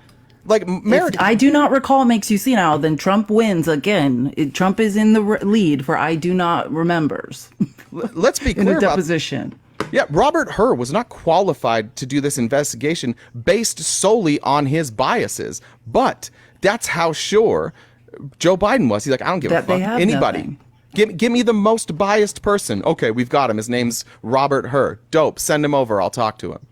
Like Merrick, If I do not recall makes you senile, then Trump wins again. Trump is in the lead for "I do not remembers." Let's be clear in a about deposition. Yeah, Robert Hur was not qualified to do this investigation based solely on his biases, but that's how sure Joe Biden was. He's like, I don't give a fuck. Anybody. Give me the most biased person. Okay, we've got him. His name's Robert Hur. Dope. Send him over. I'll talk to him.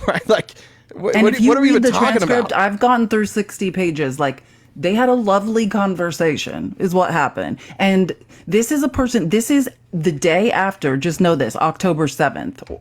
Right? Like, what are we even talking about? I've gone through 60 pages. Like, they had a lovely conversation is what happened. And this is the day after, just know this, October 7th.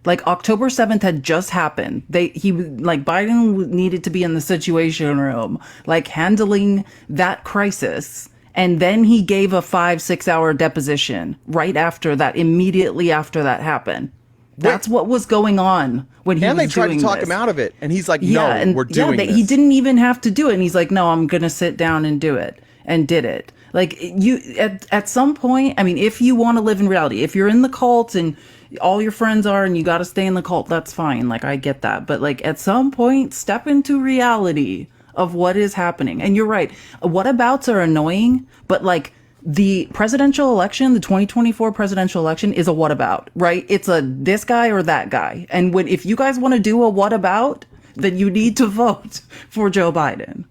Like, October 7th had just happened. Biden needed to be in the Situation Room, like, handling that crisis. And then he gave a 5-6 hour deposition right after that, immediately after that happened. That's what was going on when he was doing this. And they tried to talk him out of it. And he's like, no, we're doing this. He didn't even have to do it. And he's like, no, I'm going to sit down and do it. And did it. Like, you, at some point, I mean, if you want to live in reality, if you're in the cult and all your friends are and you got to stay in the cult, that's fine. Like, I get that. But, like, at some point, step into reality of what is happening. And you're right. Whatabouts are annoying, but, like, the presidential election, the 2024 presidential election is a whatabout, right? It's a this guy or that guy. And if you guys want to do a whatabout, then you need to vote for Joe Biden.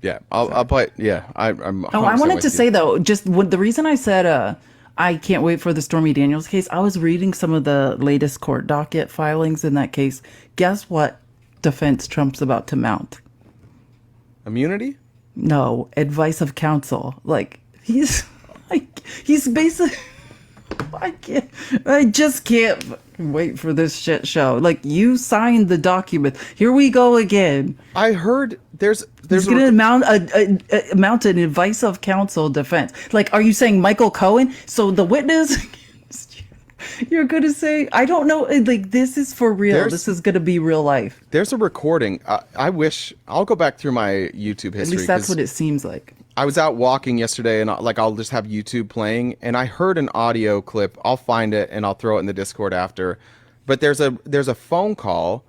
Yeah, I'll play. Yeah, I'm. I wanted to say though, just the reason I said I can't wait for the Stormy Daniels case. I was reading some of the latest court docket filings in that case. Guess what defense Trump's about to mount? Immunity? No, advice of counsel. Like, he's basically, I just can't wait for this shit show. Like, you signed the document. Here we go again. I heard there's going to mount an advice of counsel defense. Like, are you saying Michael Cohen? So the witness, you're going to say, I don't know. Like, this is for real. This is going to be real life. There's a recording. I wish I'll go back through my YouTube history. At least that's what it seems like. I was out walking yesterday and I'll just have YouTube playing and I heard an audio clip. I'll find it and I'll throw it in the Discord after. But there's a phone call,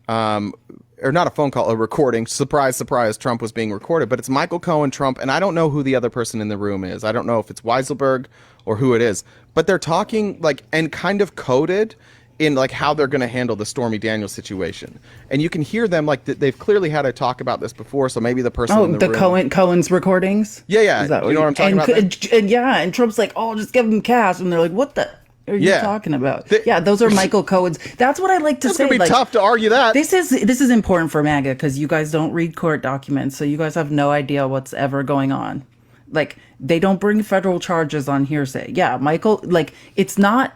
or not a phone call, a recording. Surprise, surprise, Trump was being recorded. But it's Michael Cohen, Trump, and I don't know who the other person in the room is. I don't know if it's Weiselberg or who it is. But they're talking like and kind of coded in like how they're going to handle the Stormy Daniels situation. And you can hear them like they've clearly had a talk about this before. So maybe the person in the room. Cohen's recordings? Yeah. You know what I'm talking about? And Trump's like, oh, just give him cash. And they're like, what the are you talking about? Those are Michael Cohen's. That's what I like to say. It's going to be tough to argue that. This is important for MAGA because you guys don't read court documents. So you guys have no idea what's ever going on. Like, they don't bring federal charges on hearsay. Yeah, Michael, like, it's not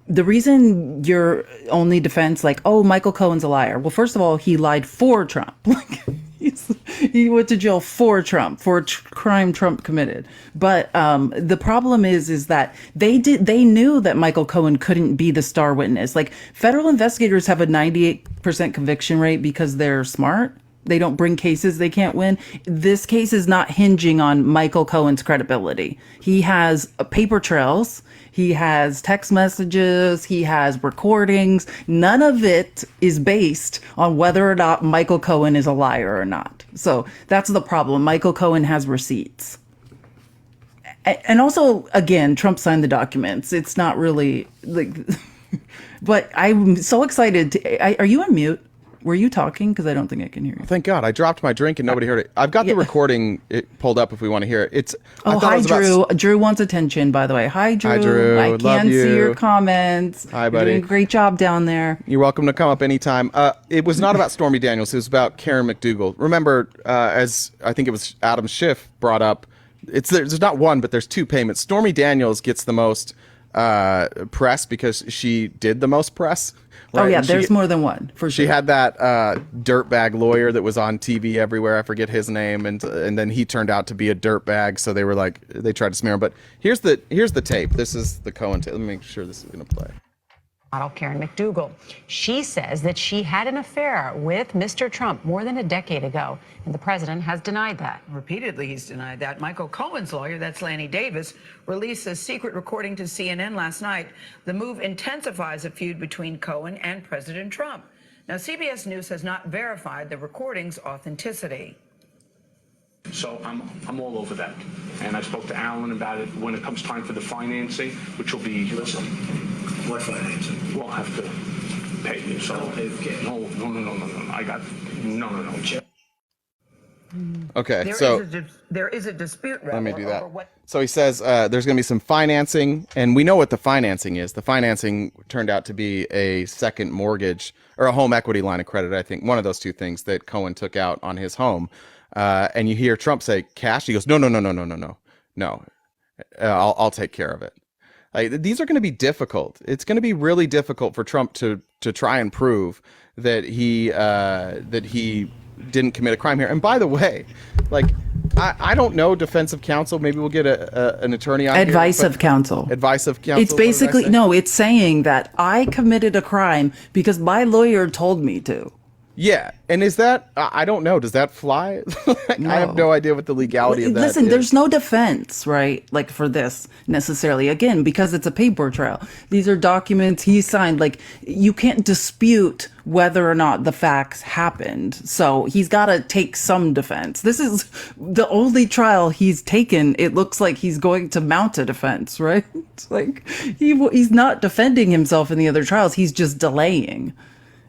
the reason your only defense, like, oh, Michael Cohen's a liar. Well, first of all, he lied for Trump. Like, he went to jail for Trump, for a crime Trump committed. But the problem is that they knew that Michael Cohen couldn't be the star witness. Like, federal investigators have a 98% conviction rate because they're smart. They don't bring cases they can't win. This case is not hinging on Michael Cohen's credibility. He has paper trails. He has text messages. He has recordings. None of it is based on whether or not Michael Cohen is a liar or not. So that's the problem. Michael Cohen has receipts. And also, again, Trump signed the documents. It's not really like, but I'm so excited. Are you on mute? Were you talking? Because I don't think I can hear you. Thank God. I dropped my drink and nobody heard it. I've got the recording pulled up if we want to hear it. Hi, Drew. Drew wants attention, by the way. Hi, Drew. Hi, Drew. I can see your comments. Hi, buddy. You're doing a great job down there. You're welcome to come up anytime. It was not about Stormy Daniels. It was about Karen McDougal. Remember, as I think it was Adam Schiff brought up, there's not one, but there's two payments. Stormy Daniels gets the most press because she did the most press. Right? Oh, yeah, there's more than one, for sure. She had that dirtbag lawyer that was on TV everywhere. I forget his name. And then he turned out to be a dirtbag. So they were like, they tried to smear him. But here's the tape. This is the Cohen tape. Let me make sure this is going to play. Model Karen McDougal. She says that she had an affair with Mr. Trump more than a decade ago, and the president has denied that. Repeatedly, he's denied that. Michael Cohen's lawyer, that's Lanny Davis, released a secret recording to CNN last night. The move intensifies a feud between Cohen and President Trump. Now, CBS News has not verified the recording's authenticity. So I'm all over that. And I spoke to Alan about it when it comes time for the financing, which will be... Listen, what financing? We'll have to pay you. So, no. I got... No. Okay, there is a dispute. Let me do that. So he says there's going to be some financing, and we know what the financing is. The financing turned out to be a second mortgage or a home equity line of credit, I think. One of those two things that Cohen took out on his home. And you hear Trump say cash. He goes, no. I'll take care of it. Like, these are going to be difficult. It's going to be really difficult for Trump to try and prove that he didn't commit a crime here. And by the way, like, I don't know defensive counsel. Maybe we'll get an attorney on Advice of counsel. Advice of counsel. It's basically, no, it's saying that I committed a crime because my lawyer told me to. Yeah, and is that, I don't know, does that fly? No. I have no idea what the legality of that Listen, is. there's no defense, right? Like, for this necessarily, again, because it's a paper trail. These are documents he signed. Like, you can't dispute whether or not the facts happened. So he's got to take some defense. This is the only trial he's taken. It looks like he's going to mount a defense, right? It's like he's not defending himself in the other trials. He's just delaying.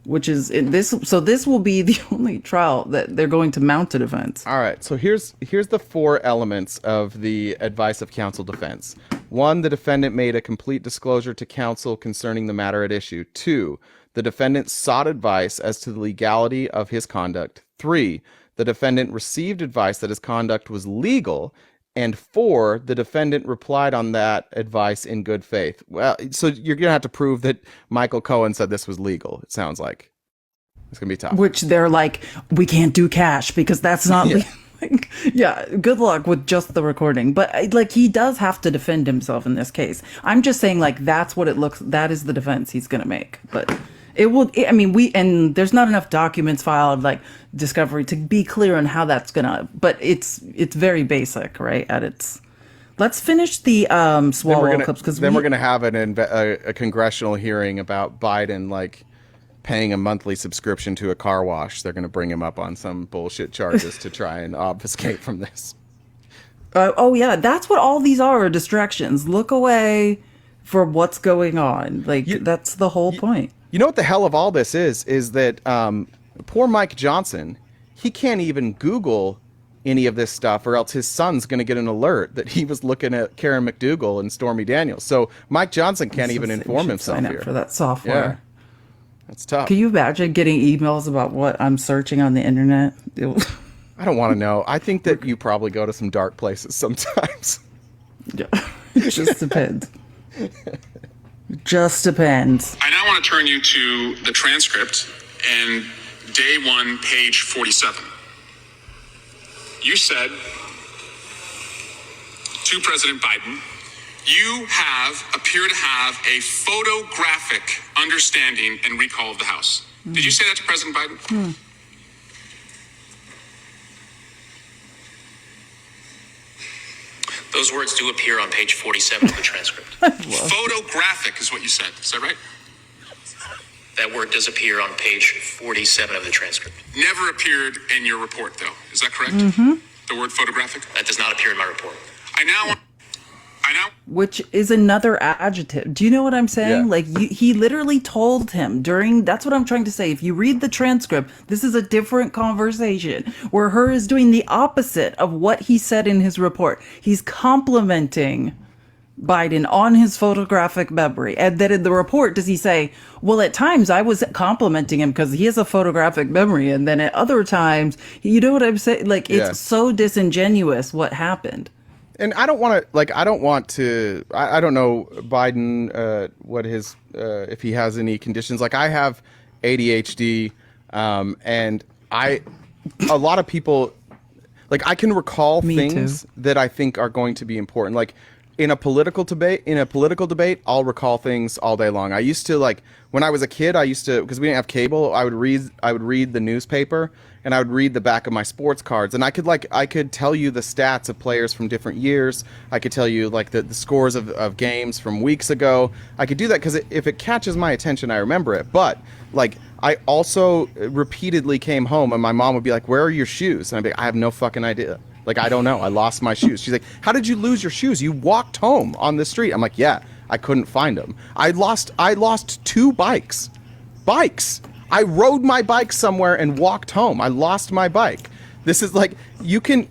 Which is this. So this will be the only trial that they're going to mount a defense. All right. So here's the four elements of the advice of counsel defense. 1, the defendant made a complete disclosure to counsel concerning the matter at issue. 2, the defendant sought advice as to the legality of his conduct. 3, the defendant received advice that his conduct was legal. And 4, the defendant replied on that advice in good faith. Well, so you're going to have to prove that Michael Cohen said this was legal, it sounds like. It's going to be tough. Which they're like, we can't do cash because that's not legal. Yeah, good luck with just the recording. But like, he does have to defend himself in this case. I'm just saying, like, that's what it looks, that is the defense he's going to make. But it will, I mean, and there's not enough documents filed, like discovery, to be clear on how that's gonna, but it's very basic, right? Let's finish the swallow clips, because then we're gonna have a congressional hearing about Biden, like, paying a monthly subscription to a car wash. They're gonna bring him up on some bullshit charges to try and obfuscate from this. Oh yeah, that's what all these are distractions. Look away for what's going on. Like, that's the whole point. You know what the hell of all this is that poor Mike Johnson, he can't even Google any of this stuff, or else his son's going to get an alert that he was looking at Karen McDougal and Stormy Daniels. So Mike Johnson can't even inform himself sign up here. For that software. Yeah. That's tough. Can you imagine getting emails about what I'm searching on the internet? I don't want to know. I think that you probably go to some dark places sometimes. Yeah. It just depends. Just depends. I now want to turn you to the transcript and day 1, page 47. You said to President Biden, you appear to have a photographic understanding and recall of the House. Did you say that to President Biden? Those words do appear on page 47 of the transcript. Photographic is what you said. Is that right? That word does appear on page 47 of the transcript. Never appeared in your report, though. Is that correct? The word photographic? That does not appear in my report. I now Which is another adjective. Do you know what I'm saying? Yeah. Like, he literally told him that's what I'm trying to say. If you read the transcript, this is a different conversation where her is doing the opposite of what he said in his report. He's complimenting Biden on his photographic memory. And then in the report, does he say, well, at times I was complimenting him because he has a photographic memory. And then at other times, you know what I'm saying? Like, it's so disingenuous what happened. And I don't want to, I don't know Biden, what his, if he has any conditions. Like, I have ADHD, and a lot of people, like, I can recall things that I think are going to be important. Like, in a political debate, I'll recall things all day long. I used to, like, when I was a kid, because we didn't have cable, I would read the newspaper, and I would read the back of my sports cards, and I could tell you the stats of players from different years. I could tell you, like, the scores of games from weeks ago. I could do that because if it catches my attention, I remember it. But, like, I also repeatedly came home, and my mom would be like, "Where are your shoes?" And I'd be like, "I have no fucking idea. Like, I don't know. I lost my shoes." She's like, "How did you lose your shoes? You walked home on the street." I'm like, "Yeah, I couldn't find them. I lost 2 bikes. I rode my bike somewhere and walked home. I lost my bike." This is like, you can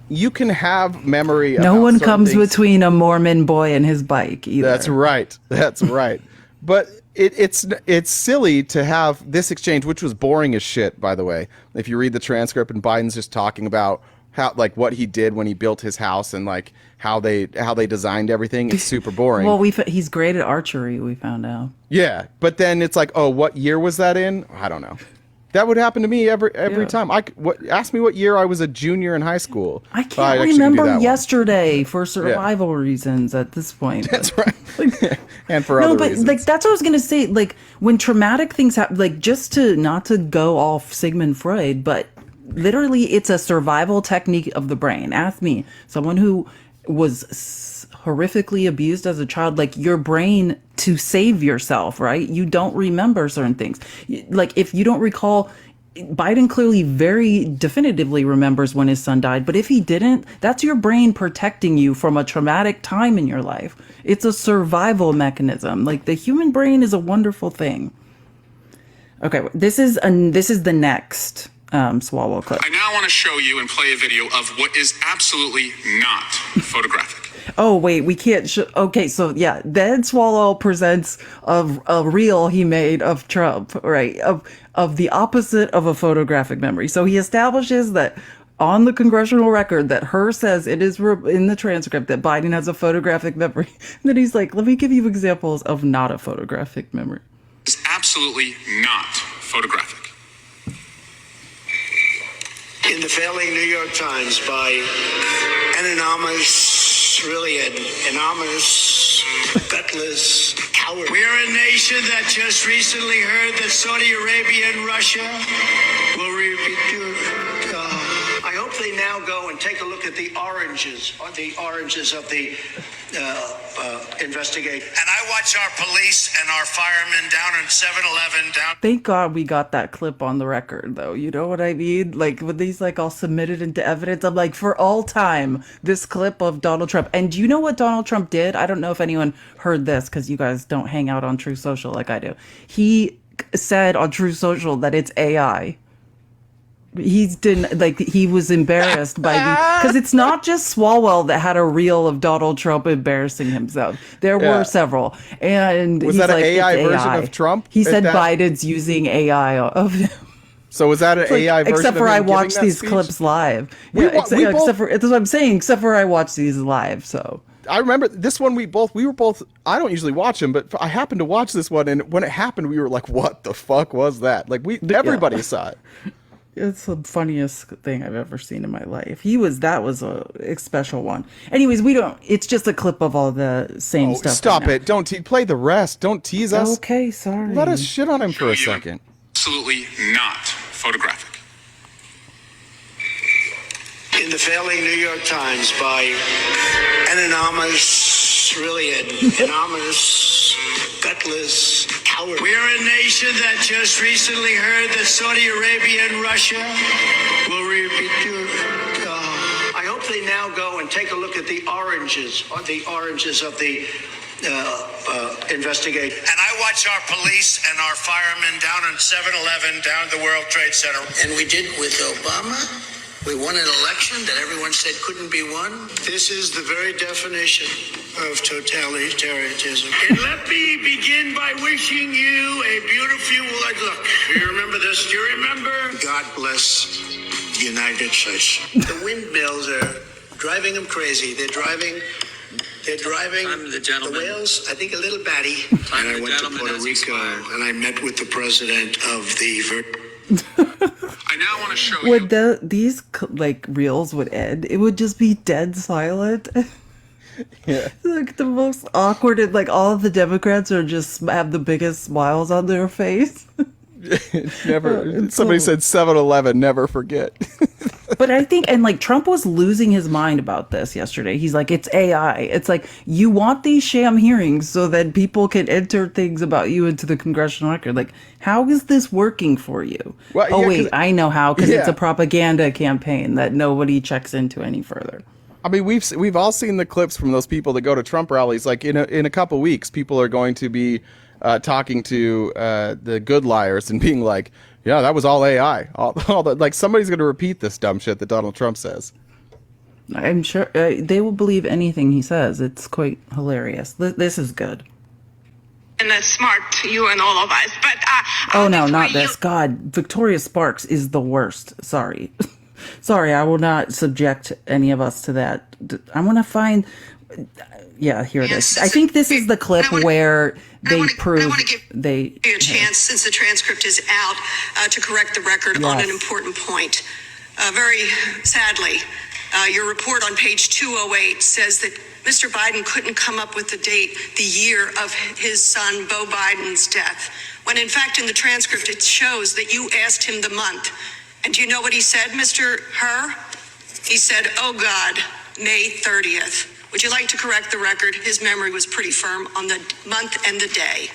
have memory. No one comes things. between a Mormon boy and his bike either. That's right. But it's silly to have this exchange, which was boring as shit, by the way. If you read the transcript and Biden's just talking about how, like, what he did when he built his house and, like, how they designed everything, it's super boring. Well, he's great at archery, we found out. Yeah, but then it's like, oh, what year was that in? I don't know. That would happen to me every time. Ask me what year I was a junior in high school. I can't remember yesterday for survival reasons at this point. That's right. And for other reasons. Like, that's what I was gonna say. Like, when traumatic things happen, like, not to go off Sigmund Freud, but literally it's a survival technique of the brain. Ask me, someone who was horrifically abused as a child, like, your brain, to save yourself, right? You don't remember certain things. Like, if you don't recall, Biden clearly very definitively remembers when his son died, but if he didn't, that's your brain protecting you from a traumatic time in your life. It's a survival mechanism. Like, the human brain is a wonderful thing. Okay, this is the next swallow clip. I now want to show you and play a video of what is absolutely not photographic. Oh, wait, we can't okay, so yeah, Dead Swallow presents a reel he made of Trump, right? Of the opposite of a photographic memory. So he establishes that on the congressional record that Hur says it is in the transcript that Biden has a photographic memory. And then he's like, let me give you examples of not a photographic memory. It's absolutely not photographic. In the failing New York Times by an anonymous, gutless coward. We are a nation that just recently heard that Saudi Arabia and Russia will I hope they now go and take a look at the oranges of the investigation. And I watch our police and our firemen down in 7-Eleven down. Thank God we got that clip on the record, though. You know what I mean? Like, when these, like, all submitted into evidence, I'm like, for all time, this clip of Donald Trump. And do you know what Donald Trump did? I don't know if anyone heard this, because you guys don't hang out on True Social like I do. He said on True Social that it's AI. He was embarrassed by because it's not just Swalwell that had a reel of Donald Trump embarrassing himself. There were several, and was he's that like, an AI version of Trump? He said Biden's using AI of him. So was that an AI version? Except for of him I giving watch that these speech? clips live. We Yeah, wa- we both- except for that's what I'm saying. Except for I watch these live. So I remember this one. We were both. I don't usually watch them, but I happened to watch this one, and when it happened, we were like, "What the fuck was that?" Like everybody saw it. it's the funniest thing I've ever seen in my life. That was a special one. Anyways, it's just a clip of all the same stuff. Stop right now. it! Don't play the rest. Don't tease us. Okay, sorry. Let us shit on him for a second. Absolutely not photographic. In the failing New York Times by an anonymous, gutless coward. We're a nation that just recently heard that Saudi Arabia and Russia will repeat your. I hope they now go and take a look at the oranges of the investigation. And I watch our police and our firemen down on 7-Eleven, down at the World Trade Center. And we did with Obama. We won an election that everyone said couldn't be won. This is the very definition of totalitarianism. And let me begin by wishing you a beautiful look. Do you remember this? Do you remember? God bless the United States. The windmills are driving them crazy. They're driving the whales, I think a little batty. And I went to Puerto Rico and I met with the president of the... I now want to show you. Would these reels would end? It would just be dead silent. Yeah. Like the most awkward, and like all of the Democrats are just have the biggest smiles on their face. Never. Somebody said 7-Eleven. Never forget. But I think, and like Trump was losing his mind about this yesterday. He's like, it's AI. It's like, you want these sham hearings so that people can enter things about you into the congressional record. Like, how is this working for you? Well, oh, yeah, wait, I know how, because it's yeah. a propaganda campaign that nobody checks into any further. I mean, we've all seen the clips from those people that go to Trump rallies. Like in a couple weeks, people are going to be talking to the good liars and being like, "Yeah, that was all AI." All the, like somebody's going to repeat this dumb shit that Donald Trump says. I'm sure they will believe anything he says. It's quite hilarious. This is good. And that's smart to you and all of us. But oh no, not this. God, Victoria Sparks is the worst. Sorry. Sorry, I will not subject any of us to that. I want to find... Yeah, here it is. I think this is the clip where they prove... You a chance, since the transcript is out, to correct the record on an important point. Very sadly, your report on page 208 says that Mr. Biden couldn't come up with the year of his son, Beau Biden's death, when in fact in the transcript it shows that you asked him the month. And do you know what he said, Mr. Herr? He said, "Oh God, May 30th. Would you like to correct the record? His memory was pretty firm on the month and the day."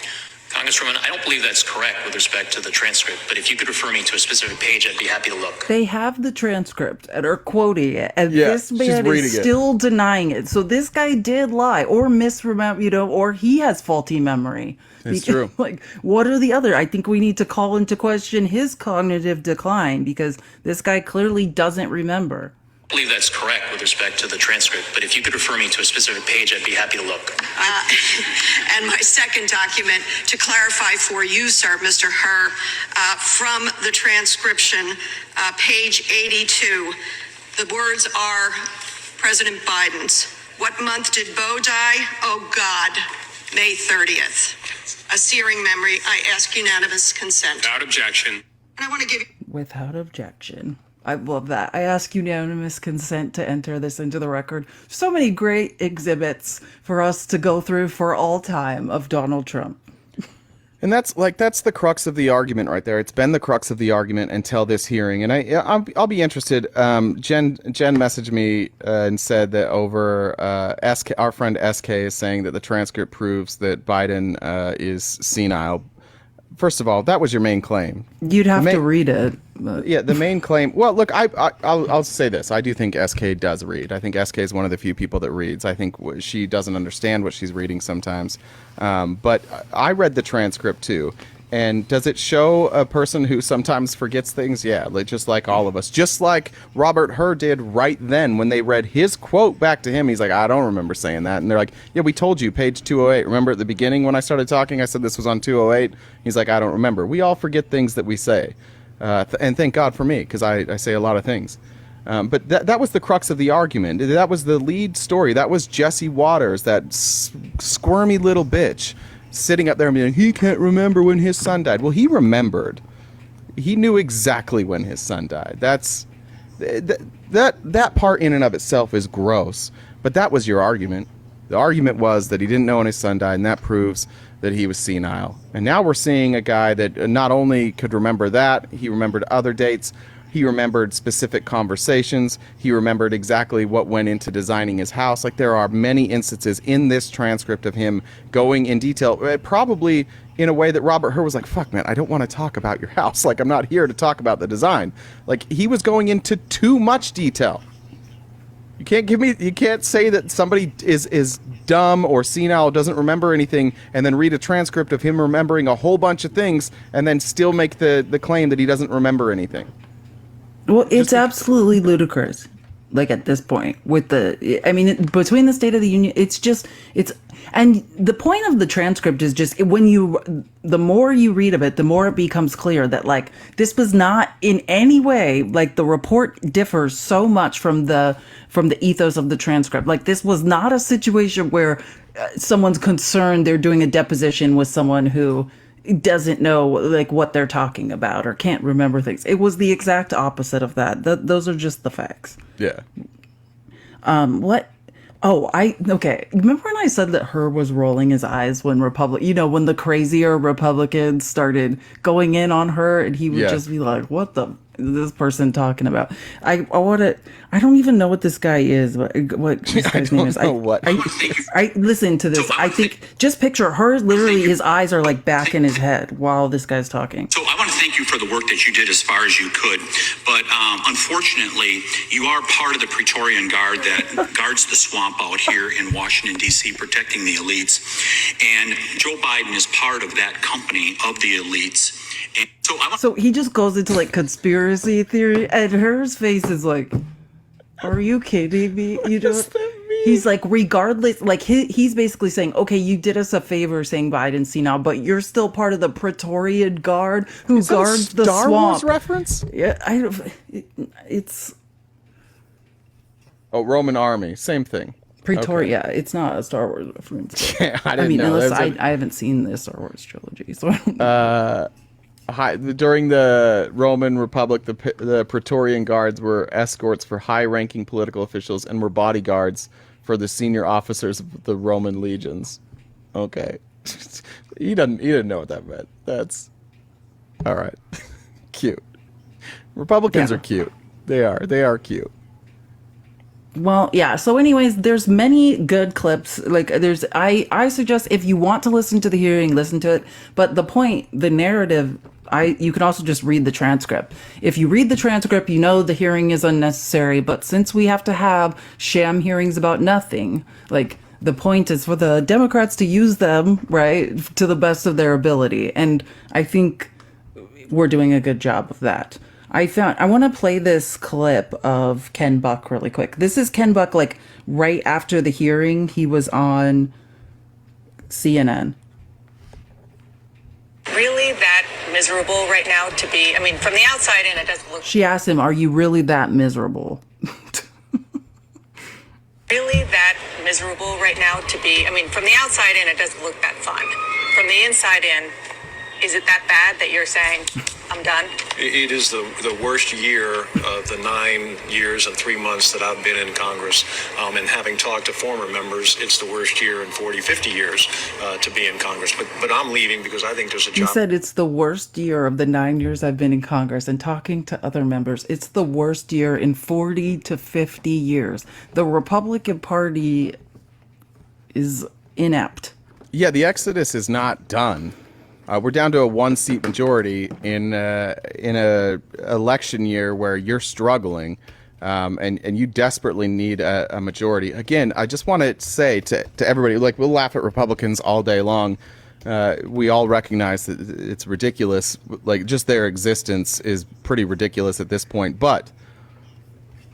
Congresswoman, I don't believe that's correct with respect to the transcript, but if you could refer me to a specific page, I'd be happy to look. They have the transcript and are quoting it, and Yeah, this man she's is still denying it. So this guy did lie or misremember, or he has faulty memory. It's true. Like, what are the other? I think we need to call into question his cognitive decline, because this guy clearly doesn't remember. I believe that's correct with respect to the transcript, but if you could refer me to a specific page, I'd be happy to look. And my second document, to clarify for you, sir, Mr. Herr, from the transcription, page 82, the words are President Biden's. What month did Beau die? Oh, God, May 30th. A searing memory. I ask unanimous consent. Without objection. And I want to give you... Without objection. I love that. I ask unanimous consent to enter this into the record. So many great exhibits for us to go through for all time of Donald Trump. And that's the crux of the argument right there. It's been the crux of the argument until this hearing. And I'll be interested. Jen messaged me and said that our friend SK is saying that the transcript proves that Biden is senile. First of all, that was your main claim. You'd have to read it. But. Yeah, the main claim. Well, look, I'll say this. I do think SK does read. I think SK is one of the few people that reads. I think she doesn't understand what she's reading sometimes. But I read the transcript too. And does it show a person who sometimes forgets things? Yeah, just like all of us. Just like Robert Herr did right then when they read his quote back to him. He's like, "I don't remember saying that." And they're like, "Yeah, we told you, page 208. Remember at the beginning when I started talking, I said this was on 208?" He's like, "I don't remember." We all forget things that we say. And thank God for me, because I say a lot of things. But that was the crux of the argument. That was the lead story. That was Jesse Waters, that squirmy little bitch, sitting up there and being, he can't remember when his son died. Well, he remembered. He knew exactly when his son died. That part in and of itself is gross. But that was your argument. The argument was that he didn't know when his son died, and that proves that he was senile. And now we're seeing a guy that not only could remember that, he remembered other dates, he remembered specific conversations, he remembered exactly what went into designing his house. Like, there are many instances in this transcript of him going in detail, probably in a way that Robert Hur was like, fuck, man, I don't want to talk about your house. Like, I'm not here to talk about the design. Like, he was going into too much detail. You can't say that somebody is dumb or senile, doesn't remember anything, and then read a transcript of him remembering a whole bunch of things and then still make the claim that he doesn't remember anything. Well, it's absolutely ludicrous. Like, at this point, with between the State of the Union, and the point of the transcript is just the more you read of it, the more it becomes clear that, like, this was not in any way, like, the report differs so much from the ethos of the transcript. Like, this was not a situation where someone's concerned they're doing a deposition with someone who doesn't know, like, what they're talking about or can't remember things. It was the exact opposite of that. Those are just the facts. Yeah. What? Oh, okay. Remember when I said that Hur was rolling his eyes when when the crazier Republicans started going in on her, and he would just be like, what this person talking about? I don't even know what this guy is, what this guy's name is. I listen to this. I think, just picture her, literally his eyes are like back in his head while this guy's talking. So I want to thank you for the work that you did as far as you could. But unfortunately, you are part of the Praetorian Guard that guards the swamp out here in Washington, D.C., protecting the elites. And Joe Biden is part of that company of the elites. So he just goes into, like, conspiracy theory, and Her's face is like, are you kidding me? You know, he's like, regardless, like, he's basically saying, okay, you did us a favor saying Biden's senile, but you're still part of the Praetorian Guard who guards the swamp. Star Wars reference? Yeah, it's Roman army, same thing. Pretoria. Okay. It's not a Star Wars reference. Yeah, I didn't know. Unless I haven't seen the Star Wars trilogy, so I don't know. During the Roman Republic, the Praetorian Guards were escorts for high-ranking political officials and were bodyguards for the senior officers of the Roman legions. Okay, he didn't know what that meant. That's all right. Cute. Republicans are cute. They are cute. Well, yeah. So anyways, there's many good clips. Like, I suggest, if you want to listen to the hearing, listen to it. But the narrative, you can also just read the transcript. If you read the transcript, you know the hearing is unnecessary. But since we have to have sham hearings about nothing, like, the point is for the Democrats to use them, right, to the best of their ability. And I think we're doing a good job of that. I want to play this clip of Ken Buck really quick. This is Ken Buck, like, right after the hearing. He was on CNN. Really that miserable right now to be, I mean, from the outside in, it doesn't look. She asked him, are you really that miserable? Really that miserable right now to be, I mean, from the outside in, it doesn't look that fun. From the inside in, is it that bad that you're saying, I'm done? It is the worst year of the 9 years and 3 months that I've been in Congress. And having talked to former members, it's the worst year in 40, 50 years to be in Congress. But I'm leaving because I think there's a job. He said it's the worst year of the 9 years I've been in Congress. And talking to other members, it's the worst year in 40 to 50 years. The Republican Party is inept. Yeah, the exodus is not done. We're down to a 1-seat majority in a election year where you're struggling, and you desperately need a majority. Again, I just want to say to everybody, like, we'll laugh at Republicans all day long. We all recognize that it's ridiculous. Like, just their existence is pretty ridiculous at this point. But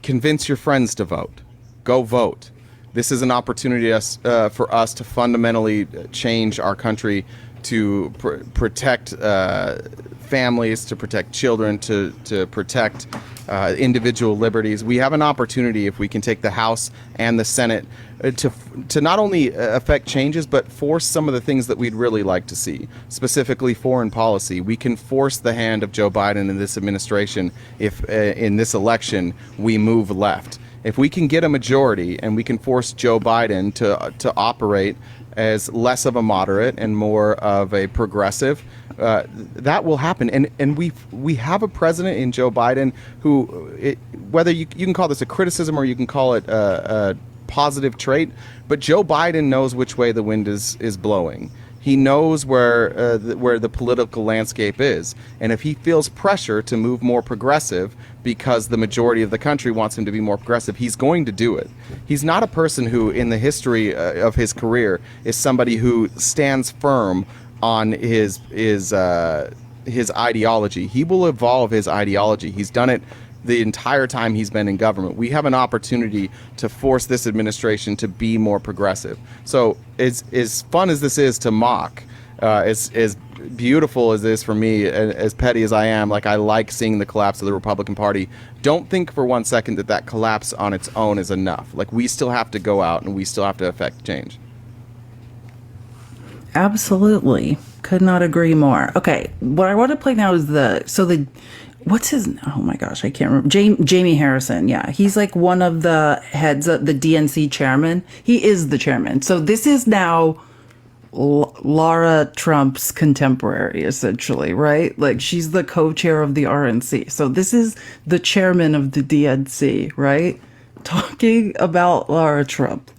convince your friends to vote. Go vote. This is an opportunity for us to fundamentally change our country, protect families, to protect children, to protect individual liberties. We have an opportunity, if we can take the House and the Senate, to not only affect changes, but force some of the things that we'd really like to see, specifically foreign policy. We can force the hand of Joe Biden and this administration if in this election we move left. If we can get a majority and we can force Joe Biden to operate as less of a moderate and more of a progressive, that will happen. And we have a president in Joe Biden who, whether you can call this a criticism or you can call it a positive trait, but Joe Biden knows which way the wind is blowing. He knows where the political landscape is, and if he feels pressure to move more progressive because the majority of the country wants him to be more progressive, he's going to do it. He's not a person who, in the history of his career, is somebody who stands firm on his ideology. He will evolve his ideology. He's done it the entire time he's been in government. We have an opportunity to force this administration to be more progressive. So as fun as this is to mock, as beautiful as it is for me, as petty as I am, like, I like seeing the collapse of the Republican Party. Don't think for one second that collapse on its own is enough. Like, we still have to go out and we still have to affect change. Absolutely. Could not agree more. Okay, what I want to play now is what's his, oh my gosh, I can't remember. Jamie Harrison. Yeah, he's like one of the heads of the DNC chairman. He is the chairman. So this is now Lara Trump's contemporary, essentially, right? Like, she's the co-chair of the RNC. So this is the chairman of the DNC, right? Talking about Lara Trump.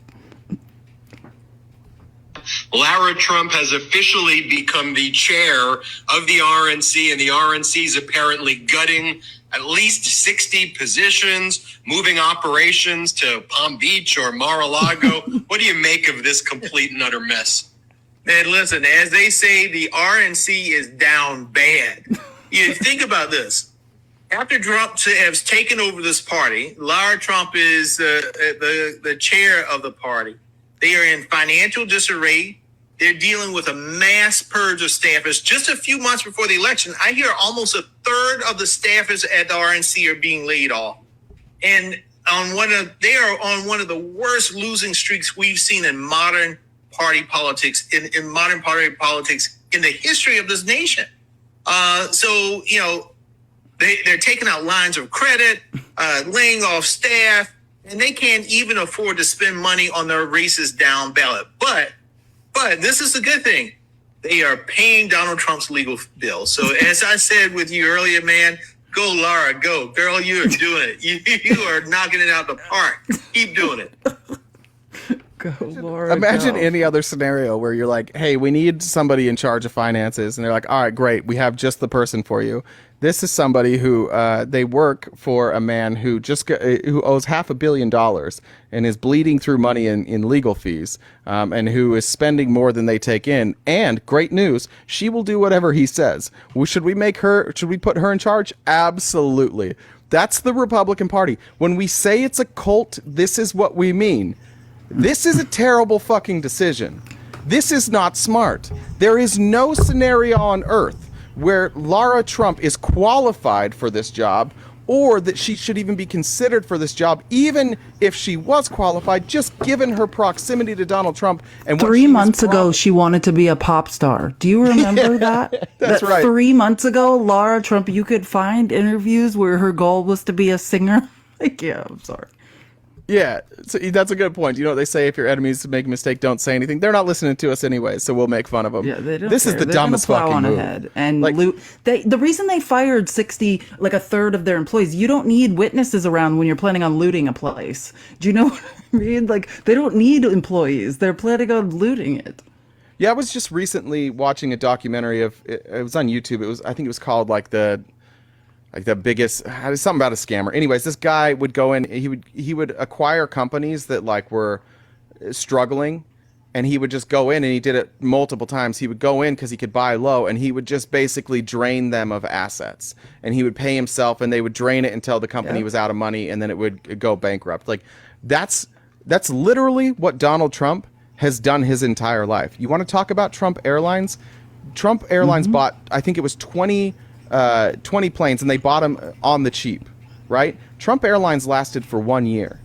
Lara Trump has officially become the chair of the RNC, and the RNC is apparently gutting at least 60 positions, moving operations to Palm Beach or Mar-a-Lago. What do you make of this complete and utter mess? Man, listen, as they say, the RNC is down bad. You think about this. After Trump has taken over this party, Lara Trump is the chair of the party. They are in financial disarray. They're dealing with a mass purge of staffers. Just a few months before the election, I hear almost a third of the staffers at the RNC are being laid off. And they are on one of the worst losing streaks we've seen in modern party politics, in modern party politics in the history of this nation. So, you know, they're taking out lines of credit, laying off staff, and they can't even afford to spend money on their races down ballot. But this is a good thing. They are paying Donald Trump's legal bill. So as I said with you earlier, man, go Lara, go. Girl, you are doing it. You are knocking it out the park. Keep doing it. Go, Lara, Imagine go. any other scenario where you're like, hey, we need somebody in charge of finances. And they're like, all right, great. We have just the person for you. This is somebody who they work for a man who who owes $500 million and is bleeding through money in legal fees, and who is spending more than they take in. And great news, she will do whatever he says. Should we put her in charge? Absolutely. That's the Republican Party. When we say it's a cult, this is what we mean. This is a terrible fucking decision. This is not smart. There is no scenario on earth where Lara Trump is qualified for this job, or that she should even be considered for this job, even if she was qualified, just given her proximity to Donald Trump. And 3 months ago, she wanted to be a pop star. Do you remember that? That's right. 3 months ago, Lara Trump, you could find interviews where her goal was to be a singer. Like, yeah, I'm sorry. Yeah, so that's a good point. You know what they say, if your enemies make a mistake, don't say anything. They're not listening to us anyway, so we'll make fun of them. Yeah, they don't This care. is the They're dumbest gonna plow fucking on move. ahead and loot. The reason they fired 60, like a third of their employees, you don't need witnesses around when you're planning on looting a place. Do you know what I mean? Like, they don't need employees. They're planning on looting it. Yeah, I was just recently watching a documentary of, it was on YouTube. I think it was called like the biggest, something about a scammer. Anyways, this guy would go in, he would acquire companies that like were struggling, and he would just go in, and he did it multiple times. He would go in because he could buy low, and he would just basically drain them of assets, and he would pay himself, and they would drain it until the company was out of money, and then it would go bankrupt. Like, that's literally what Donald Trump has done his entire life. You want to talk about Trump Airlines? Trump Airlines bought, I think it was 20 planes, and they bought them on the cheap, right? Trump Airlines lasted for 1 year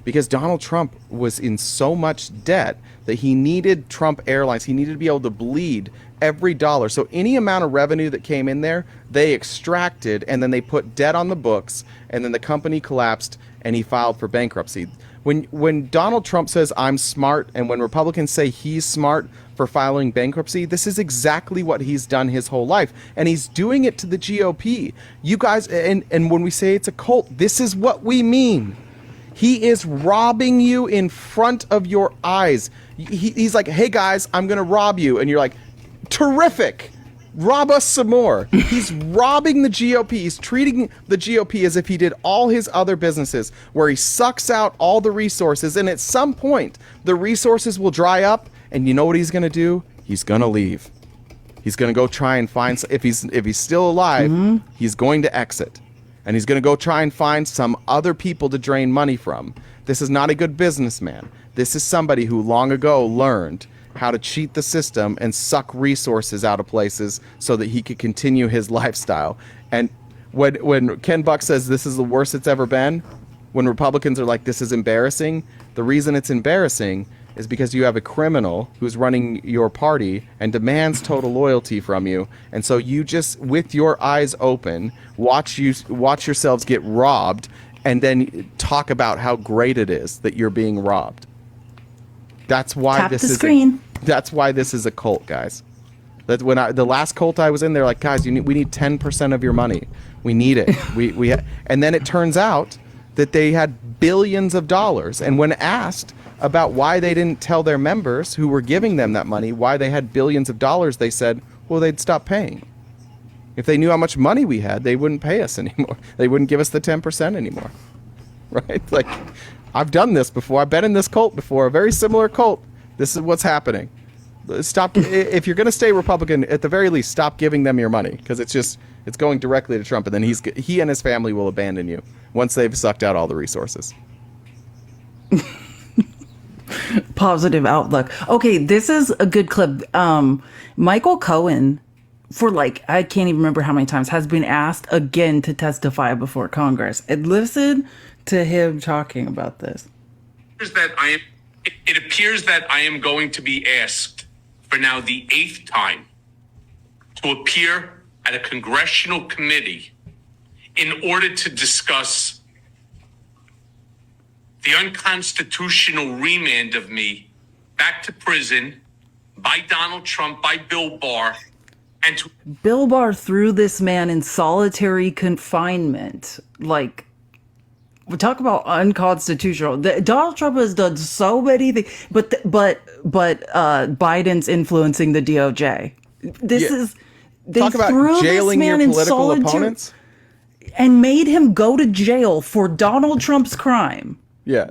because Donald Trump was in so much debt that he needed Trump Airlines. He needed to be able to bleed every dollar. So any amount of revenue that came in there, they extracted, and then they put debt on the books, and then the company collapsed, and he filed for bankruptcy. When Donald Trump says, I'm smart, and when Republicans say he's smart for filing bankruptcy, this is exactly what he's done his whole life. And he's doing it to the GOP. You guys, and when we say it's a cult, this is what we mean. He is robbing you in front of your eyes. He's like, hey guys, I'm going to rob you. And you're like, terrific. Rob us some more. He's robbing the GOP. He's treating the GOP as if he did all his other businesses, where he sucks out all the resources. And at some point, the resources will dry up. And you know what he's going to do? He's going to leave. He's going to go try and find, if he's still alive, he's going to exit. And he's going to go try and find some other people to drain money from. This is not a good businessman. This is somebody who long ago learned how to cheat the system and suck resources out of places so that he could continue his lifestyle. And when Ken Buck says this is the worst it's ever been, when Republicans are like, this is embarrassing, the reason it's embarrassing is because you have a criminal who's running your party and demands total loyalty from you. And so you just, with your eyes open, watch yourselves get robbed, and then talk about how great it is that you're being robbed. That's why that's why this is a cult, guys. That's when the last cult I was in, they're like, guys, we need 10% of your money. We need it. And then it turns out that they had billions of dollars. And when asked about why they didn't tell their members who were giving them that money why they had billions of dollars, they said, well, they'd stop paying. If they knew how much money we had, they wouldn't pay us anymore. They wouldn't give us the 10% anymore. Right? Like, I've done this before. I've been in this cult before, a very similar cult. This is what's happening. Stop. If you're going to stay Republican, at the very least, stop giving them your money, because it's going directly to Trump, and then he and his family will abandon you once they've sucked out all the resources. Positive outlook. Okay, this is a good clip. Michael Cohen, for I can't even remember how many times, has been asked again to testify before Congress. And listen to him talking about this. It appears that I am going to be asked for now the 8th time to appear at a congressional committee in order to discuss the unconstitutional remand of me back to prison by Donald Trump, by Bill Barr, and Bill Barr threw this man in solitary confinement. We talk about unconstitutional. Donald Trump has done so many things, but Biden's influencing the DOJ. They talk about threw jailing this man your in political opponents and made him go to jail for Donald Trump's crime. Yeah.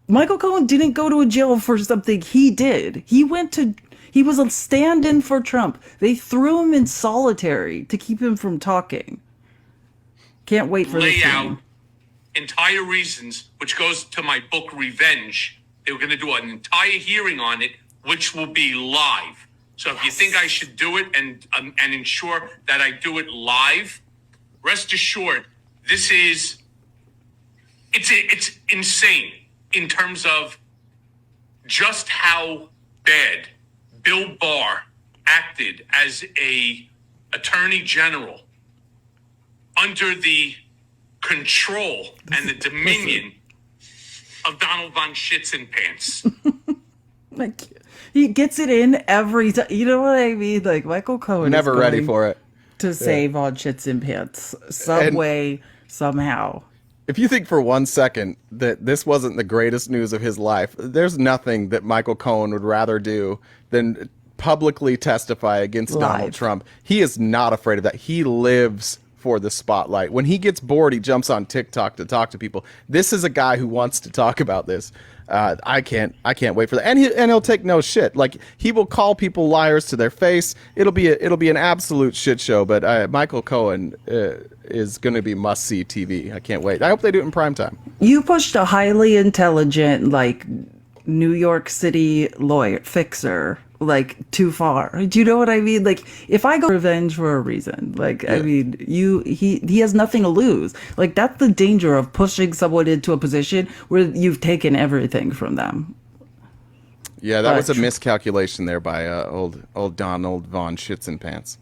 Michael Cohen didn't go to a jail for something he did. He was a stand-in for Trump. They threw him in solitary to keep him from talking. Can't wait for this out entire reasons, which goes to my book Revenge. They were going to do an entire hearing on it, which will be live. So if you think I should do it and ensure that I do it live, rest assured, it's insane in terms of just how bad Bill Barr acted as a attorney general under the control and the dominion of Donald von Schitzenpants. He gets it in every time. You know what I mean? Michael Cohen never is ready for it to save on Schitzenpants some way, somehow. If you think for 1 second that this wasn't the greatest news of his life, there's nothing that Michael Cohen would rather do than publicly testify against Donald Trump. He is not afraid of that. He lives for the spotlight. When he gets bored, he jumps on TikTok to talk to people. This is a guy who wants to talk about this. I can't wait for that. And he'll take no shit. He will call people liars to their face. It'll be an absolute shit show. But Michael Cohen is going to be must see TV. I can't wait. I hope they do it in prime time. You pushed a highly intelligent New York City lawyer fixer like too far. Do you know what I mean? Like, if I go revenge for a reason, like, I mean, he has nothing to lose. Like, that's the danger of pushing someone into a position where you've taken everything from them. Yeah, that was a miscalculation there by old Donald von Schützenpants.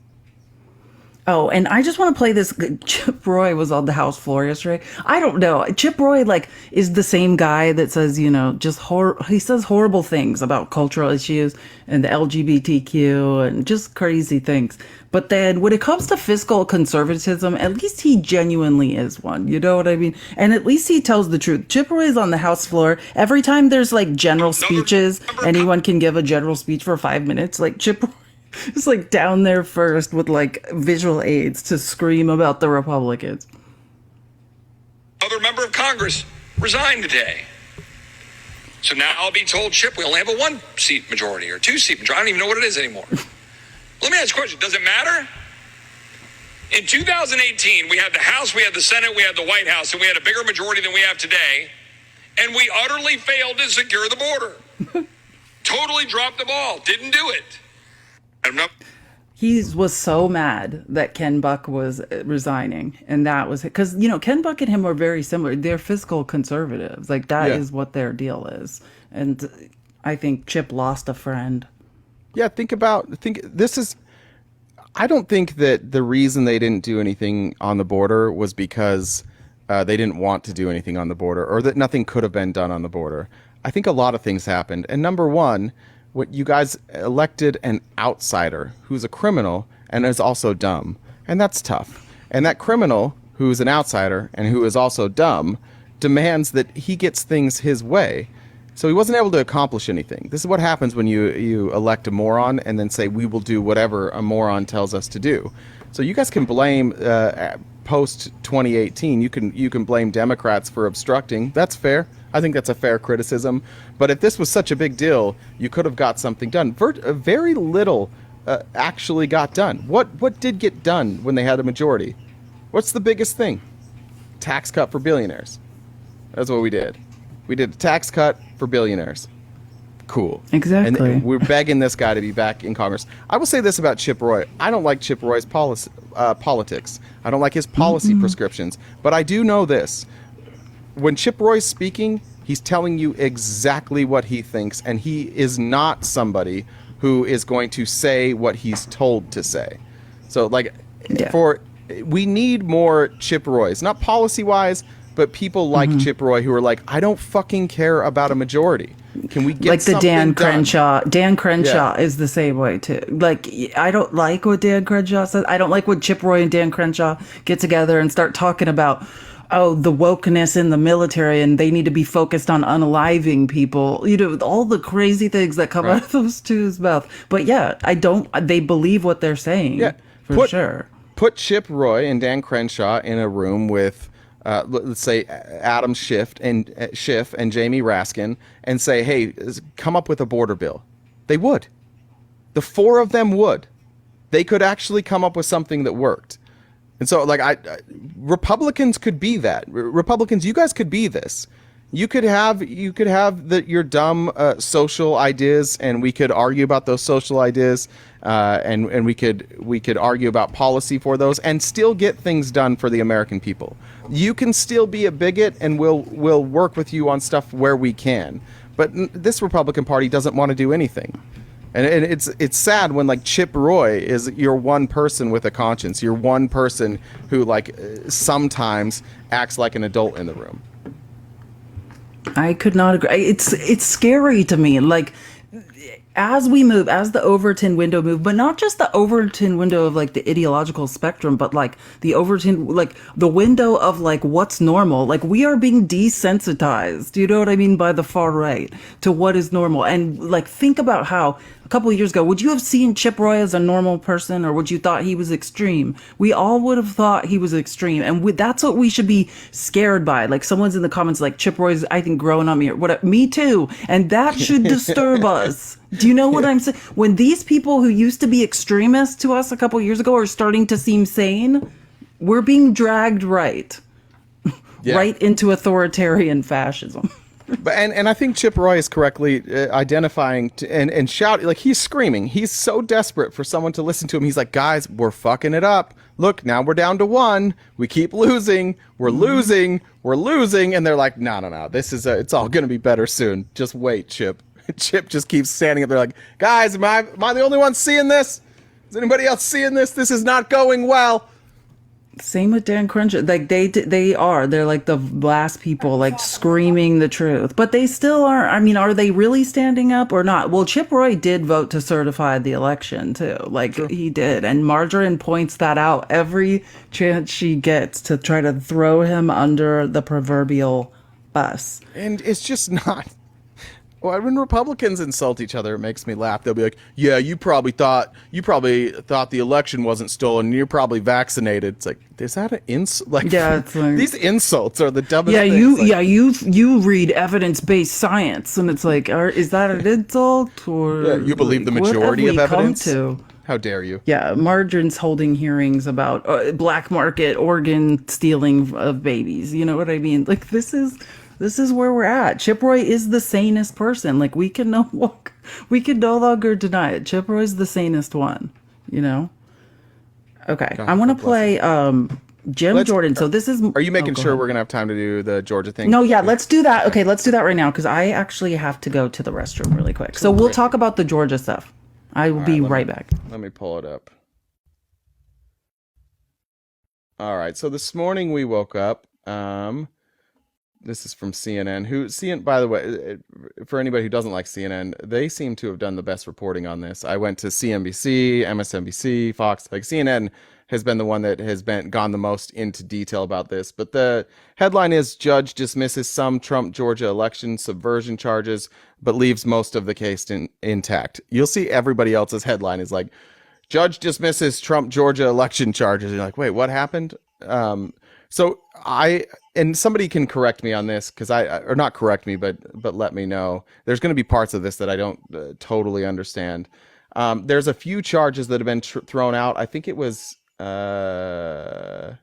Oh, and I just want to play this. Chip Roy was on the House floor yesterday. I don't know. Chip Roy, like, is the same guy that says, you know, just he says horrible things about cultural issues and the LGBTQ and just crazy things. But then when it comes to fiscal conservatism, at least he genuinely is one. You know what I mean? And at least he tells the truth. Chip Roy is on the House floor. Every time there's like general speeches, anyone can give a general speech for 5 minutes. Like, Chip Roy it's like down there first with like visual aids to scream about the Republicans. Other member of Congress resigned today. So now I'll be told, Chip, we only have a 1-seat majority or 2-seat majority. I don't even know what it is anymore. Let me ask you a question. Does it matter? In 2018, we had the House, we had the Senate, we had the White House, and we had a bigger majority than we have today. And we utterly failed to secure the border. Totally dropped the ball. Didn't do it. He was so mad that Ken Buck was resigning, and that was because, you know, Ken Buck and him are very similar. They're fiscal conservatives. Like, that is what their deal is. And I think Chip lost a friend. Yeah, I don't think that the reason they didn't do anything on the border was because they didn't want to do anything on the border, or that nothing could have been done on the border. I think a lot of things happened. And number one, what you guys elected an outsider who's a criminal and is also dumb. And that's tough. And that criminal who's an outsider and who is also dumb demands that he gets things his way. So he wasn't able to accomplish anything. This is what happens when you elect a moron and then say, we will do whatever a moron tells us to do. So you guys can blame post 2018. You can blame Democrats for obstructing. That's fair. I think that's a fair criticism. But if this was such a big deal, you could have got something done. Very little actually got done. What did get done when they had a majority? What's the biggest thing? Tax cut for billionaires. That's what we did. We did a tax cut for billionaires. Cool. Exactly. And we're begging this guy to be back in Congress. I will say this about Chip Roy. I don't like Chip Roy's politics. I don't like his policy prescriptions. But I do know this. When Chip Roy's speaking, he's telling you exactly what he thinks, and he is not somebody who is going to say what he's told to say. So, like, we need more Chip Roys, not policy-wise, but people like Chip Roy who are like, I don't fucking care about a majority. Can we get like the Dan Crenshaw? Done? Dan Crenshaw is the same way too. Like, I don't like what Dan Crenshaw says. I don't like when Chip Roy and Dan Crenshaw get together and start talking about, oh, the wokeness in the military and they need to be focused on unaliving people. You know, all the crazy things that come out of those two's mouth. But yeah, they believe what they're saying. Yeah, for sure. Put Chip Roy and Dan Crenshaw in a room with, let's say, Adam Schiff and Jamie Raskin, and say, hey, come up with a border bill. They would. The four of them would. They could actually come up with something that worked. And so, like, Republicans could be that. Republicans, you guys could be this. You could have your dumb social ideas, and we could argue about those social ideas, and we could argue about policy for those, and still get things done for the American people. You can still be a bigot, and we'll work with you on stuff where we can. But this Republican Party doesn't want to do anything. And it's sad when, like, Chip Roy is your one person with a conscience. You're one person who, like, sometimes acts like an adult in the room. I could not agree. It's scary to me. Like, as we move, as the Overton window move, but not just the Overton window of like the ideological spectrum, but like the Overton, like the window of like what's normal. Like, we are being desensitized. Do you know what I mean by the far right to what is normal? And like, think about how a couple of years ago, would you have seen Chip Roy as a normal person, or would you thought he was extreme? We all would have thought he was extreme, and that's what we should be scared by. Like, someone's in the comments like, Chip Roy's, I think, growing on me, or whatever. Me too, and that should disturb us. Do you know what I'm saying? When these people who used to be extremists to us a couple of years ago are starting to seem sane, we're being dragged right into authoritarian fascism. But and I think Chip Roy is correctly identifying and shouting, like he's screaming. He's so desperate for someone to listen to him. He's like, guys, we're fucking it up. Look, now we're down to 1. We keep losing. We're losing. We're losing. And they're like, no. This is it's all gonna be better soon. Just wait, Chip. Chip just keeps standing up there like, guys, am I the only one seeing this? Is anybody else seeing this? This is not going well. Same with Dan Crenshaw. Like they're like the last people like screaming the truth, but they still are. I mean, are they really standing up or not? Well, Chip Roy did vote to certify the election too. Like he did. And Margarine points that out every chance she gets to try to throw him under the proverbial bus. And it's just not. Well, when Republicans insult each other, it makes me laugh. They'll be like, "Yeah, you probably thought the election wasn't stolen. And you're probably vaccinated." It's like, is that an insult? Like, yeah, it's like, these insults are the dumbest. Yeah, things. you read evidence-based science, and it's like, is that an insult or you believe the majority of evidence? How dare you? Yeah, Margarine's holding hearings about black market organ stealing of babies. You know what I mean? Like this is where we're at. Chip Roy is the sanest person. Like we can no longer deny it. Chip Roy's the sanest one, you know? Okay. God, I want to play Jim Jordan. So this is Are you making sure ahead. we're going to have time to do the Georgia thing? No, yeah, let's do that. Okay, let's do that right now cuz I actually have to go to the restroom really quick. So we'll talk about the Georgia stuff. I will be right back. Let me pull it up. All right. So this morning we woke up this is from CNN. By the way, for anybody who doesn't like CNN, they seem to have done the best reporting on this. I went to CNBC, MSNBC, Fox. Like CNN has been the one that has gone the most into detail about this. But the headline is: Judge dismisses some Trump Georgia election subversion charges, but leaves most of the case intact. You'll see everybody else's headline is like, Judge dismisses Trump Georgia election charges. You're like, wait, what happened? So and somebody can correct me on this or not correct me, but let me know. There's going to be parts of this that I don't totally understand. There's a few charges that have been thrown out. I think it was 8,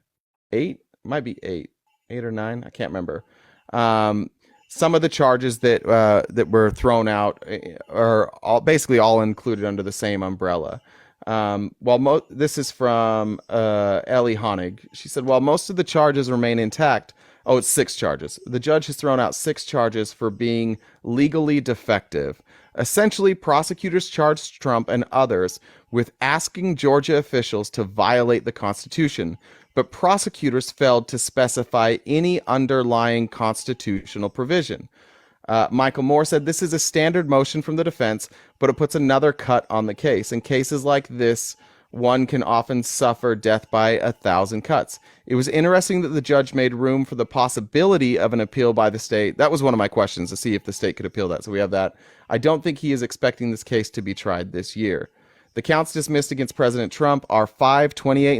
might be 8 or 9. I can't remember. Some of the charges that were thrown out are basically all included under the same umbrella. This is from Ellie Honig. She said, while most of the charges remain intact, it's 6 charges. The judge has thrown out 6 charges for being legally defective. Essentially, prosecutors charged Trump and others with asking Georgia officials to violate the Constitution, but prosecutors failed to specify any underlying constitutional provision. Michael Moore said, this is a standard motion from the defense, but it puts another cut on the case. In cases like this, one can often suffer death by 1,000 cuts. It was interesting that the judge made room for the possibility of an appeal by the state. That was one of my questions, to see if the state could appeal that. So we have that. I don't think he is expecting this case to be tried this year. The counts dismissed against President Trump are 5, 28,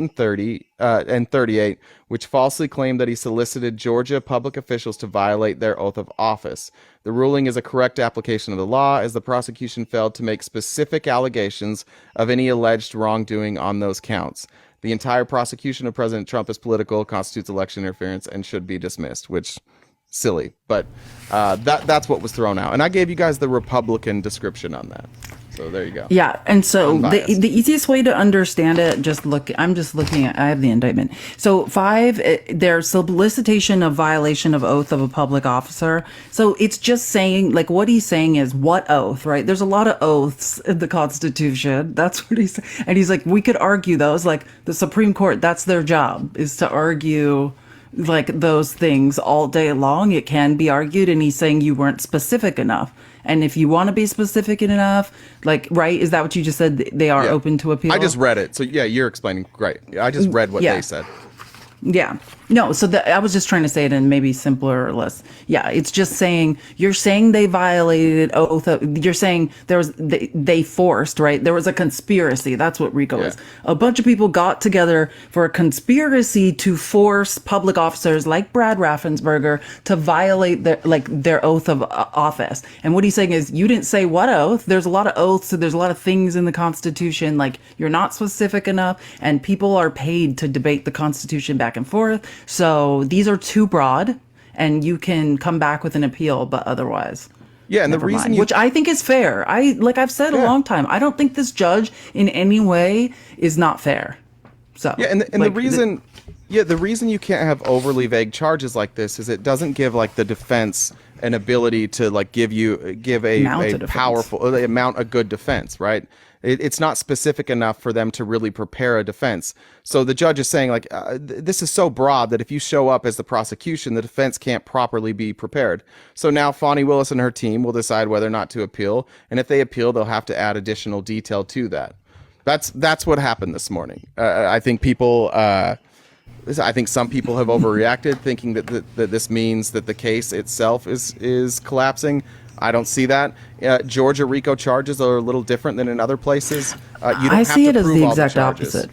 and 38, which falsely claim that he solicited Georgia public officials to violate their oath of office. The ruling is a correct application of the law, as the prosecution failed to make specific allegations of any alleged wrongdoing on those counts. The entire prosecution of President Trump is political, constitutes election interference, and should be dismissed, which silly. But that's what was thrown out. And I gave you guys the Republican description on that. So there you go. Yeah, and so the easiest way to understand it, I'm just looking at, I have the indictment. So 5, there's solicitation of violation of oath of a public officer. So it's just saying, like, what he's saying is, what oath, right? There's a lot of oaths in the Constitution. That's what he's saying. And he's like, we could argue those, like the Supreme Court, that's their job, is to argue like those things all day long. It can be argued, and he's saying you weren't specific enough. And if you want to be specific enough, like, right, is that what you just said? They are open to appeal? I just read it. So, yeah, you're explaining. Great. I just read what they said. Yeah. No, so I was just trying to say it in maybe simpler or less. Yeah, it's just saying, you're saying they violated oath. You're saying they forced, right? There was a conspiracy. That's what RICO is. A bunch of people got together for a conspiracy to force public officers like Brad Raffensperger to violate their oath of office. And what he's saying is, you didn't say what oath. There's a lot of oaths. So there's a lot of things in the Constitution. Like, you're not specific enough, and people are paid to debate the Constitution back and forth. So these are too broad, and you can come back with an appeal, but otherwise. Yeah, and never the reason mind. Which I think is fair. I've said a long time, I don't think this judge in any way is not fair. So yeah, and the reason the reason you can't have overly vague charges like this is it doesn't give like the defense an ability to like give a powerful mount a good defense, right? It's not specific enough for them to really prepare a defense. So the judge is saying like this is so broad that if you show up as the prosecution, the defense can't properly be prepared. So now Fani Willis and her team will decide whether or not to appeal, and if they appeal, they'll have to add additional detail to that. That's what happened this morning. I think people. I think some people have overreacted, thinking that this means that the case itself is collapsing. I don't see that. Georgia RICO charges are a little different than in other places. I see it as the exact opposite.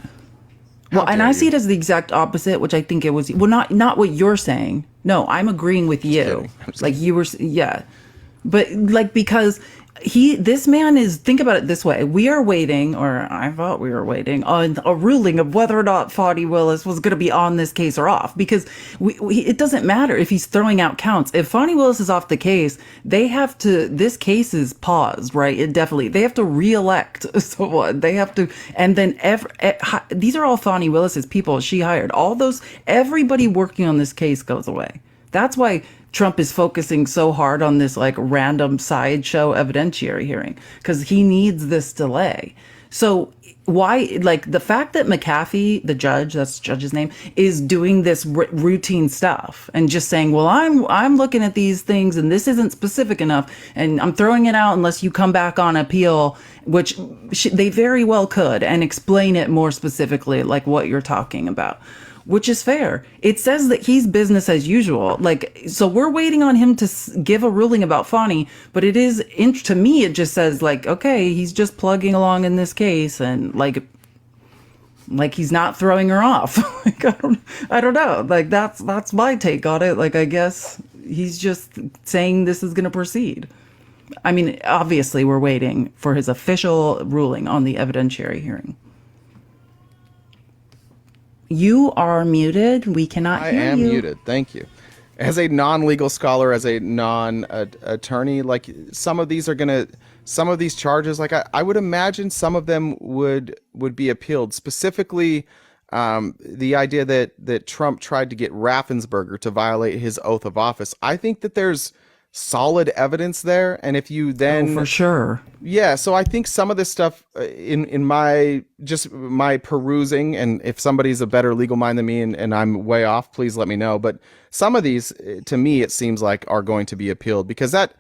Well, and I see it as the exact opposite, which I think it was. Well, not what you're saying. No, I'm agreeing with you. Like you were, yeah. But like because this man is, think about it this way. We are waiting, or I thought we were waiting, on a ruling of whether or not Fani Willis was going to be on this case or off. Because it doesn't matter if he's throwing out counts. If Fani Willis is off the case, this case is paused, right? They have to re-elect someone. They have to, and then these are all Fani Willis's people she hired. Everybody working on this case goes away. That's why Trump is focusing so hard on this like random sideshow evidentiary hearing, because he needs this delay. So why, like the fact that McAfee, the judge, that's the judge's name, is doing this routine stuff and just saying, well, I'm looking at these things and this isn't specific enough and I'm throwing it out unless you come back on appeal, which they very well could, and explain it more specifically, like what you're talking about. Which is fair. It says that he's business as usual. Like, so we're waiting on him to give a ruling about Fani, but it is, to me, it just says like, okay, he's just plugging along in this case, and like he's not throwing her off. Like, I don't know. Like that's my take on it. Like, I guess he's just saying this is going to proceed. I mean, obviously we're waiting for his official ruling on the evidentiary hearing. You are muted. We cannot hear you. I am muted. Thank you. As a non-legal scholar, as a non-attorney, like some of these charges, like I would imagine some of them would be appealed. Specifically, the idea that Trump tried to get Raffensperger to violate his oath of office. I think that there's solid evidence there, and if you then for sure, yeah. So I think some of this stuff in my perusing, and if somebody's a better legal mind than me and I'm way off, please let me know. But some of these, to me, it seems like are going to be appealed, because that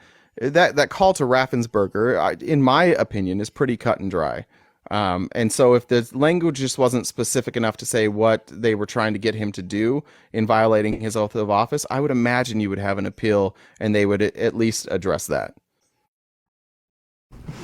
call to Raffensperger, in my opinion, is pretty cut and dry. And so if the language just wasn't specific enough to say what they were trying to get him to do in violating his oath of office, I would imagine you would have an appeal and they would at least address that.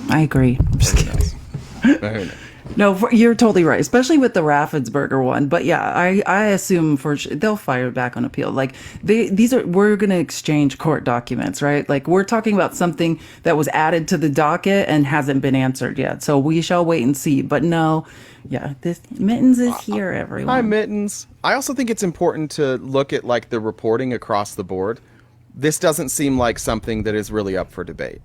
I agree. I'm just kidding. No, you're totally right, especially with the Raffensperger one. But yeah, I assume they'll fire back on appeal. Like we're going to exchange court documents, right? Like we're talking about something that was added to the docket and hasn't been answered yet. So we shall wait and see. But no, yeah, this Mittens is here, everyone. Hi, Mittens. I also think it's important to look at like the reporting across the board. This doesn't seem like something that is really up for debate,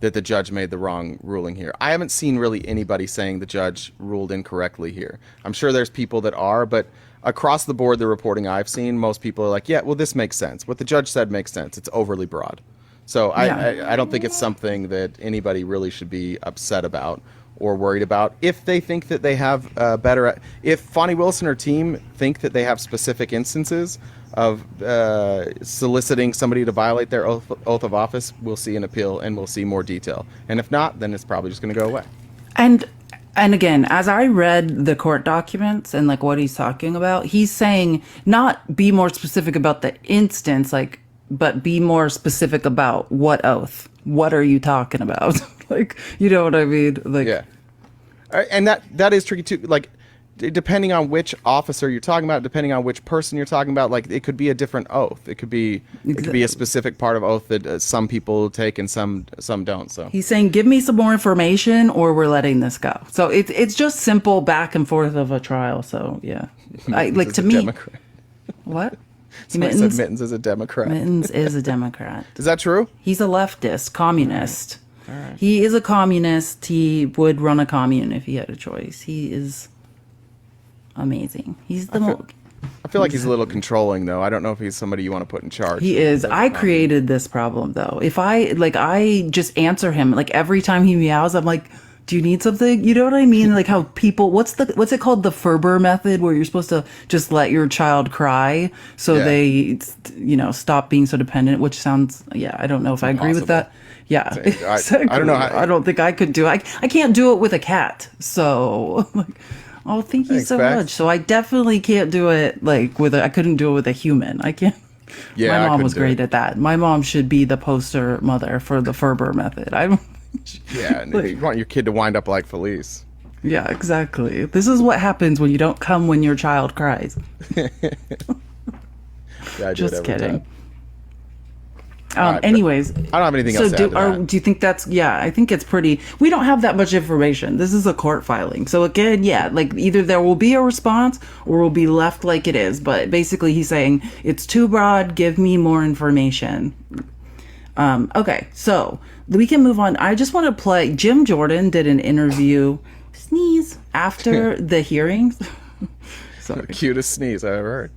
that the judge made the wrong ruling here. I haven't seen really anybody saying the judge ruled incorrectly here. I'm sure there's people that are, but across the board, the reporting I've seen, most people are like, yeah, well, this makes sense. What the judge said makes sense. It's overly broad. So yeah. I don't think it's something that anybody really should be upset about or worried about. If they think that they have if Fani Willis and her team think that they have specific instances of soliciting somebody to violate their oath of office, we'll see an appeal and we'll see more detail. And if not, then it's probably just going to go away. And again, as I read the court documents and like what he's talking about, he's saying not be more specific about the instance, like, but be more specific about what oath. What are you talking about? Like, you know what I mean? Like, yeah. And that is tricky too. Like, depending on which officer you're talking about, depending on which person you're talking about, like it could be a different oath. It could be a specific part of oath that some people take and some don't. So he's saying, give me some more information or we're letting this go. So it's just simple back and forth of a trial. So yeah, like to me, Democrat. What? Somebody said Mittens is a Democrat. Mittens is a Democrat. Is that true? He's a leftist, communist. All right. He is a communist. He would run a commune if he had a choice. He is amazing. He's the I feel like he's a little controlling, though. I don't know if he's somebody you want to put in charge. He is. I created this problem, though. If I just answer him, like every time he meows, I'm like, do you need something? You know what I mean? Like how people, what's it called? The Ferber method, where you're supposed to just let your child cry so they, stop being so dependent, which sounds, I don't know if I agree with that. Yeah. Exactly. I don't know. I don't think I could do it. I can't do it with a cat. So, oh, thank you so much. So I definitely can't do it I couldn't do it with a human. I can't. Yeah, my mom was great at that. My mom should be the poster mother for the Ferber method. Yeah, and you want your kid to wind up like Felice. Yeah, exactly. This is what happens when you don't come when your child cries. Yeah, I do Just kidding. Right, anyways, I don't have anything else to add to that. Do you think that's, I think it's pretty, we don't have that much information. This is a court filing. So again, either there will be a response or we'll be left like it is. But basically he's saying it's too broad. Give me more information. Okay, so we can move on. I just want to play. Jim Jordan did an interview, sneeze, after the hearings. Sorry. Cutest sneeze I've ever heard.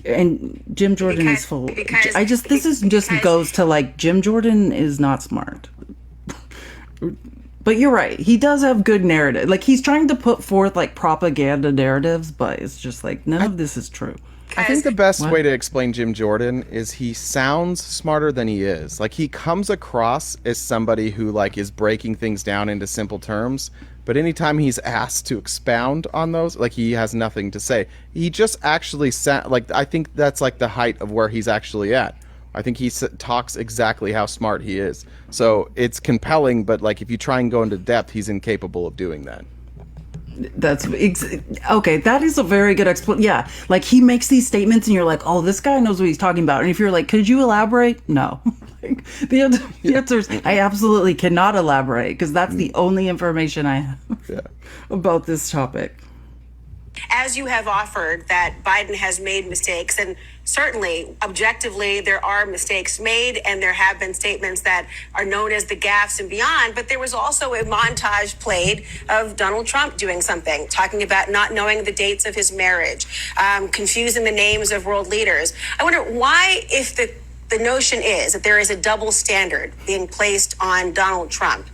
And Jim Jordan is full. Goes to Jim Jordan is not smart. But you're right. He does have good narrative. He's trying to put forth propaganda narratives, but it's just none of this is true. I think the best way to explain Jim Jordan is he sounds smarter than he is. He comes across as somebody who is breaking things down into simple terms, but anytime he's asked to expound on those, he has nothing to say. He just actually I think that's the height of where he's actually at. I think he talks exactly how smart he is. So it's compelling, but if you try and go into depth, he's incapable of doing that. That's okay. That is a very good explanation. Yeah, he makes these statements, and you're like, "Oh, this guy knows what he's talking about." And if you're like, "Could you elaborate?" No. The answer is, I absolutely cannot elaborate because that's the only information I have about this topic. As you have offered that Biden has made mistakes, and certainly objectively there are mistakes made, and there have been statements that are known as the gaffes and beyond, but there was also a montage played of Donald Trump doing something, talking about not knowing the dates of his marriage, confusing the names of world leaders. I wonder why, if the notion is that there is a double standard being placed on Donald Trump,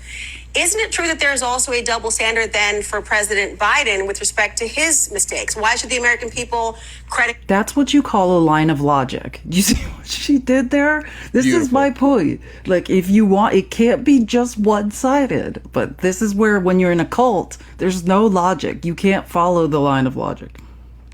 isn't it true that there's also a double standard then for President Biden with respect to his mistakes? Why should the American people credit? That's what you call a line of logic. You see what she did there? This is my point. If you want, it can't be just one-sided. But this is where, when you're in a cult, there's no logic. You can't follow the line of logic.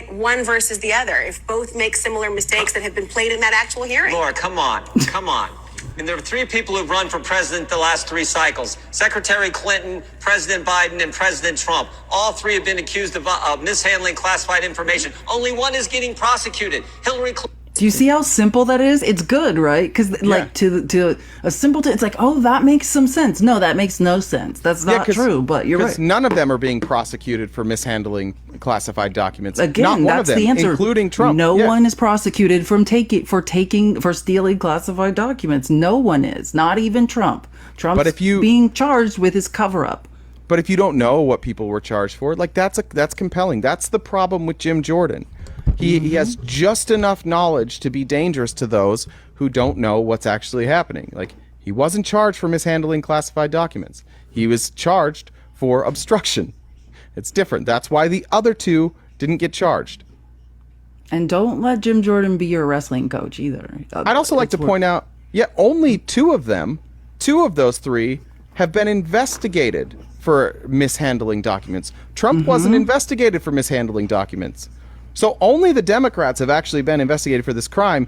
One versus the other, if both make similar mistakes that have been played in that actual hearing. Laura, come on. And there are three people who've run for president the last 3 cycles: Secretary Clinton, President Biden, and President Trump. All three have been accused of mishandling classified information. Only one is getting prosecuted: Hillary Clinton. Do you see how simple that is? It's good, right? Because to a simpleton, it's oh, that makes some sense. No, that makes no sense. That's not true. But you're right. None of them are being prosecuted for mishandling classified documents. Again, not one that's of them, the answer. Including Trump. No one is prosecuted for stealing classified documents. No one is. Not even Trump. Trump's being charged with his cover-up. But if you don't know what people were charged for, that's compelling. That's the problem with Jim Jordan. He has just enough knowledge to be dangerous to those who don't know what's actually happening. He wasn't charged for mishandling classified documents. He was charged for obstruction. It's different. That's why the other two didn't get charged. And don't let Jim Jordan be your wrestling coach either. I'd also like to point out, only 2 of them, 2 of those 3, have been investigated for mishandling documents. Trump wasn't investigated for mishandling documents. So only the Democrats have actually been investigated for this crime.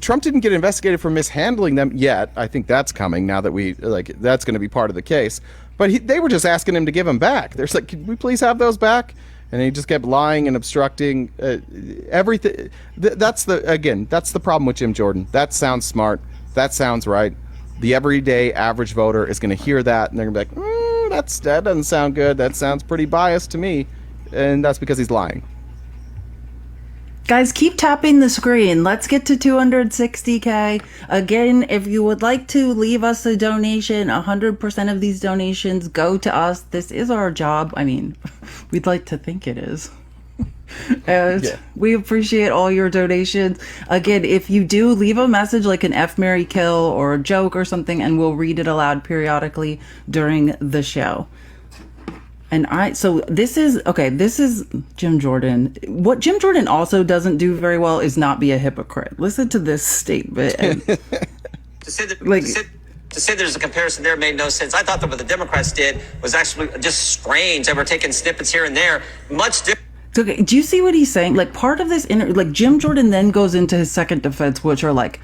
Trump didn't get investigated for mishandling them yet. I think that's coming now that that's going to be part of the case. But they were just asking him to give them back. They're like, "Can we please have those back?" And he just kept lying and obstructing everything. That's the problem with Jim Jordan. That sounds smart. That sounds right. The everyday average voter is going to hear that and they're going to be like, that doesn't sound good. That sounds pretty biased to me. And that's because he's lying. Guys, keep tapping the screen. Let's get to 260K. Again, if you would like to leave us a donation, 100% of these donations go to us. This is our job. I mean, we'd like to think it is. And we appreciate all your donations. Again, if you do, leave a message like an F, Marry, Kill or a joke or something, and we'll read it aloud periodically during the show. And this is Jim Jordan. What Jim Jordan also doesn't do very well is not be a hypocrite. Listen to this statement. To say there's a comparison there made no sense. I thought that what the Democrats did was actually just strange. They were taking snippets here and there. Much different. Okay, do you see what he's saying? Like, part of this, Jim Jordan then goes into his second defense, which are like,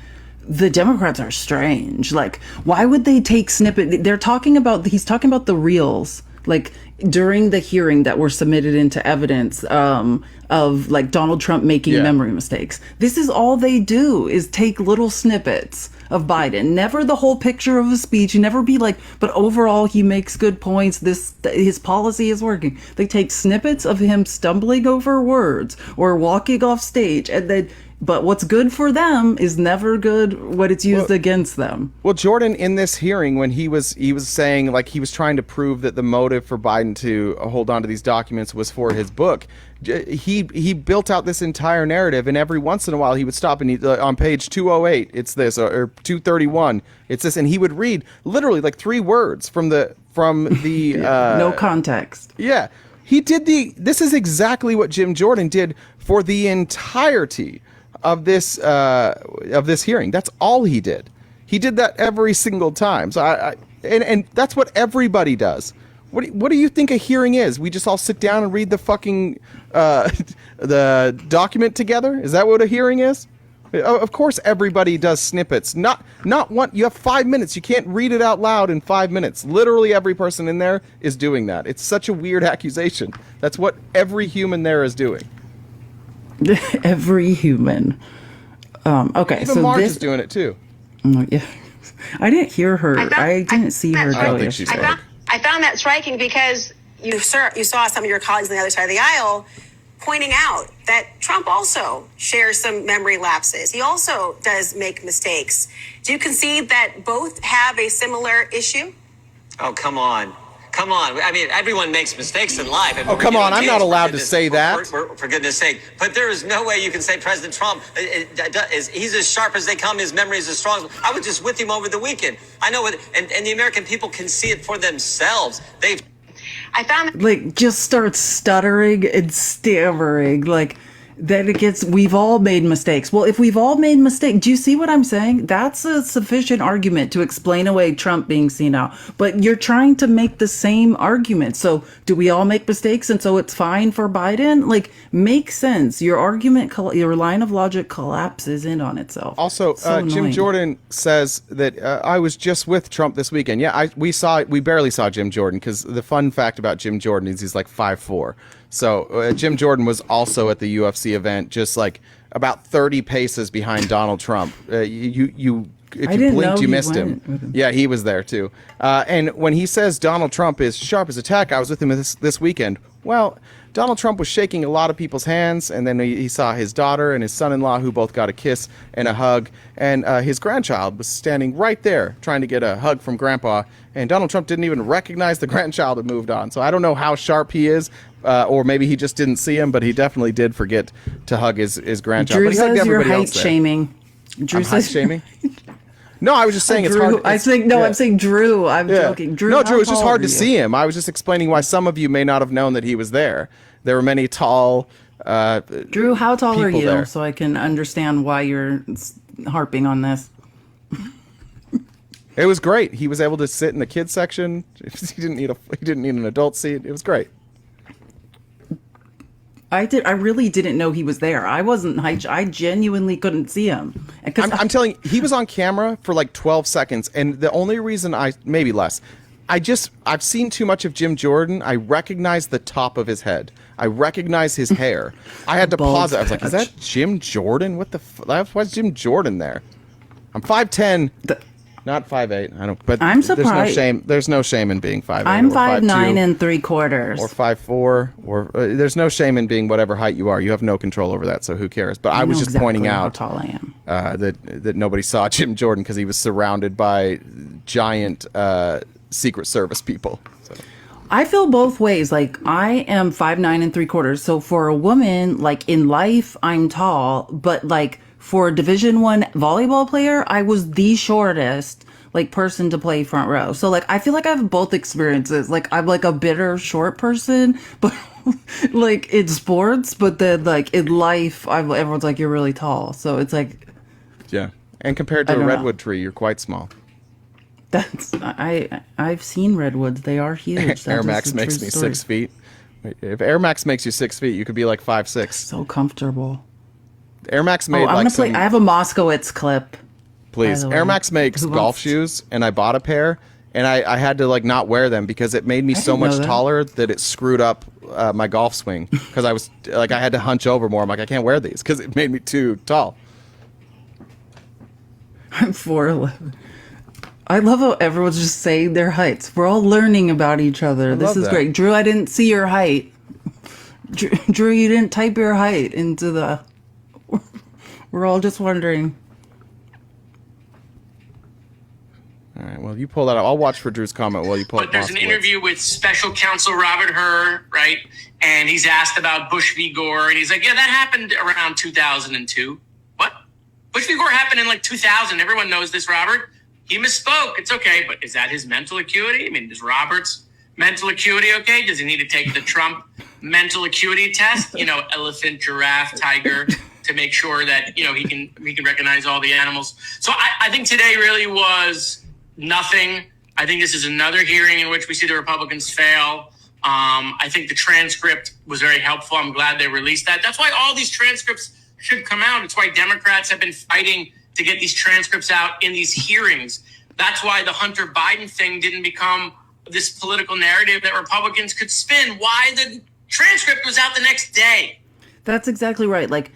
the Democrats are strange. Like, why would they take snippet? He's talking about the reels, like, during the hearing that were submitted into evidence of like Donald Trump making memory mistakes. This is all they do, is take little snippets of Biden, never the whole picture of a speech, never be like, but overall he makes good points, his policy is working. They take snippets of him stumbling over words or walking off stage, and then but what's good for them is never good when it's used against them. Well, Jordan, in this hearing, when he was saying, like, he was trying to prove that the motive for Biden to hold on to these documents was for his book, he built out this entire narrative, and every once in a while he would stop and on page 208 it's this, or 231 it's this, and he would read literally like 3 words from the no context. Yeah, he did this is exactly what Jim Jordan did for the entirety of this hearing. That's all he did. He did that every single time. So and that's what everybody does. What do you think a hearing is? We just all sit down and read the fucking the document together? Is that what a hearing is? Of course everybody does snippets. Not one. You have 5 minutes. You can't read it out loud in 5 minutes. Literally every person in there is doing that. It's such a weird accusation. That's what every human there is doing. Every human. Okay, even so Marge this is doing it too. Yeah, I didn't hear her. I didn't see her. I don't think she's. I found that striking because you saw some of your colleagues on the other side of the aisle pointing out that Trump also shares some memory lapses. He also does make mistakes. Do you concede that both have a similar issue? Oh, come on. Come on. I mean, everyone makes mistakes in life. Oh, come on. I'm not allowed to say that. For goodness sake. But there is no way you can say President Trump, he's as sharp as they come. His memory is as strong. I was just with him over the weekend. I know it. And the American people can see it for themselves. I found like just starts stuttering and stammering, like then it gets, we've all made mistakes. Well, if we've all made mistakes, do you see what I'm saying? That's a sufficient argument to explain away Trump being senile. But you're trying to make the same argument. So do we all make mistakes and so it's fine for Biden? Like, makes sense. Your argument, your line of logic collapses in on itself. Also, Jim Jordan says that I was just with Trump this weekend. Yeah, we barely saw Jim Jordan because the fun fact about Jim Jordan is he's like 5'4". So Jim Jordan was also at the UFC event, just like about 30 paces behind Donald Trump. If you blinked, you missed him. Yeah, he was there too. And when he says Donald Trump is sharp as a tack, I was with him this weekend. Well, Donald Trump was shaking a lot of people's hands, and then he saw his daughter and his son-in-law, who both got a kiss and a hug, and his grandchild was standing right there trying to get a hug from Grandpa, and Donald Trump didn't even recognize the grandchild had moved on. So I don't know how sharp he is, or maybe he just didn't see him, but he definitely did forget to hug his grandchild. Drew but he hugged says you're everybody height else there. shaming. Drew says height shaming. No, I was just saying it's Drew, hard. I'm saying Drew. I'm joking. Drew, no, Drew, it's just how hard tall to are see him. I was just explaining why some of you may not have known that he was there. There were many tall. Drew, how tall are you? There. So I can understand why you're harping on this. It was great. He was able to sit in the kids section. He didn't need an adult seat. It was great. I really didn't know he was there. I genuinely couldn't see him. I'm telling you, he was on camera for like 12 seconds, and the only reason maybe less. I've seen too much of Jim Jordan. I recognize the top of his head. I recognize his hair. I had to pause it. I was like, is that Jim Jordan? What the why's Jim Jordan there? I'm 5'10". Not 5'8". I don't. But I'm There's no surprised. shame. There's no shame in being 5'8". I'm or 5'9" 5'2", and 3/4. or 5'4", or there's no shame in being whatever height you are. You have no control over that, so who cares? But I was know just exactly pointing how out tall I am. that nobody saw Jim Jordan because he was surrounded by giant Secret Service people. So. I feel both ways. Like, I am 5'9" and 3/4. So for a woman, like, in life, I'm tall, but like for a Division I volleyball player, I was the shortest like person to play front row. So like I feel like I have both experiences. Like I'm like a bitter short person, but like in sports, but then like in life, everyone's like, you're really tall. So it's like, yeah. And compared to a redwood tree, you're quite small. That's I've seen redwoods. They are huge. Air Max makes me 6 feet. If Air Max makes you 6 feet, you could be like 5'6". So comfortable. Air Max made I'm like gonna play. I have a Moskowitz clip. Please. Air Max makes golf shoes, and I bought a pair, and I had to like not wear them because it made me so much taller that it screwed up my golf swing because I was like I had to hunch over more. I'm like I can't wear these because it made me too tall. I'm 4'11". I love how everyone's just saying their heights. We're all learning about each other. This is great. Drew, I didn't see your height. Drew, you didn't type your height into the... We're all just wondering. All right, well, you pull that up. I'll watch for Drew's comment while you pull But there's an interview with special counsel Robert Hur, right? And he's asked about Bush v. Gore, and he's like, yeah, that happened around 2002. What? Bush v. Gore happened in like 2000. Everyone knows this, Robert. He misspoke. It's okay, but is that his mental acuity? I mean, is Robert's mental acuity okay? Does he need to take the Trump mental acuity test? You know, elephant, giraffe, tiger, to make sure that, you know, he can recognize all the animals. So I think today really was nothing. I think this is another hearing in which we see the Republicans fail. I think the transcript was very helpful. I'm glad they released that. That's why all these transcripts should come out. It's why Democrats have been fighting to get these transcripts out in these hearings. That's why the Hunter Biden thing didn't become this political narrative that Republicans could spin. Why the transcript was out the next day. That's exactly right. Like,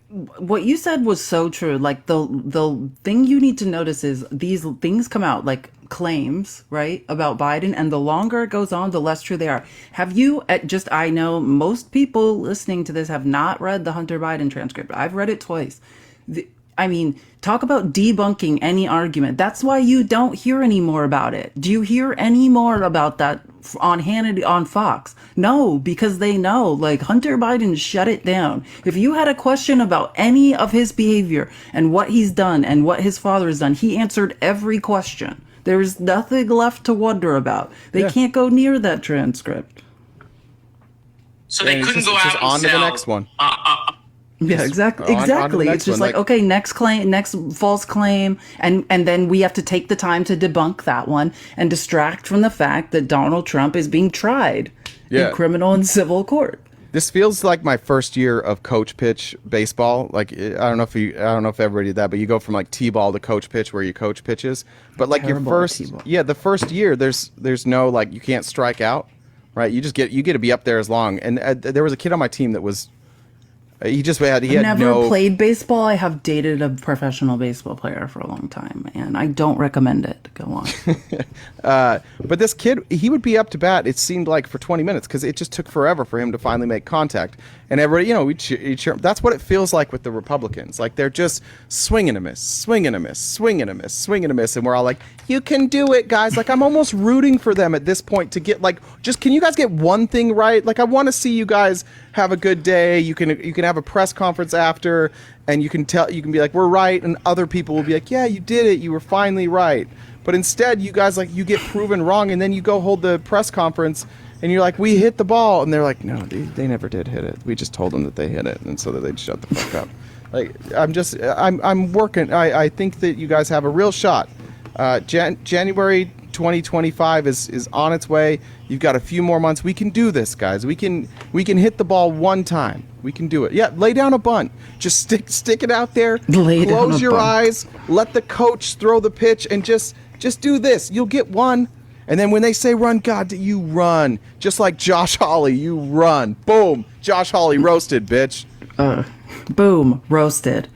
what you said was so true. Like the thing you need to notice is these things come out like claims, right, about Biden, and the longer it goes on, the less true they are. Have you I know most people listening to this have not read the Hunter Biden transcript. I've read it twice. I mean, talk about debunking any argument. That's why you don't hear any more about it. Do you hear any more about that on Hannity, on Fox? No, because they know, like, Hunter Biden shut it down. If you had a question about any of his behavior and what he's done and what his father has done, he answered every question. There is nothing left to wonder about. They can't go near that transcript. So they couldn't go out and on sell. To the next one. Yeah, exactly. On Exactly. to It's just one. like, okay, next claim, next false claim, and then we have to take the time to debunk that one and distract from the fact that Donald Trump is being tried in criminal and civil court. This feels like my first year of coach pitch baseball. Like I don't know if everybody did that, but you go from like T-ball to coach pitch where you coach pitches. But like Terrible your at first, T-ball. the first year, there's no like you can't strike out, right? You get to be up there as long. And there was a kid on my team that was. He had never played baseball. I have dated a professional baseball player for a long time, and I don't recommend it. Go on. But this kid, he would be up to bat, it seemed like, for 20 minutes because it just took forever for him to finally make contact. And everybody, we cheer. That's what it feels like with the Republicans. Like they're just swinging a miss, swinging a miss, swinging a miss, swinging a miss. And we're all like, you can do it, guys. Like I'm almost rooting for them at this point to get can you guys get one thing right? Like I want to see you guys have a good day. You can have a press conference after and you can be like, we're right. And other people will be like, yeah, you did it. You were finally right. But instead you guys you get proven wrong. And then you go hold the press conference and you're like, we hit the ball. And they're like, no, they never did hit it. We just told them that they hit it. And so that they'd shut the fuck up. Like, I'm working. I think that you guys have a real shot. January 2025 is on its way. You've got a few more months. We can do this, guys. We can hit the ball one time. We can do it. Yeah, lay down a bunt. Just stick it out there. Close your eyes. Let the coach throw the pitch and just do this. You'll get one. And then when they say run, God, you run. Just like Josh Hawley, you run. Boom. Josh Hawley roasted, bitch. Boom. Roasted.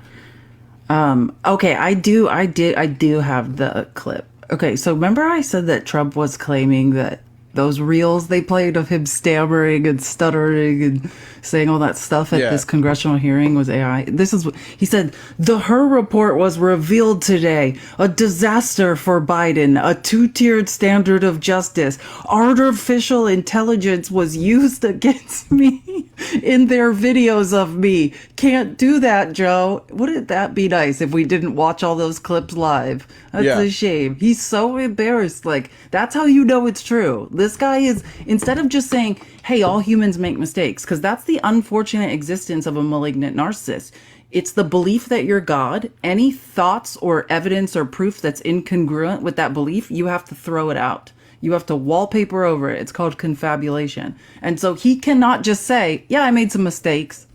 Okay, I do have the clip. Okay, so remember I said that Trump was claiming that those reels they played of him stammering and stuttering and saying all that stuff at this congressional hearing was AI. This is what he said. The Her report was revealed today. A disaster for Biden, a two-tiered standard of justice. Artificial intelligence was used against me in their videos of me. Can't do that, Joe. Wouldn't that be nice if we didn't watch all those clips live? That's a shame. He's so embarrassed. Like, that's how you know it's true. This guy is, instead of just saying, hey, all humans make mistakes, because that's the unfortunate existence of a malignant narcissist. It's the belief that you're God. Any thoughts or evidence or proof that's incongruent with that belief, you have to throw it out. You have to wallpaper over it. It's called confabulation. And so he cannot just say, yeah, I made some mistakes.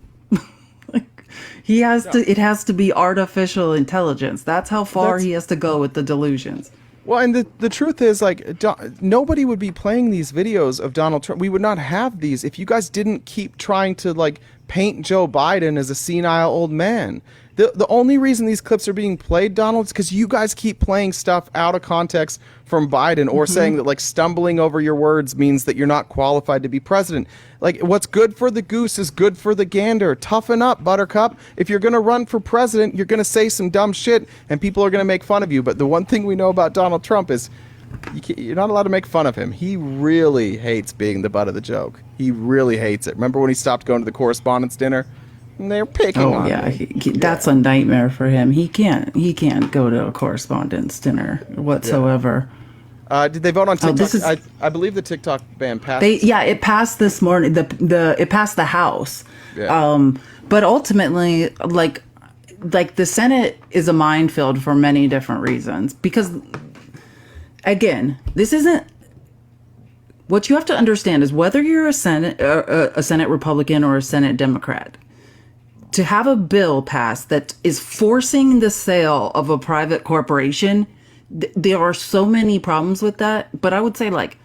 He has to, it has to be artificial intelligence. That's how far he has to go with the delusions. Well, and the truth is, like, nobody would be playing these videos of Donald Trump. We would not have these if you guys didn't keep trying to, like, paint Joe Biden as a senile old man. The only reason these clips are being played, Donald, is because you guys keep playing stuff out of context from Biden or saying that, like, stumbling over your words means that you're not qualified to be president. Like, what's good for the goose is good for the gander. Toughen up, Buttercup. If you're going to run for president, you're going to say some dumb shit and people are going to make fun of you. But the one thing we know about Donald Trump is you're not allowed to make fun of him. He really hates being the butt of the joke. He really hates it. Remember when he stopped going to the correspondence dinner? And they're picking on him. That's a nightmare for him. He can't go to a correspondence dinner whatsoever. Did they vote on TikTok? I believe the TikTok ban passed. It passed this morning. It passed the House. Yeah. But ultimately, like the Senate is a minefield for many different reasons. Because, again, this isn't. What you have to understand is whether you're a Senate Republican or a Senate Democrat, to have a bill passed that is forcing the sale of a private corporation, there are so many problems with that. But I would say, like,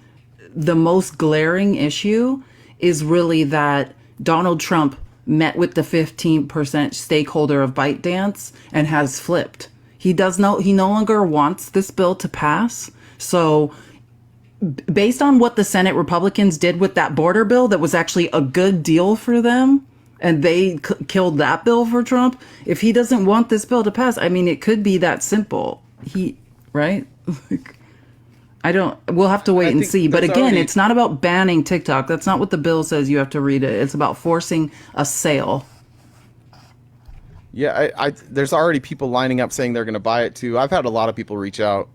the most glaring issue is really that Donald Trump met with the 15% stakeholder of ByteDance and has flipped. He no longer wants this bill to pass. So based on what the Senate Republicans did with that border bill that was actually a good deal for them, and they killed that bill for Trump, if he doesn't want this bill to pass, I mean, it could be that simple. Right? We'll have to wait and see. But again, it's not about banning TikTok. That's not what the bill says. You have to read it. It's about forcing a sale. Yeah, there's already people lining up saying they're going to buy it too. I've had a lot of people reach out,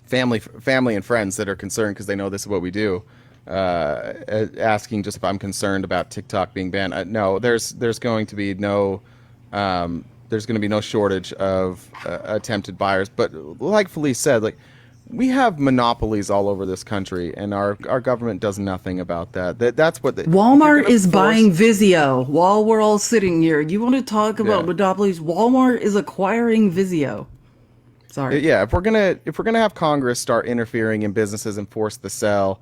family and friends that are concerned because they know this is what we do, asking just if I'm concerned about TikTok being banned. No, there's going to be no shortage of attempted buyers. But like Felice said, like, we have monopolies all over this country, and our government does nothing about that. That's what Walmart is buying Vizio while we're all sitting here. You want to talk about monopolies? Walmart is acquiring Vizio. Sorry. Yeah, if we're gonna have Congress start interfering in businesses and force the sell,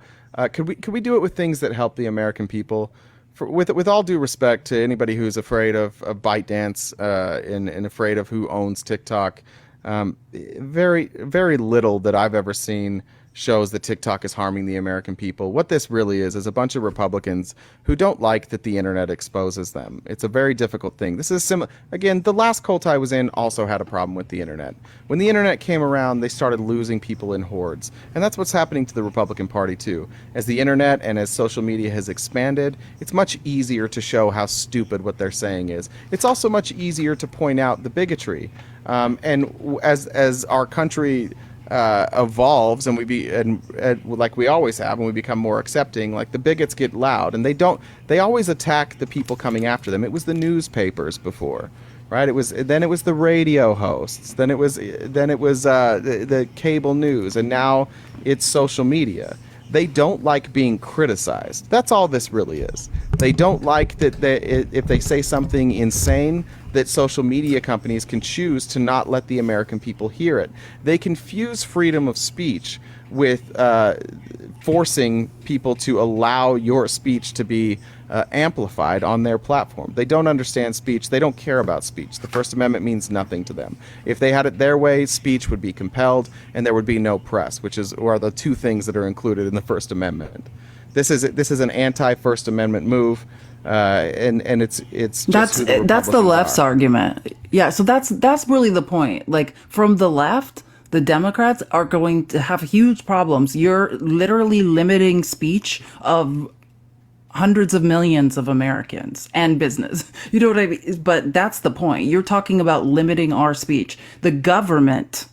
could we do it with things that help the American people? With all due respect to anybody who's afraid of ByteDance and afraid of who owns TikTok, very, very little that I've ever seen shows that TikTok is harming the American people. What this really is a bunch of Republicans who don't like that the internet exposes them. It's a very difficult thing. This is similar. Again, the last cult I was in also had a problem with the internet. When the internet came around, they started losing people in hordes. And that's what's happening to the Republican Party too. As the internet and as social media has expanded, it's much easier to show how stupid what they're saying is. It's also much easier to point out the bigotry. And as our country evolves and like we always have, and we become more accepting, like, the bigots get loud, and they always attack the people coming after them. It was the newspapers before, right? Then it was the radio hosts, then it was the cable news, and now it's social media. They don't like being criticized. That's all this really is. They don't like that if they say something insane, that social media companies can choose to not let the American people hear it. They confuse freedom of speech with forcing people to allow your speech to be amplified on their platform. They don't understand speech. They don't care about speech. The First Amendment means nothing to them. If they had it their way, speech would be compelled and there would be no press, which are the two things that are included in the First Amendment. This is an anti-First Amendment move, and it's just that's the left's argument. Yeah, so that's really the point. Like, from the left, the Democrats are going to have huge problems. You're literally limiting speech of hundreds of millions of Americans and business. You know what I mean? But that's the point. You're talking about limiting our speech. The government,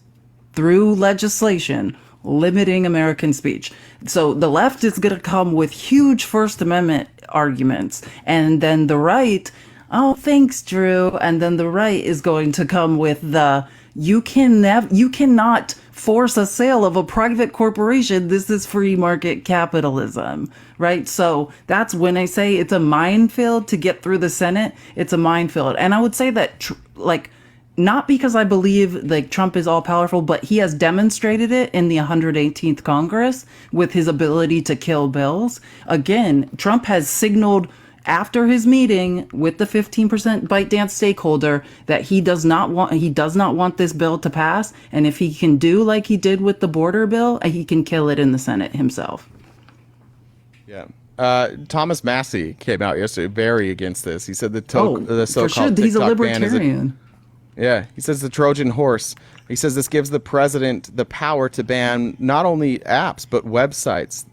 through legislation, limiting American speech. So the left is going to come with huge First Amendment arguments. And then the right, oh, thanks, Drew. And then the right is going to come with the, you cannot force a sale of a private corporation. This is free market capitalism, right? So that's when I say it's a minefield to get through the Senate. It's a minefield. And I would say that, not because I believe like Trump is all powerful, but he has demonstrated it in the 118th Congress with his ability to kill bills. Again, Trump has signaled after his meeting with the 15% ByteDance stakeholder that he does not want this bill to pass. And if he can do like he did with the border bill, he can kill it in the Senate himself. Yeah. Thomas Massey came out yesterday very against this. He said the so-called for sure. He's a TikTok ban libertarian. Yeah, he says the Trojan horse. He says this gives the president the power to ban not only apps but websites.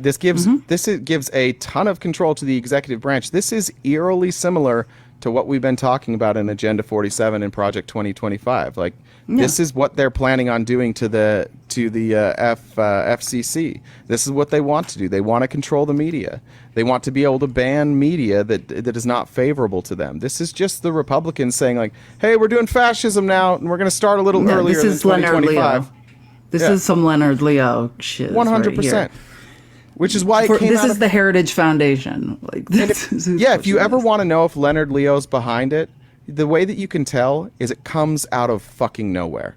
This gives a ton of control to the executive branch. This is eerily similar to what we've been talking about in Agenda 47 and Project 2025. Like, this is what they're planning on doing to the FCC. This is what they want to do. They want to control the media. They want to be able to ban media that is not favorable to them. This is just the Republicans saying, like, hey, we're doing fascism now, and we're going to start a little earlier than 2025. This is some Leonard Leo shit. 100%. Which is why this is the Heritage Foundation. Like, if you ever want to know if Leonard Leo's behind it, the way that you can tell is it comes out of fucking nowhere.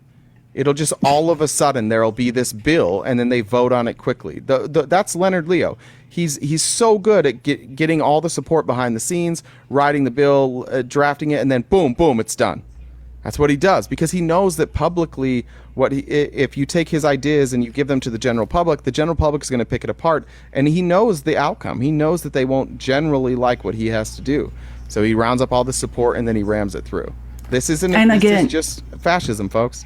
It'll just all of a sudden there'll be this bill and then they vote on it quickly. That's Leonard Leo. He's so good at getting all the support behind the scenes, writing the bill, drafting it, and then boom, it's done. That's what he does, because he knows that publicly, if you take his ideas and you give them to the general public is going to pick it apart, and he knows the outcome. He knows that they won't generally like what he has to do. So he rounds up all the support and then he rams it through. This is just fascism, folks.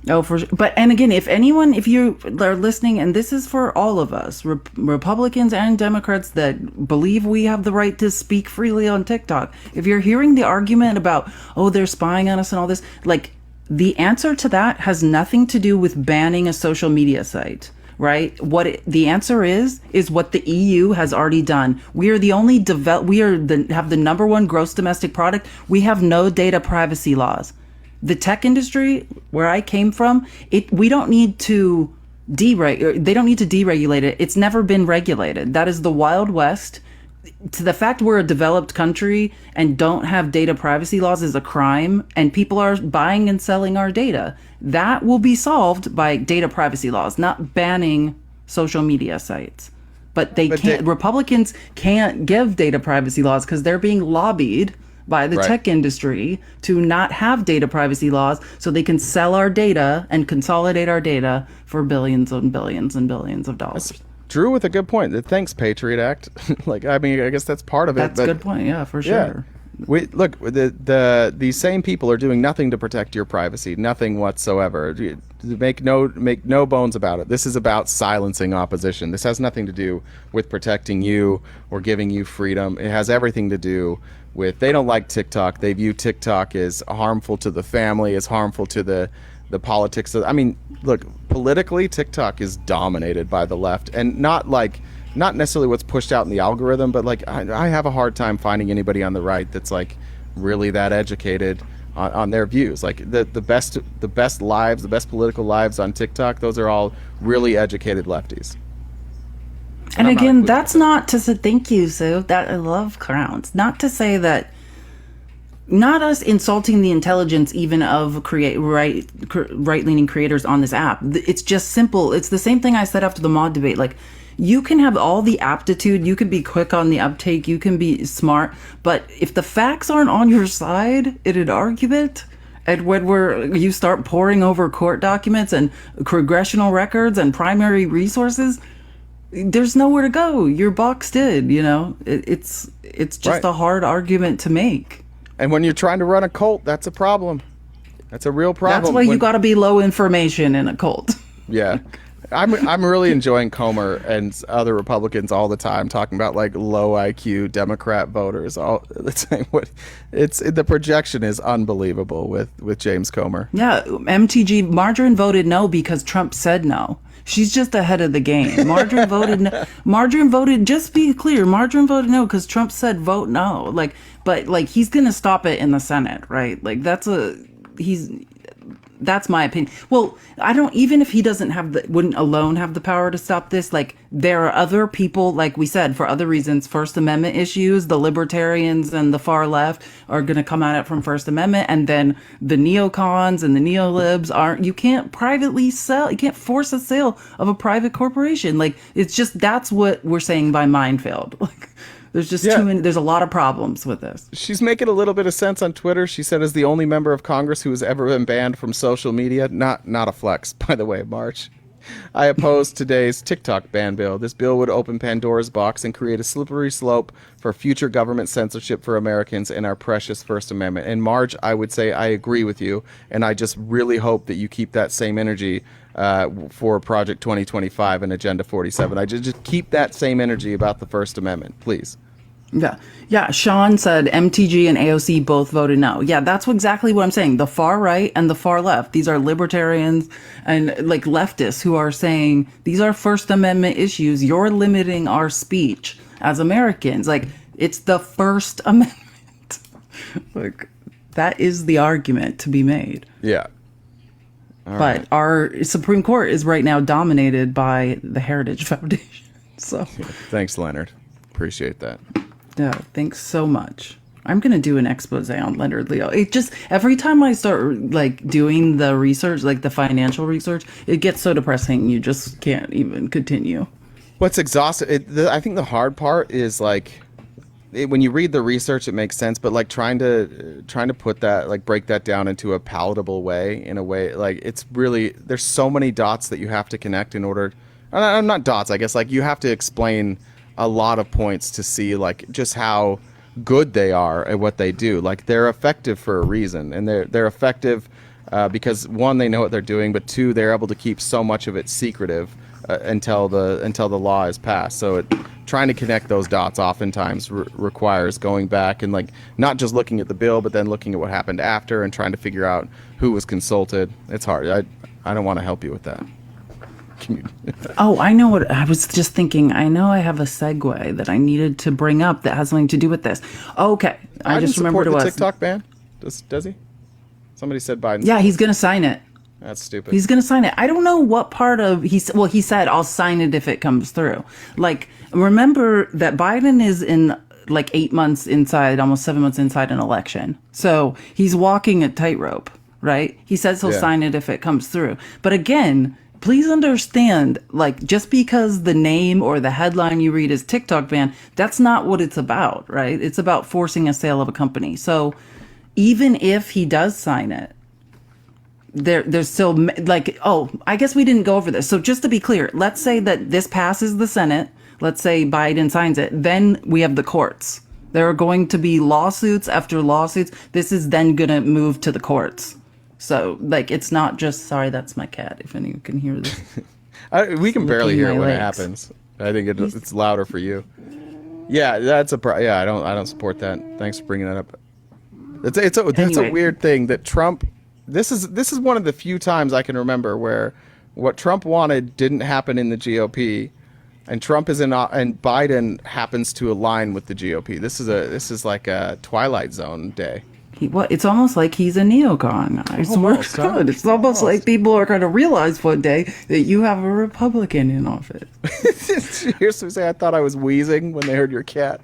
Oh, for sure. But, and again, if you are listening, and this is for all of us, Republicans and Democrats that believe we have the right to speak freely on TikTok, if you're hearing the argument about, oh, they're spying on us and all this, like, the answer to that has nothing to do with banning a social media site, right? The answer is what the EU has already done. We are the only have the number one gross domestic product. We have no data privacy laws. The tech industry, where I came from, we don't need to they don't need to deregulate it. It's never been regulated. That is the Wild West. To the fact we're a developed country and don't have data privacy laws is a crime, and people are buying and selling our data. That will be solved by data privacy laws, not banning social media sites. But Republicans can't give data privacy laws because they're being lobbied by the tech industry to not have data privacy laws so they can sell our data and consolidate our data for billions and billions and billions of dollars. That's Drew with a good point. Thanks, Patriot Act. I guess that's part of it. That's a good point. Yeah, for sure. Look, these same people are doing nothing to protect your privacy, nothing whatsoever. Make no bones about it. This is about silencing opposition. This has nothing to do with protecting you or giving you freedom. It has everything to do with, they don't like TikTok. They view TikTok as harmful to the family, as harmful to the politics. I mean, look, politically, TikTok is dominated by the left, and not necessarily what's pushed out in the algorithm, but like I have a hard time finding anybody on the right that's like really that educated on their views. Like the best lives, the best political lives on TikTok, those are all really educated lefties. And again, that's not to say, thank you, Sue, that I love crowns. Not to say that not us insulting the intelligence even of right-leaning creators on this app. It's just simple. It's the same thing I said after the mod debate. Like, you can have all the aptitude, you can be quick on the uptake, you can be smart, but if the facts aren't on your side in an argument, and when you start poring over court documents and congressional records and primary resources, there's nowhere to go. You're boxed in, you know? It's just a hard argument to make. And when you're trying to run a cult, that's a problem. That's a real problem. That's why you got to be low information in a cult. Yeah. I'm really enjoying Comer and other Republicans all the time talking about like low IQ Democrat voters. All the time. The projection is unbelievable with James Comer. Yeah, MTG Margarine voted no because Trump said no. She's just ahead of the game. Margarine voted no. Margarine voted. Just be clear. Margarine voted no because Trump said vote no. But he's gonna stop it in the Senate, right? Like that's my opinion. Well, even if he wouldn't alone have the power to stop this, like there are other people, like we said, for other reasons, First Amendment issues, the libertarians and the far left are going to come at it from First Amendment. And then the neocons and the neolibs you can't privately sell, you can't force a sale of a private corporation. Like it's just, that's what we're saying by minefield. Like, there's just too many. There's a lot of problems with this. She's making a little bit of sense on Twitter. She said, as the only member of Congress who has ever been banned from social media, not a flex, by the way, March. I oppose today's TikTok ban bill. This bill would open Pandora's box and create a slippery slope for future government censorship for Americans and our precious First Amendment. And Marge, I would say I agree with you, and I just really hope that you keep that same energy for Project 2025 and Agenda 47. I just keep that same energy about the First Amendment, please. Yeah. Sean said MTG and AOC both voted no. Yeah, that's exactly what I'm saying. The far right and the far left. These are libertarians and like leftists who are saying these are First Amendment issues. You're limiting our speech as Americans. Like it's the First Amendment. Like that is the argument to be made. Yeah. But our Supreme Court is right now dominated by the Heritage Foundation. So thanks, Leonard. Appreciate that. Yeah, thanks so much. I'm going to do an expose on Leonard Leo. It just, every time I start like doing the research, like the financial research, it gets so depressing. You just can't even continue. What's exhausting, I think the hard part is like, when you read the research, it makes sense, but like trying to put that, like break that down into a palatable way, in a way, like it's really, there's so many dots that you have to connect in order, not dots, I guess, like you have to explain a lot of points to see like just how good they are at what they do. Like they're effective for a reason, and they're effective because one, they know what they're doing, but two, they're able to keep so much of it secretive until the law is passed. So trying to connect those dots oftentimes requires going back and like not just looking at the bill, but then looking at what happened after and trying to figure out who was consulted. It's hard. I don't want to help you with that. Oh, I know what I was just thinking. I know I have a segue that I needed to bring up that has something to do with this. Okay, I just remembered it was the TikTok ban. Does he? Somebody said Biden. Yeah, he's gonna sign it. That's stupid. He's gonna sign it. I don't know what part of he said I'll sign it if it comes through. Like, remember that Biden is in like 8 months inside, almost 7 months inside an election. So he's walking a tightrope, right? He says he'll sign it if it comes through. But again, please understand, like, just because the name or the headline you read is TikTok ban, that's not what it's about, right? It's about forcing a sale of a company. So even if he does sign it, there's still like, I guess we didn't go over this. So just to be clear, let's say that this passes the Senate. Let's say Biden signs it. Then we have the courts. There are going to be lawsuits after lawsuits. This is then going to move to the courts. So, like, it's not just, sorry, that's my cat, if anyone can hear this. We can barely hear it when it happens. I think it's louder for you. Yeah, that's I don't support that. Thanks for bringing that up. That's a weird thing that Trump, this is one of the few times I can remember where what Trump wanted didn't happen in the GOP, and Trump is and Biden happens to align with the GOP. This is like a Twilight Zone day. It's almost like he's a neocon. I swear to God. It's almost like people are going to realize one day that you have a Republican in office. Here's what I say. I thought I was wheezing when they heard your cat.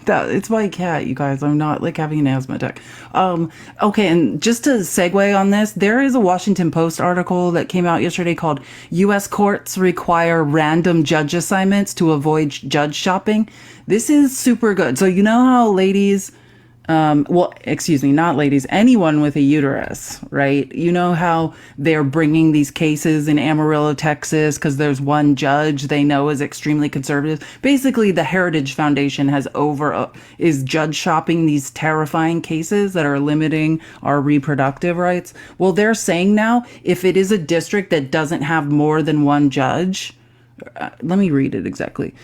It's my cat, you guys. I'm not like having an asthma attack. Okay, and just to segue on this, there is a Washington Post article that came out yesterday called U.S. Courts Require Random Judge Assignments to Avoid Judge Shopping. This is super good. So you know how ladies... not ladies, anyone with a uterus, right? You know how they're bringing these cases in Amarillo, Texas, because there's one judge they know is extremely conservative. Basically, the Heritage Foundation is judge shopping these terrifying cases that are limiting our reproductive rights. Well, they're saying now, if it is a district that doesn't have more than one judge, let me read it exactly.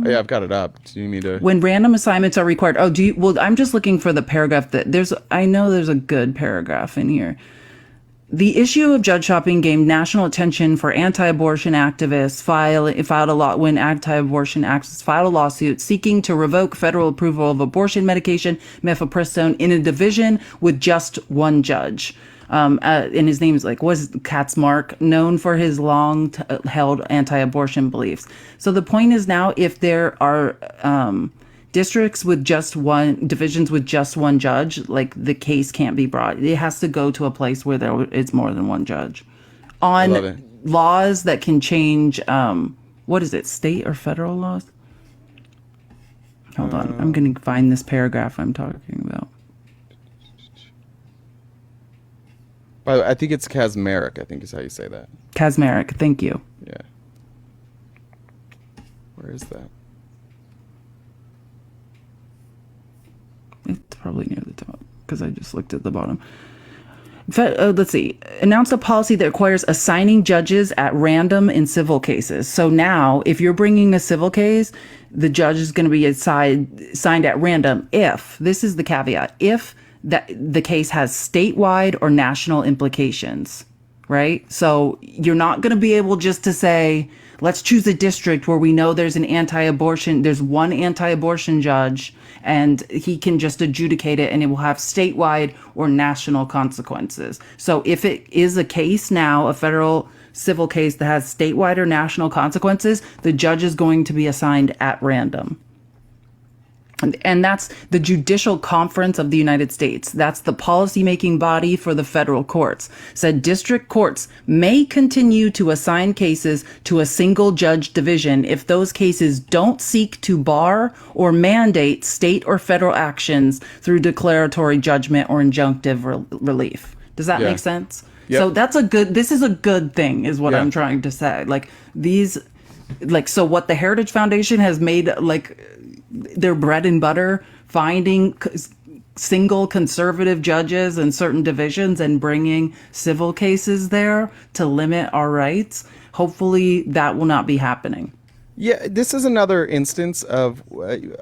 Yeah, I've got it up. Do you need to? When random assignments are required. I'm just looking for the paragraph I know there's a good paragraph in here. The issue of judge shopping gained national attention for anti-abortion activists when anti-abortion activists filed a lawsuit seeking to revoke federal approval of abortion medication mifepristone in a division with just one judge. And his name is Katzmark, known for his long-held anti-abortion beliefs. So the point is now, if there are divisions with just one judge, like the case can't be brought. It has to go to a place where it's more than one judge. On laws that can change, state or federal laws? Hold on, I'm going to find this paragraph I'm talking about. By the way, I think it's Kasparian, I think is how you say that. Kasparian, thank you. Yeah. Where is that? It's probably near the top because I just looked at the bottom. Let's see. Announced a policy that requires assigning judges at random in civil cases. So now, if you're bringing a civil case, the judge is going to be assigned at random if, this is the caveat, if that the case has statewide or national implications, right? So you're not going to be able just to say, let's choose a district where we know there's one anti-abortion judge and he can just adjudicate it and it will have statewide or national consequences. So if it is a case now, a federal civil case that has statewide or national consequences, the judge is going to be assigned at random. And that's the Judicial Conference of the United States. That's the policymaking body for the federal courts. Said district courts may continue to assign cases to a single judge division if those cases don't seek to bar or mandate state or federal actions through declaratory judgment or injunctive relief. Does that make sense? Yep. So this is a good thing is what I'm trying to say. So what the Heritage Foundation has made their bread and butter, finding single conservative judges in certain divisions and bringing civil cases there to limit our rights. Hopefully that will not be happening. Yeah, this is another instance of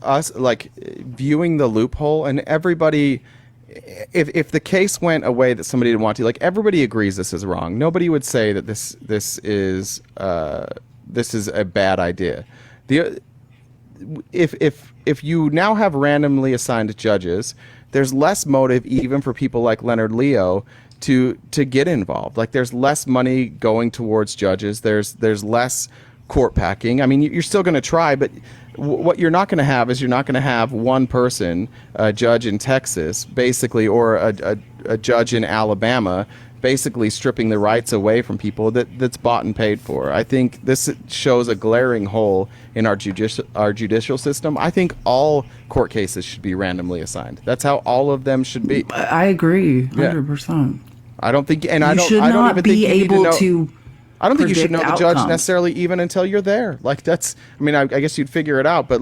us viewing the loophole, and everybody, if the case went a way that somebody didn't want to, everybody agrees this is wrong. Nobody would say that this is a bad idea. If you now have randomly assigned judges, there's less motive even for people like Leonard Leo to get involved. There's less money going towards judges. There's less court packing. I mean, you're still going to try, but what you're not going to have is one person, a judge in Texas, basically, or a judge in Alabama, basically stripping the rights away from people that's bought and paid for. I think this shows a glaring hole in our judicial system. I think all court cases should be randomly assigned. That's how all of them should be. I agree, 100%. I don't think, and I don't even think you should know the judge necessarily even until you're there. I guess you'd figure it out, but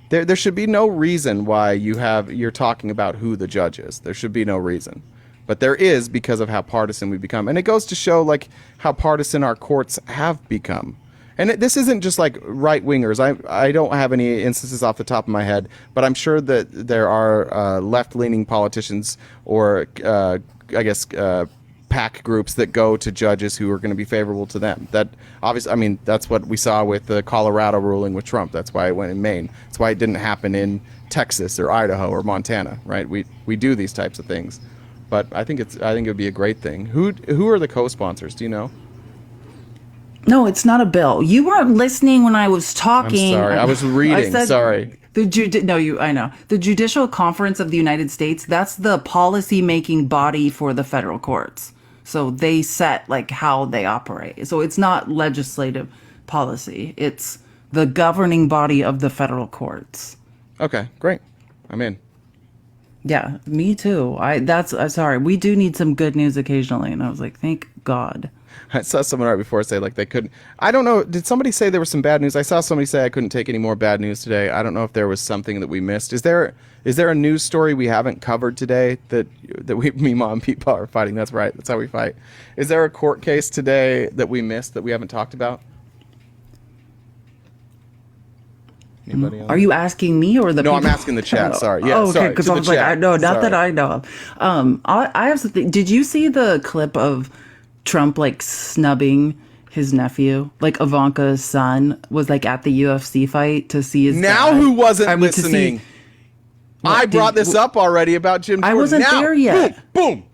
there should be no reason why you're talking about who the judge is. There should be no reason. But there is, because of how partisan we've become. And it goes to show how partisan our courts have become. And this isn't just right-wingers. I don't have any instances off the top of my head, but I'm sure that there are left-leaning politicians or, PAC groups that go to judges who are going to be favorable to them. That obviously, that's what we saw with the Colorado ruling with Trump. That's why it went in Maine. That's why it didn't happen in Texas or Idaho or Montana, right? We do these types of things. But I think it would be a great thing. Who are the co-sponsors? Do you know? No, it's not a bill. You weren't listening when I was talking. I'm sorry. I was reading. Sorry. I know. The Judicial Conference of the United States, that's the policy-making body for the federal courts. So they set like how they operate. So it's not legislative policy. It's the governing body of the federal courts. Okay, great. I'm in. Yeah, me too. I'm sorry. We do need some good news occasionally. And I was like, thank God. I saw someone right before say like they couldn't. I don't know. Did somebody say there was some bad news? I saw somebody say I couldn't take any more bad news today. I don't know if there was something that we missed. Is there a news story we haven't covered today that me, mom, people are fighting? That's right. That's how we fight. Is there a court case today that we missed that we haven't talked about? Anybody else? Are you asking me or the No, people? I'm asking the chat. Sorry. Yeah, okay, sorry. because I was like, I know, not that I know of. I have something. Did you see the clip of Trump like snubbing his nephew? Like Ivanka's son was like at the UFC fight to see his now dad. who wasn't listening? I brought this up already about Jim Jordan. I wasn't there yet. Boom.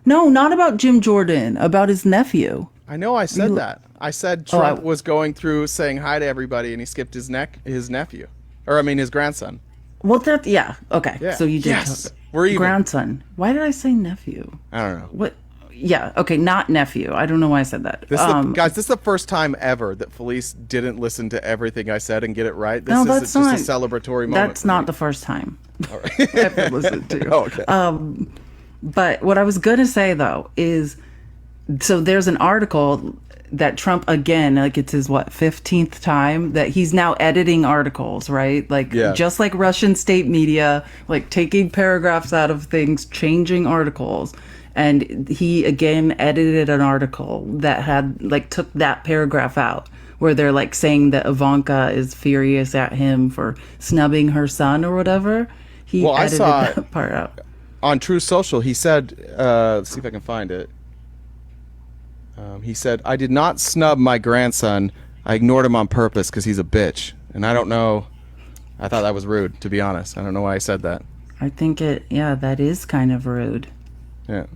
No, not about Jim Jordan, about his nephew. I know I said that. I said Trump was going through saying hi to everybody and he skipped his nephew. Or I mean his grandson. Well, okay. Yeah. So you did Yes. We're even. Grandson. Why did I say nephew? I don't know. What? Yeah, okay, not nephew. I don't know why I said that. Guys, this is the first time ever that Felice didn't listen to everything I said and get it right. No, This is just a celebratory moment. That's not the first time All right. I've listened to. Oh, okay. But what I was going to say, though, is so there's an article that Trump, again, like it's his, 15th time that he's now editing articles, right? Like, just like Russian state media, like taking paragraphs out of things, changing articles. And he, again, edited an article that had, like, took that paragraph out where they're, like, saying that Ivanka is furious at him for snubbing her son or whatever. He edited that part out. On True Social, he said, let's see if I can find it. He said, I did not snub my grandson. I ignored him on purpose because he's a bitch. And I don't know. I thought that was rude, to be honest. I don't know why I said that. I think that is kind of rude. Yeah.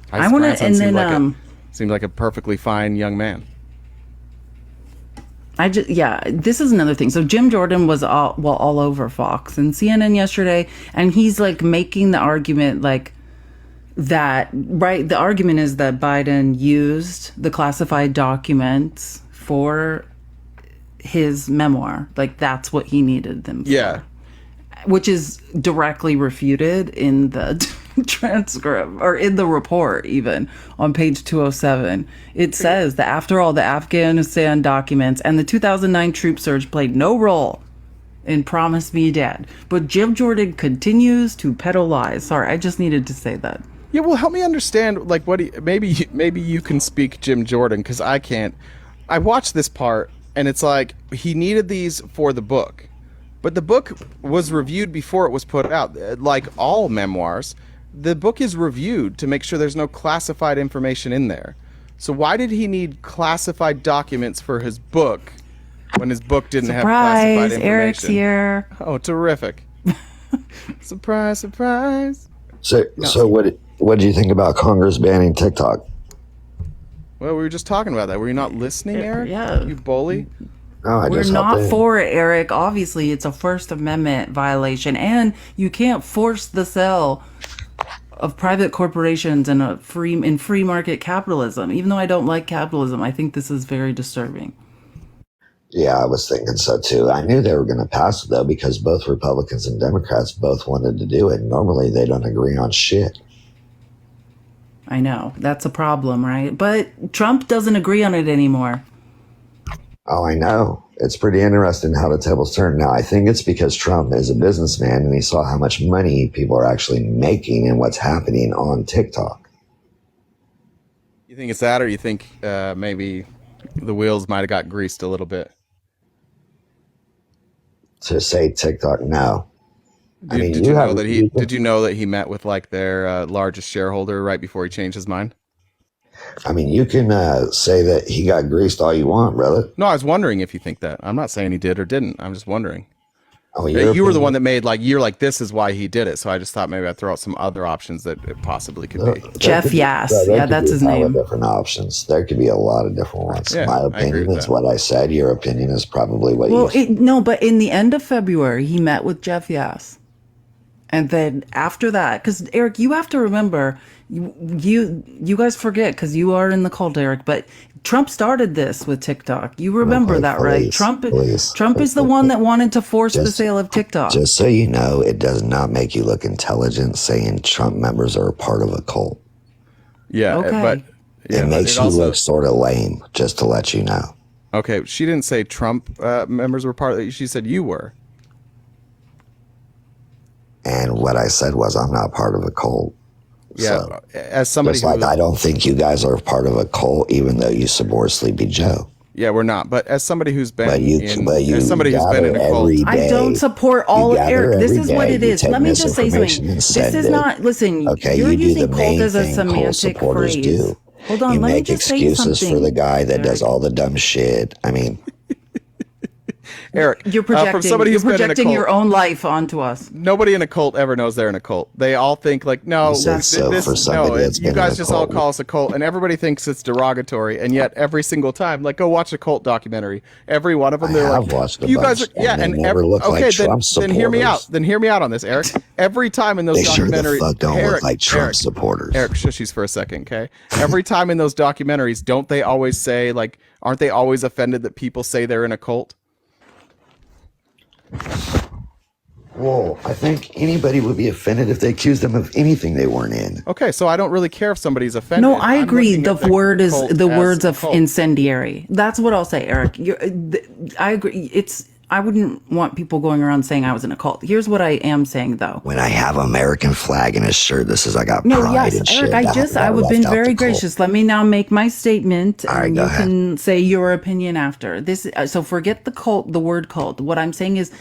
I want to, and then seemed like a perfectly fine young man. This is another thing. So Jim Jordan was all over Fox and CNN yesterday, and he's like making the argument like that, right? The argument is that Biden used the classified documents for his memoir. Like that's what he needed them for. Yeah. Which is directly refuted in the transcript or in the report, even on page 207. It says that after all, the Afghanistan documents and the 2009 troop surge played no role in Promise Me Dad. But Jim Jordan continues to peddle lies. Sorry, I just needed to say that. Yeah, well, help me understand, like, maybe you can speak Jim Jordan, because I can't. I watched this part, and it's like, he needed these for the book. But the book was reviewed before it was put out. Like all memoirs, the book is reviewed to make sure there's no classified information in there. So why did he need classified documents for his book when his book didn't have classified information? Eric's here. Oh, terrific. Surprise, surprise. So what do you think about Congress banning TikTok? Well, we were just talking about that. Were you not listening, Eric? Yeah. You bully? Oh, We're not for it, Eric. Obviously, it's a First Amendment violation, and you can't force the sale of private corporations in free market capitalism. Even though I don't like capitalism, I think this is very disturbing. Yeah, I was thinking so too. I knew they were going to pass it though, because both Republicans and Democrats both wanted to do it. Normally, they don't agree on shit. I know that's a problem, right? But Trump doesn't agree on it anymore. Oh, I know. It's pretty interesting how the tables turn. Now, I think it's because Trump is a businessman and he saw how much money people are actually making and what's happening on TikTok. You think it's that, or you think maybe the wheels might have got greased a little bit? To say TikTok, no. Did you know that he met with like their largest shareholder right before he changed his mind? I mean, you can say that he got greased all you want, brother. No, I was wondering if you think that. I'm not saying he did or didn't. I'm just wondering. Oh, You were the one that made you're like, this is why he did it. So I just thought maybe I'd throw out some other options that it possibly could be. Jeff Yass. Yeah, that's his name. Different options. There could be a lot of different ones. Yeah, My opinion is what I said. Your opinion is probably what you no, but in the end of February, he met with Jeff Yass. And then after that, because Eric, you have to remember, you guys forget because you are in the cult, Eric, but Trump started this with TikTok. You remember that, right? Trump is the one that wanted to force the sale of TikTok. Just so you know, it does not make you look intelligent saying Trump members are a part of a cult. Yeah, okay. but it makes you look sort of lame, just to let you know. Okay, she didn't say Trump members were part of it. She said you were. And what I said was, I'm not part of a cult. Yeah, so, as somebody just I don't think you guys are part of a cult, even though you support Sleepy Joe. Yeah, we're not. But as somebody who's been as somebody who's been in a cult, I don't support all of Eric. This is what it is. Let me just say something. This is not. Listen, okay, you're you do using the main cult as a thing cult semantic supporters phrase. do. Hold on, you let me make just say excuses something. for the guy that does all the dumb shit. I mean, Eric, you're projecting, from somebody who's been in a cult, your own life onto us. Nobody in a cult ever knows they're in a cult. They all think you guys just all call us a cult, and everybody thinks it's derogatory. And yet, every single time, go watch a cult documentary. Every one of them, they're watched you guys are, yeah, and then hear me out. Then hear me out on this, Eric. Every time in those documentaries, sure the fuck don't look like Trump supporters. Eric, shushies for a second, okay? Every time in those documentaries, don't they always say aren't they always offended that people say they're in a cult? Well, I think anybody would be offended if they accused them of anything they weren't in. Okay, so I don't really care if somebody's offended. No, I agree. The word is the words of cult. Incendiary. That's what I'll say, Eric. I agree. I wouldn't want people going around saying I was in a cult. Here's what I am saying, though. When I have American flag in his shirt, this is I got pride and shit. Eric, I would have been very gracious. Let me now make my statement, and you can say your opinion after this. So forget the cult, the word cult. What I'm saying is,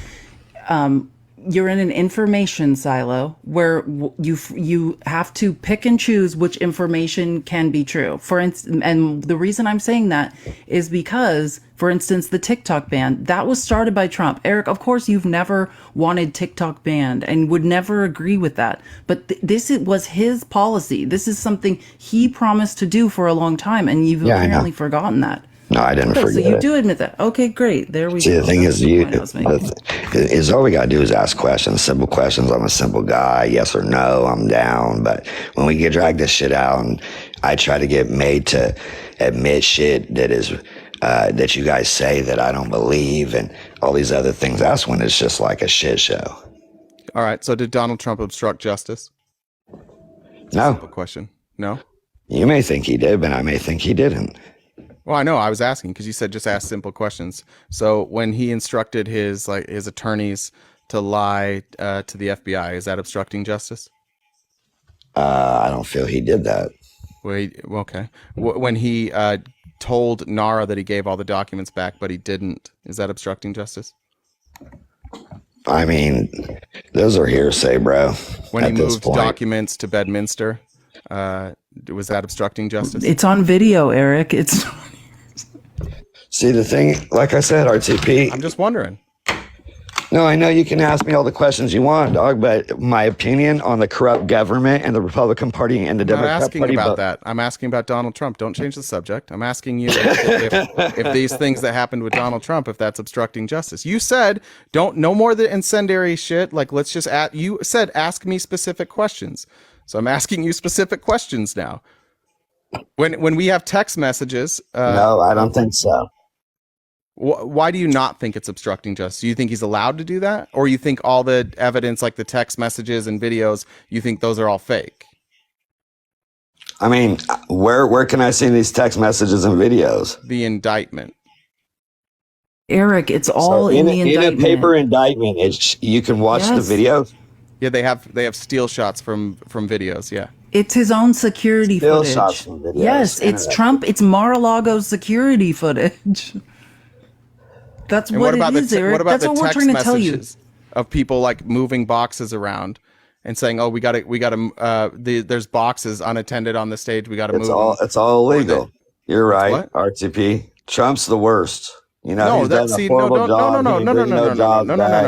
you're in an information silo where you have to pick and choose which information can be true. For instance, and the reason I'm saying that is because, for instance, the TikTok ban, that was started by Trump. Eric, of course, you've never wanted TikTok banned and would never agree with that. But this was his policy. This is something he promised to do for a long time, and you've apparently forgotten that. No, I didn't forget. So you do admit that. Okay, great. There we go. See, the thing is, all we got to do is ask questions, simple questions. I'm a simple guy. Yes or no, I'm down. But when we get dragged this shit out and I try to get made to admit shit that is, that you guys say that I don't believe and all these other things, that's when it's just like a shit show. All right. So did Donald Trump obstruct justice? No. Simple question. No? You may think he did, but I may think he didn't. Well, I know. I was asking because you said just ask simple questions. So when he instructed his attorneys to lie to the FBI, is that obstructing justice? I don't feel he did that. Wait, okay. When he told Nara that he gave all the documents back, but he didn't, is that obstructing justice? I mean, those are hearsay, bro. When he moved documents to Bedminster, was that obstructing justice? It's on video, Eric. See, the thing, like I said, RTP. I'm just wondering. No, I know you can ask me all the questions you want, dog, but my opinion on the corrupt government and the Republican Party and the Democrat Party. I'm asking about that. I'm asking about Donald Trump. Don't change the subject. I'm asking you if these things that happened with Donald Trump, if that's obstructing justice. You said no more of the incendiary shit. Let's just you said ask me specific questions. So I'm asking you specific questions now. When we have text messages, no, I don't think so. Why do you not think it's obstructing justice? Do you think he's allowed to do that? Or you think all the evidence, like the text messages and videos, you think those are all fake? I mean, where can I see these text messages and videos? The indictment. Eric, it's all in the indictment. In a paper indictment, you can watch the videos? Yeah, they have steal shots from videos, yeah. It's his own security footage. Shots from videos. Yes, it's Trump. It's Mar-a-Lago's security footage. That's what it is, Eric. What about That's what the we're text trying to tell you. messages of people moving boxes around and saying, "Oh, we got to. There's boxes unattended on the stage. We got to move." It's all illegal. You're right, RTP. Trump's the worst. You know, he's done a horrible job.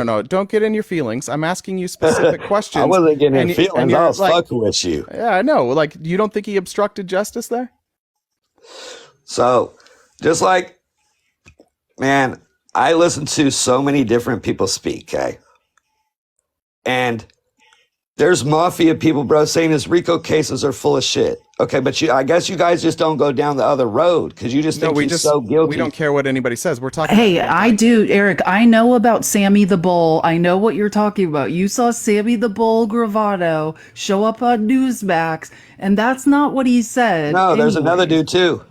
No. Don't get in your feelings. I'm asking you specific questions. I wasn't getting in feelings. I was fucking with you. Yeah, I know. Like, you don't think he obstructed justice there? So, just like, man, I listen to so many different people speak, okay? And there's mafia people, bro, saying his RICO cases are full of shit. Okay, but I guess you guys just don't go down the other road because you just think he's so guilty. We don't care what anybody says. We're talking. Hey, I do, Eric. I know about Sammy the Bull. I know what you're talking about. You saw Sammy the Bull Gravato show up on Newsmax, and that's not what he said. No, there's another dude too.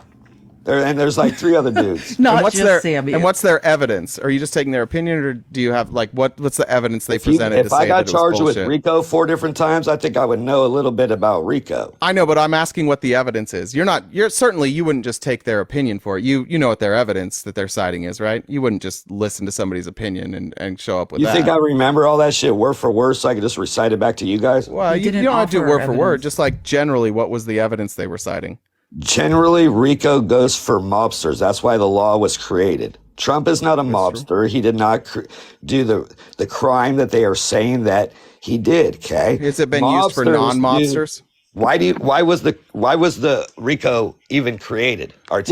There's like 3 other dudes. Not just Sammy. And what's their evidence? Are you just taking their opinion, or do you have like what's the evidence they presented? If I got charged with RICO 4 different times, I think I would know a little bit about RICO. I know, but I'm asking what the evidence is. You're certainly you wouldn't just take their opinion for it. You know what their evidence that they're citing is, right? You wouldn't just listen to somebody's opinion and show up with that. You think I remember all that shit word for word so I could just recite it back to you guys? Well, you don't have to do word for word. Just like generally, what was the evidence they were citing? Generally, RICO goes for mobsters. That's why the law was created. Trump is not a mobster. He did not do the crime that they are saying that he did. Okay, has it been used for non-mobsters? Why was the RICO even created? RTP?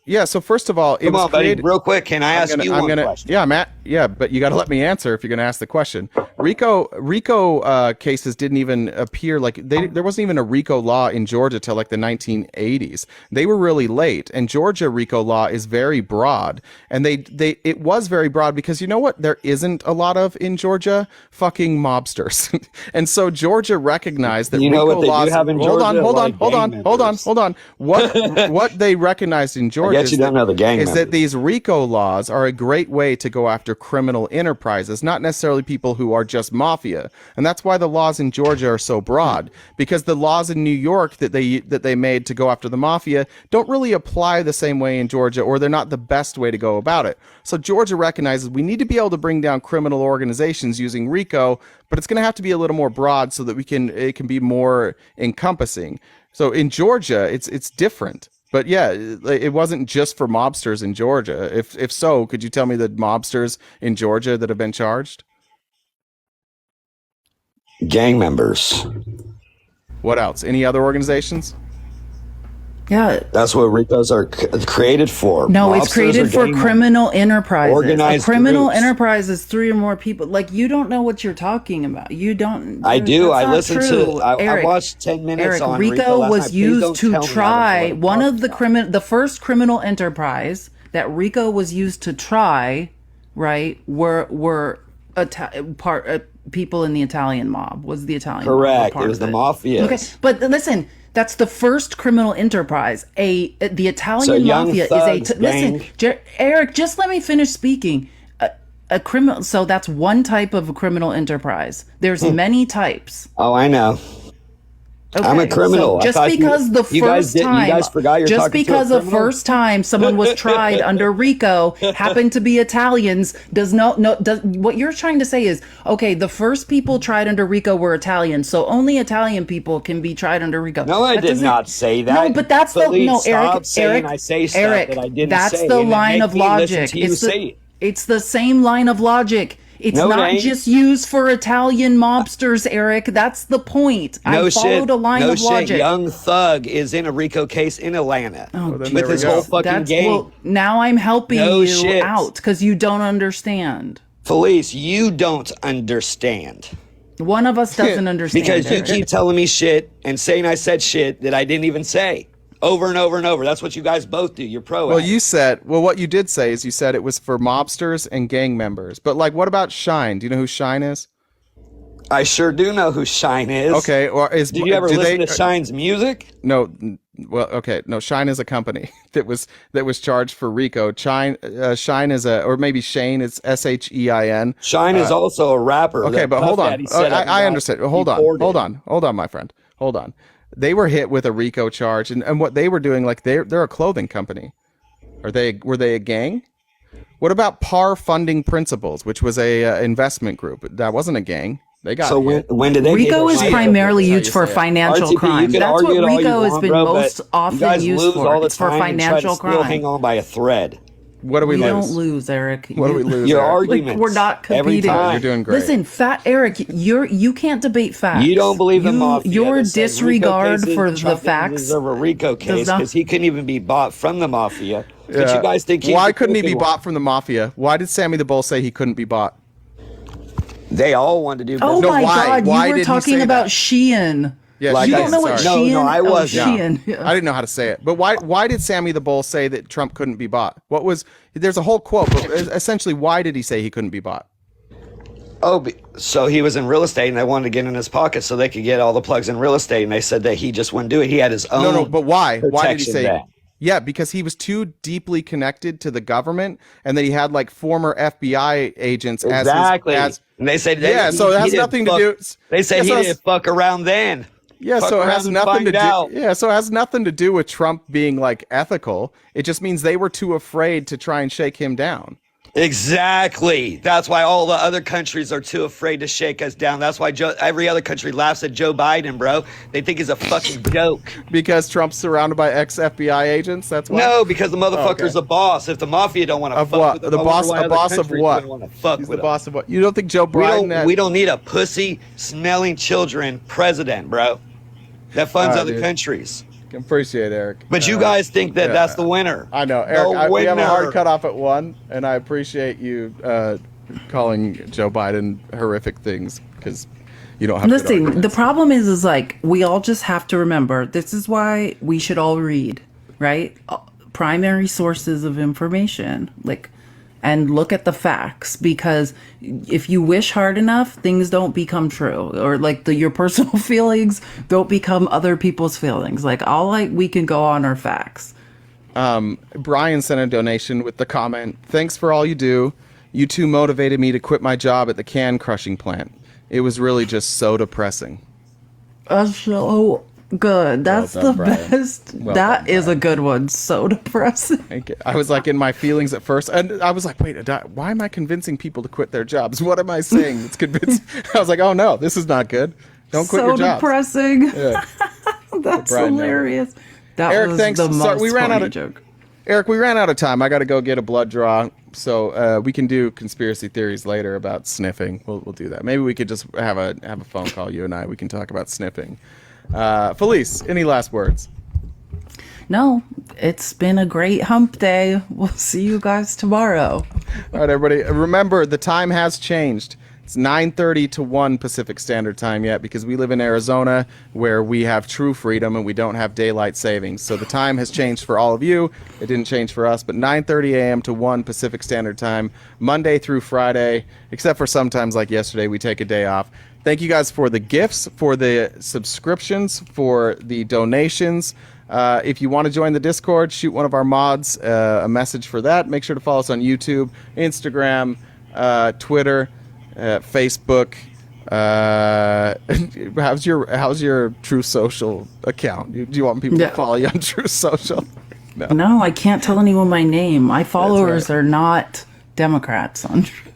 Well, so first of all, it was created. Buddy, real quick, can I ask you one question? Yeah, Matt. Yeah, but you got to let me answer if you're going to ask the question. RICO cases didn't even appear there wasn't even a RICO law in Georgia till like the 1980s. They were really late, and Georgia RICO law is very broad, and it was very broad because you know what? There isn't a lot of in Georgia fucking mobsters, and so Georgia recognized that RICO laws. Hold on. What they recognized in Georgia is that these RICO laws are a great way to go after criminal enterprises, not necessarily people who are just mafia. And that's why the laws in Georgia are so broad, because the laws in New York that they made to go after the mafia don't really apply the same way in Georgia, or they're not the best way to go about it. So Georgia recognizes we need to be able to bring down criminal organizations using RICO, but it's going to have to be a little more broad so that it can be more encompassing. So in Georgia, it's different. But yeah, it wasn't just for mobsters in Georgia. If so, could you tell me the mobsters in Georgia that have been charged? Gang members. What else? Any other organizations? Yeah. That's what RICOs are created for. No, Mobsters it's created for criminal enterprises. Organized a criminal groups. enterprise is 3 or more people. Like, you don't know what you're talking about. You don't. I do. That's I not listen true. to. I Eric, watched 10 minutes on RICO last was night. used to try one of the first criminal enterprise that RICO was used to try. Right? Were people in the Italian mob. Was the Italian correct? Mob it was the mafia. Okay, but listen. That's the first criminal enterprise. The Italian mafia is listen, Eric. Just let me finish speaking. A criminal. So that's one type of a criminal enterprise. There's many types. Oh, I know. Okay, I'm a criminal. So just because the first time someone was tried under RICO happened to be Italians what you're trying to say is, okay, the first people tried under RICO were Italians, so only Italian people can be tried under RICO. No, I did not say that. No, but that's Eric, I say stuff Eric, that I didn't that's say, the line of logic. It's the same line of logic. It's not just used for Italian mobsters, Eric. That's the point. I followed a line of logic. Young Thug is in a RICO case in Atlanta with his whole fucking gang. Well, now I'm helping you out because you don't understand. Felice, you don't understand. One of us doesn't understand. Because you keep telling me shit and saying I said shit that I didn't even say. Over and over and over. That's what you guys both do. You're pro. Well, what you did say is you said it was for mobsters and gang members. But like, what about Shine? Do you know who Shine is? I sure do know who Shine is. Okay. Did you ever listen to Shine's music? No. Well, okay. No, Shine is a company that was charged for RICO. Shine is or maybe Shane. It's SHEIN. Shine is also a rapper. Okay, but hold on. I understand. Hold on, my friend. Hold on. They were hit with a RICO charge, and what they were doing, like they're a clothing company. Were they a gang? What about Par Funding Principles, which was a investment group? That wasn't a gang. They got when did they? RICO is primarily used for financial crime. That's what RICO has been most often used for. It's for financial crime. Hang on by a thread. What do we You lose? don't lose, Eric. What do we lose? Your Eric? arguments. Like, we're not Every competing. time. You're doing great. Listen, Eric, you can't debate facts. You don't believe the mafia. Your that says disregard Rico for cases, the Trump facts deserve a Rico case not- because he couldn't even be bought from the mafia. But Yeah. you guys think he's Why the couldn't he be crooked one. bought from the mafia? Why did Sammy the Bull say he couldn't be bought? They all wanted to do Oh business. my why? God! Why You did were he talking say about that? Sheehan. Yeah, Like You I don't know what said. Sheehan? No, I Oh, wasn't. Sheehan. Yeah. I didn't know how to say it. But why did Sammy the Bull say that Trump couldn't be bought? What was there's a whole quote, but essentially why did he say he couldn't be bought? Oh, so he was in real estate and they wanted to get in his pocket so they could get all the plugs in real estate. And they said that he just wouldn't do it. He had his own. No, but why? Why did he protection say there. Yeah, because he was too deeply connected to the government and that he had like former FBI agents Exactly. as And they said, so it has nothing to do. They said Yeah, he so didn't fuck around then. Yeah, Fuck so it around has and nothing to find out. do. Yeah, so it has nothing to do with Trump being like ethical. It just means they were too afraid to try and shake him down. Exactly. That's why all the other countries are too afraid to shake us down. That's why every other country laughs at Joe Biden, bro. They think he's a fucking joke. Because Trump's surrounded by ex-FBI agents. That's why. No, because the motherfucker's okay. a boss. If the mafia don't want to Of fuck what? with him, The I wonder boss. why A other boss of countries what? wouldn't wanna fuck He's with the him. boss of what? You don't think Joe Biden? We don't need a pussy smelling children president, bro. That funds other countries. Appreciate it, Eric. But you guys think that that's the winner. I know, Eric. The We have a hard winner. cutoff at 1, and I appreciate you calling Joe Biden horrific things because you don't have. good Listen, arguments. the problem is like we all just have to remember. This is why we should all read, right? Primary sources of information, like, and look at the facts, because if you wish hard enough, things don't become true, or like your personal feelings don't become other people's feelings. Like we can go on our facts. Brian sent a donation with the comment, "Thanks for all you do. You two motivated me to quit my job at the can crushing plant. It was really just so depressing." That's so good. That's Well done, the Brian. best. Well That done, is a good one. So depressing. I was like in my feelings at first, and I was like, "Wait, why am I convincing people to quit their jobs? What am I saying that's convincing?" I was like, "Oh no, this is not good. Don't quit your job." So depressing. Yeah. That's Brian hilarious. That Eric, was thanks. the most Sorry, we ran out corny of joke. Eric, we ran out of time. I got to go get a blood draw, so we can do conspiracy theories later about sniffing. We'll do that. Maybe we could just have a phone call, you and I. We can talk about sniffing. Felice, any last words? No, it's been a great hump day. We'll see you guys tomorrow. All right, everybody. Remember, the time has changed. It's 9:30 to 1 Pacific Standard Time yet, because we live in Arizona where we have true freedom and we don't have daylight savings. So the time has changed for all of you. It didn't change for us, but 9:30 a.m. to 1 Pacific Standard Time, Monday through Friday, except for sometimes like yesterday, we take a day off. Thank you guys for the gifts, for the subscriptions, for the donations. If you want to join the Discord, shoot one of our mods a message for that. Make sure to follow us on YouTube, Instagram, Twitter, Facebook. How's your True Social account? Do you want people to follow you on True Social? No, I can't tell anyone my name. My followers are not Democrats.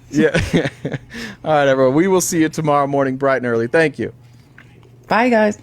Yeah. All right, everyone. We will see you tomorrow morning, bright and early. Thank you. Bye, guys.